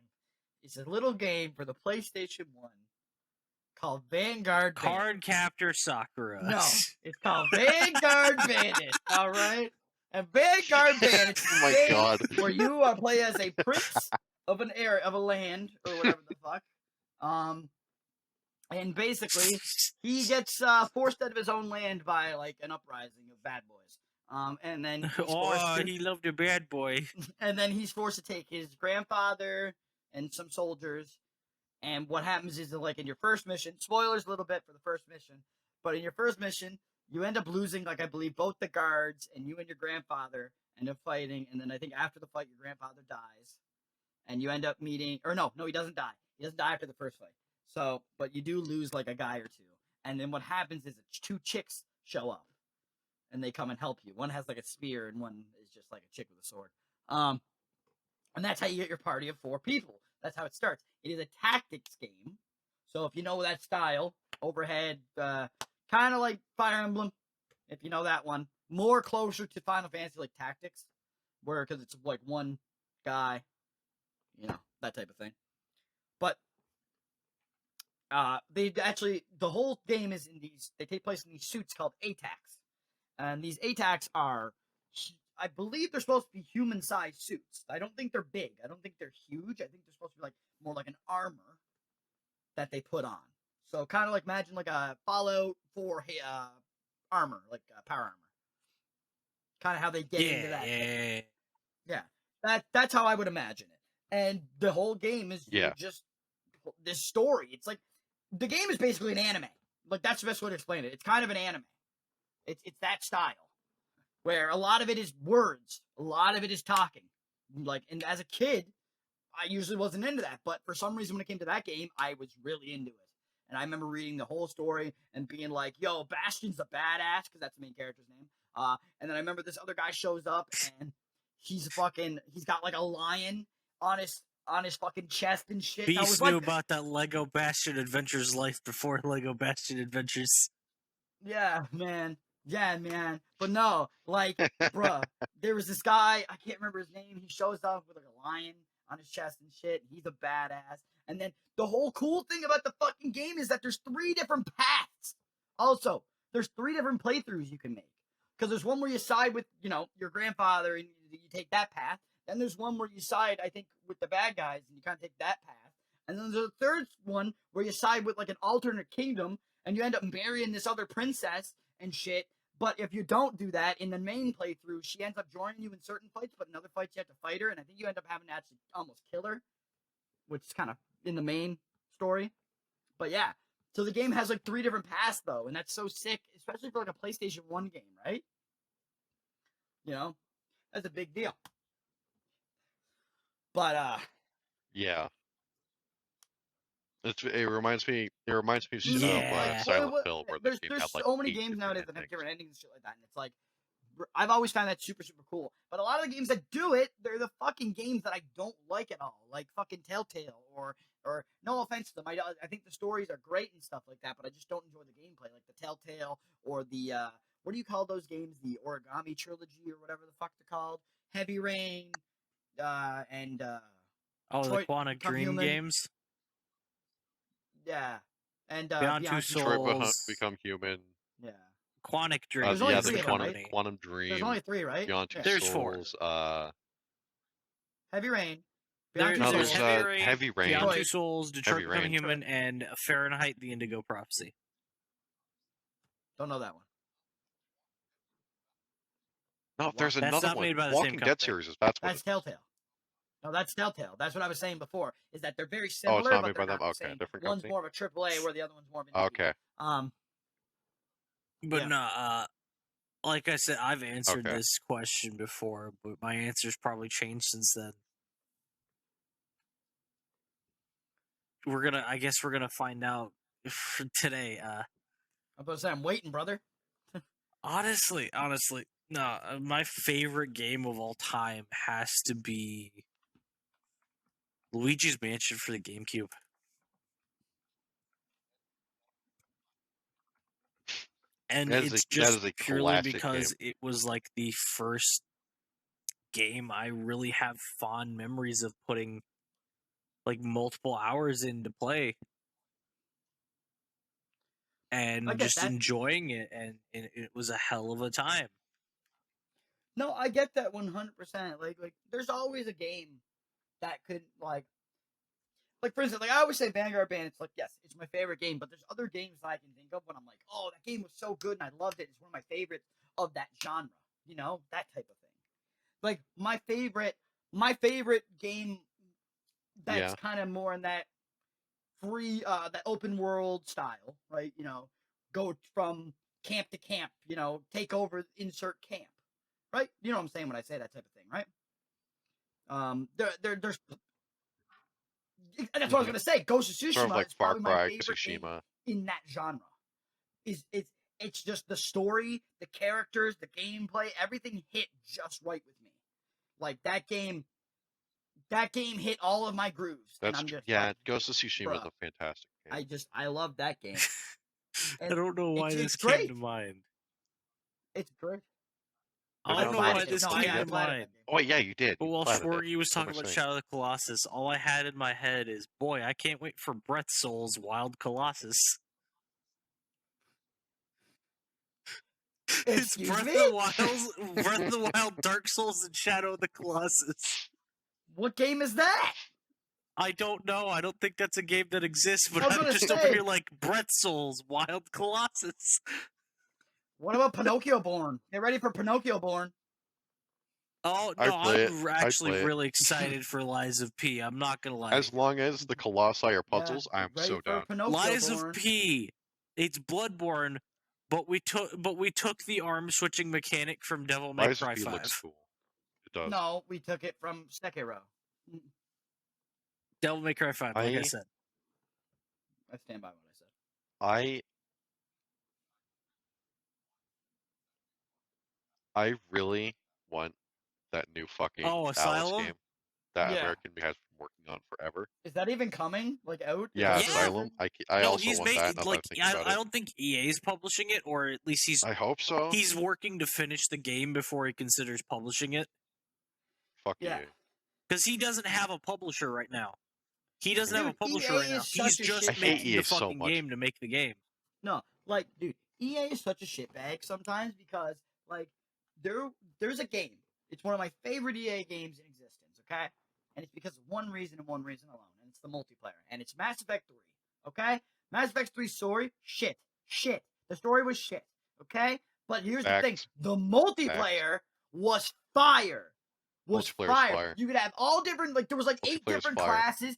is a little game for the PlayStation 1 called Vanguard Bandit. Card Captor Sakura. No, it's called Vanguard Bandit. All right, and Vanguard Bandit is Oh a my game God. where you are play as a prince of an area of a land or whatever the fuck. And basically he gets forced out of his own land by like an uprising of bad boys. And then he's forced Oh, to, he loved a bad boy. and then he's forced to take his grandfather and some soldiers. And what happens is that, like, in your first mission, spoilers a little bit for the first mission, but in your first mission, you end up losing, like, I believe, both the guards, and you and your grandfather end up fighting, and then I think after the fight, your grandfather dies, and you end up meeting, or no, he doesn't die. He doesn't die after the first fight. So, but you do lose, like, a guy or two. And then what happens is that two chicks show up, and they come and help you. One has, like, a spear, and one is just, like, a chick with a sword. And that's how you get your party of 4 people. That's how it starts. It is a tactics game. So if you know that style, overhead, kind of like Fire Emblem, if you know that one. More closer to Final Fantasy, like Tactics, where, because it's like one guy, you know, that type of thing. But they actually, the whole game is in these, they take place in these suits called ATACs. And these ATACs are, I believe they're supposed to be human-sized suits. I don't think they're big. I don't think they're huge. I think they're supposed to be like more like an armor that they put on. So kind of like, imagine like a Fallout 4 armor, like power armor. Kind of how they get into that. Yeah. That's how I would imagine it. And the whole game is just this story. It's like, the game is basically an anime. Like, that's the best way to explain it. It's kind of an anime. It's that style. Where a lot of it is words, a lot of it is talking. Like, and as a kid, I usually wasn't into that, but for some reason when it came to that game, I was really into it. And I remember reading the whole story and being like, yo, Bastion's a badass, because that's the main character's name. And then I remember this other guy shows up, and he's got like a lion on his fucking chest and shit. Beast knew about that Lego Bastion Adventures life before Lego Bastion Adventures. Yeah, man. Yeah, man. But no, like, bruh, there was this guy, I can't remember his name. He shows up with like a lion on his chest and shit. He's a badass. And then the whole cool thing about the fucking game is that there's 3 different paths. Also, there's 3 different playthroughs you can make. Because there's one where you side with, you know, your grandfather and you take that path. Then there's one where you side, I think, with the bad guys and you kind of take that path. And then there's a third one where you side with like an alternate kingdom and you end up marrying this other princess and shit. But if you don't do that in the main playthrough, she ends up joining you in certain fights, but in other fights you have to fight her, and I think you end up having to actually almost kill her, which is kind of in the main story. But yeah, so the game has like 3 different paths though, and that's so sick, especially for like a PlayStation 1 game, right? You know, that's a big deal. But yeah. It reminds me of Silent Hill, where the game there's had like so many 8 games nowadays that have endings. different endings and shit like that, and it's like, I've always found that super, super cool. But a lot of the games that do it, they're the fucking games that I don't like at all. Like fucking Telltale, or no offense to them, I think the stories are great and stuff like that, but I just don't enjoy the gameplay. Like the Telltale, or the, what do you call those games? The Origami Trilogy, or whatever the fuck they're called. Heavy Rain, and, the Detroit Quantic Become Dream Human. games. Yeah. And, Beyond Two Detroit Souls. Become Human. Yeah. Quantic Dream. There's only Yeah, 3 the of them, right? Quantum Dream. There's only 3, right? Beyond Two Yeah. There's 4. Souls. Heavy Rain. There's Beyond Two there's Souls. Heavy Rain, Heavy Rain. Beyond Two Detroit. Souls, Detroit Heavy Become Rain. Human, and Fahrenheit: The Indigo Prophecy. Don't know that one. No, there's That's another not one. made by the Walking same Dead company. series. That's what. That's Telltale. No, that's Telltale. That's what I was saying before. Is that they're very Oh, similar, it's not but made they're by not them. the Okay, same. different One's company. more of a AAA, where the other one's more of an indie. Okay. But Yeah. no, like I said, I've answered Okay. this question before, but my answer's probably changed since then. I guess we're gonna find out for today. I'm about to say, I'm waiting, brother. Honestly, no. My favorite game of all time has to be Luigi's Mansion for the GameCube. And That is it's a just purely classic because it was like the first game I really have fond memories of putting like multiple hours in to play. and I get just that. enjoying it, and it was a hell of a time. No, I get that 100%. Like there's always a game that could like for instance, like I always say Vanguard Bandits, like yes, it's my favorite game, but there's other games that I can think of when I'm like, oh, that game was so good and I loved it. It's one of my favorites of that genre, you know, that type of thing. Like my favorite game that's Yeah. kind of more in that free, that open world style, right? You know, go from camp to camp, you know, take over, insert camp, right? You know what I'm saying when I say that type of thing, right? There's that's what I was gonna say. Ghost of Tsushima Sort of like is Far probably my Cry, favorite game Tsushima. in that genre. It's just the story, the characters, the gameplay, everything hit just right with me. Like that game hit all of my grooves, and That's I'm just yeah. like, Ghost of Tsushima is bruh, a fantastic game. I love that game. I don't know why it's this came great. to mind. It's great. I Never don't know played why it. this No, came I to played mind. that game. Oh yeah, you did. But You while platted it. Schwargy was What am talking I about saying? Shadow of the Colossus, all I had in my head is, boy, I can't wait for Breath Souls Wild Colossus. It's Excuse Breath me? of the Wild, Dark Souls, and Shadow of the Colossus. What game is that? I don't know. I don't think that's a game that exists, but I was I'm gonna just over say. here like, Breath Souls Wild Colossus. What about Pinocchio Born? Get ready for Pinocchio Born. Oh, I'd no, play I'm it. I'd actually play it. really excited for Lies of P. I'm not gonna lie. As long as the Colossi are Yeah, puzzles, I'm ready so for down. Pinocchio Lies of Born. P. It's Bloodborne, but we took the arm switching mechanic from Devil May Lies Cry of P 5. looks cool. It does. No, we took it from Sekiro. Devil May Cry 5, like I I- said. I stand by what I said. I really want that new fucking Oh, Alice Asylum? game that Yeah. American has been working on forever. Is that even coming? Like out? Yeah, Yeah. Asylum. I No, also he's want that. making Now that I'm like thinking about I it, don't think EA's publishing it, or at least I hope so. he's working to finish the game before he considers publishing it. Fuck Yeah. you. Because he doesn't have a publisher right now. He doesn't have a Dude, publisher EA right now. is He's such a just shit I hate making EA the so fucking much. game to make the game. No, like, dude, EA is such a shitbag sometimes because, like, there's a game. It's one of my favorite EA games in existence, okay? And it's because of one reason and one reason alone, and it's the multiplayer. And it's Mass Effect 3, okay? Mass Effect 3 story, shit. The story was shit, okay? But here's the thing. Facts. The multiplayer was fire. Multiplayer's fire. You could have all different, like, there was like 8 Multiplayer's different fire. classes,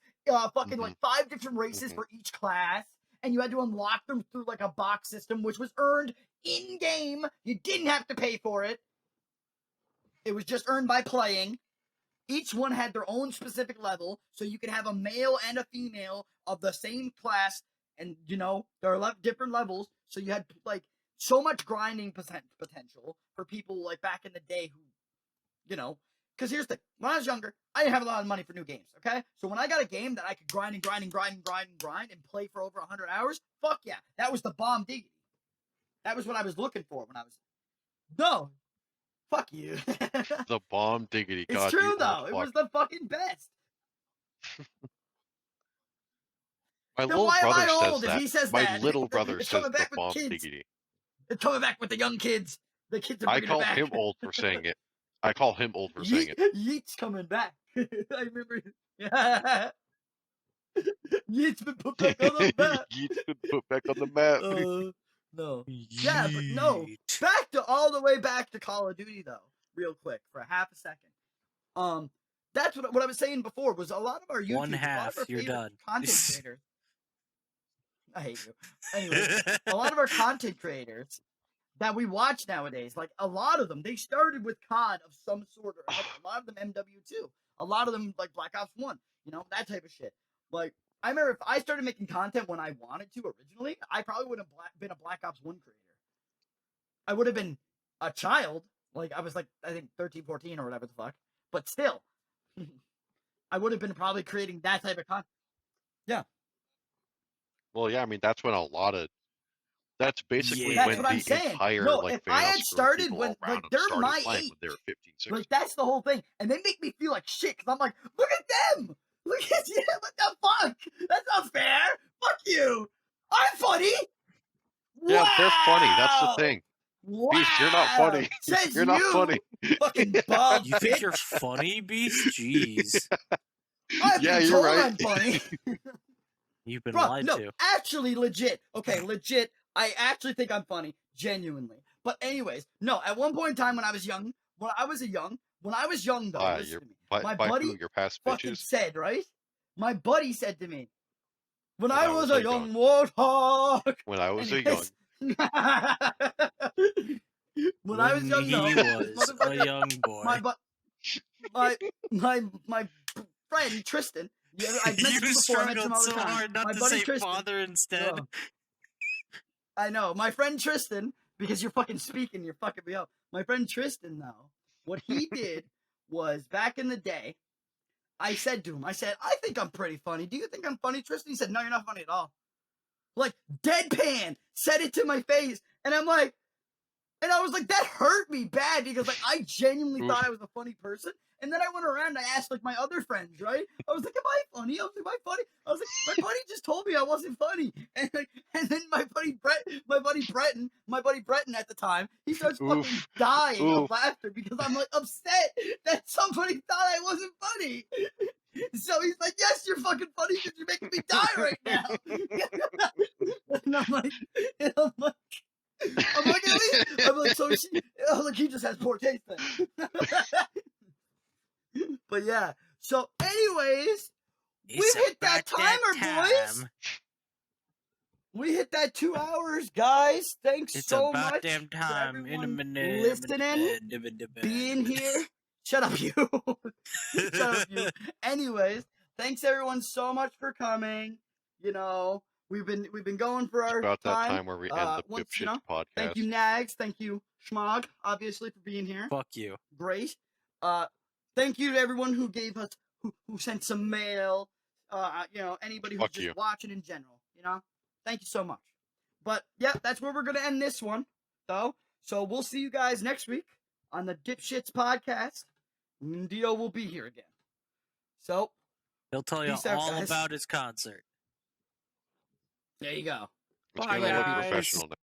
fucking like 5 different races for each class. And you had to unlock them through like a box system, which was earned in game. You didn't have to pay for it. It was just earned by playing. Each one had their own specific level, so you could have a male and a female of the same class, and you know there are different levels. So you had like so much grinding potential for people like back in the day who, you know. Because here's the thing: when I was younger, I didn't have a lot of money for new games. Okay, so when I got a game that I could grind and play for over 100 hours, fuck yeah, that was the bomb diggity. That was what I was looking for when I was. No, fuck you. The bomb diggity. It's God, true you though. old It fuck. was the fucking best. My Then little why am brother I says old if that. he says My that? little brother It's says coming the back with bomb kids. diggity. It's coming back with the young kids. The kids are I bringing call it back. him old for saying it. I call him old for saying it. Yeet's coming back. I remember. Yeet's been put back on the map. Yeet's been put back on the map. No. Yeah, but no. Yeet. All the way back to Call of Duty though, real quick for a half a second. That's what I was saying before was a lot of our YouTubers, One a lot half, of our you're favorite done. content creators. I hate you. Anyway, a lot of our content creators that we watch nowadays, like a lot of them, they started with COD of some sort, or heck, a lot of them MW2, a lot of them like Black Ops 1, you know, that type of shit. Like, I remember if I started making content when I wanted to originally, I probably would have been a Black Ops 1 creator. I would have been a child, like I was like, I think 13, 14 or whatever the fuck, but still, I would have been probably creating that type of content. Yeah. Well, yeah, I mean that's when a lot of that's basically Yeah. That's when what I'm the saying. entire No, like if I had Vanos started people when all like around them they're started my playing age, when they were 15, 16. like that's the whole thing, and they make me feel like shit because I'm like, look at them, look at you, what the fuck? That's not fair. Fuck you. I'm funny. Yeah, they're funny. That's the thing. Wow! Beast, you're not funny. Says You're not you, funny. fucking bald You think bitch. you're funny, Beast? Jeez. I've Yeah, been you're told right. I'm funny. You've been Bro, lied no, to. actually, legit. Okay, legit. I actually think I'm funny, genuinely. But anyways, no. At one point in time, when I was young, though, listen to me. My By buddy who? Your past fucking bitches? said, right? My buddy said to me, when When I was a young warthog. When I was a young. Anyways, when I was young, he though, this was a motherfucker, young boy. my friend Tristan. Yeah, I've mentioned You him before. I mention him struggled all the so time. hard not My to buddy say Tristan. father instead. Oh, I know. My friend Tristan, because you're fucking speaking, you're fucking me up. My friend Tristan, though, what he did was back in the day, I said to him, I think I'm pretty funny. Do you think I'm funny, Tristan? He said, no, you're not funny at all. Like, deadpan, said it to my face. And I'm like, and I was like, that hurt me bad because, like, I genuinely thought I was a funny person. And then I went around and I asked, like, my other friends, right? I was like, am I funny? I was like, am I funny? I was like, my buddy just told me I wasn't funny. And, like, and then my buddy Breton at the time, he starts fucking dying of laughter because I'm, like, upset that somebody thought I wasn't funny. So he's like, yes, you're fucking funny because you're making me die right now. And I'm like, I'm like, at least, I'm like, so look, he just has poor taste then. But yeah, so anyways, we hit that timer, boys. We hit that 2 hours, guys. Thanks It's so about much damn for time. everyone listening, being here. Shut up, you. Shut up, you. Anyways, thanks everyone so much for coming. You know, we've been going for our About that time. time where we end the D.I.P.S.H.I.T.S podcast. Thank you, Nags. Thank you, Schmog, obviously, for being here. Fuck you. Great. Thank you to everyone who gave us, who sent some mail. You know, anybody who's just watching in general. You know, thank you so much. But yeah, that's where we're gonna end this one, though. So we'll see you guys next week on the D.I.P.S.H.I.T.S podcast. Dio will be here again. So he'll tell you peace out, all guys. about his concert. There you go. He's Bye, gonna look guys. professional now.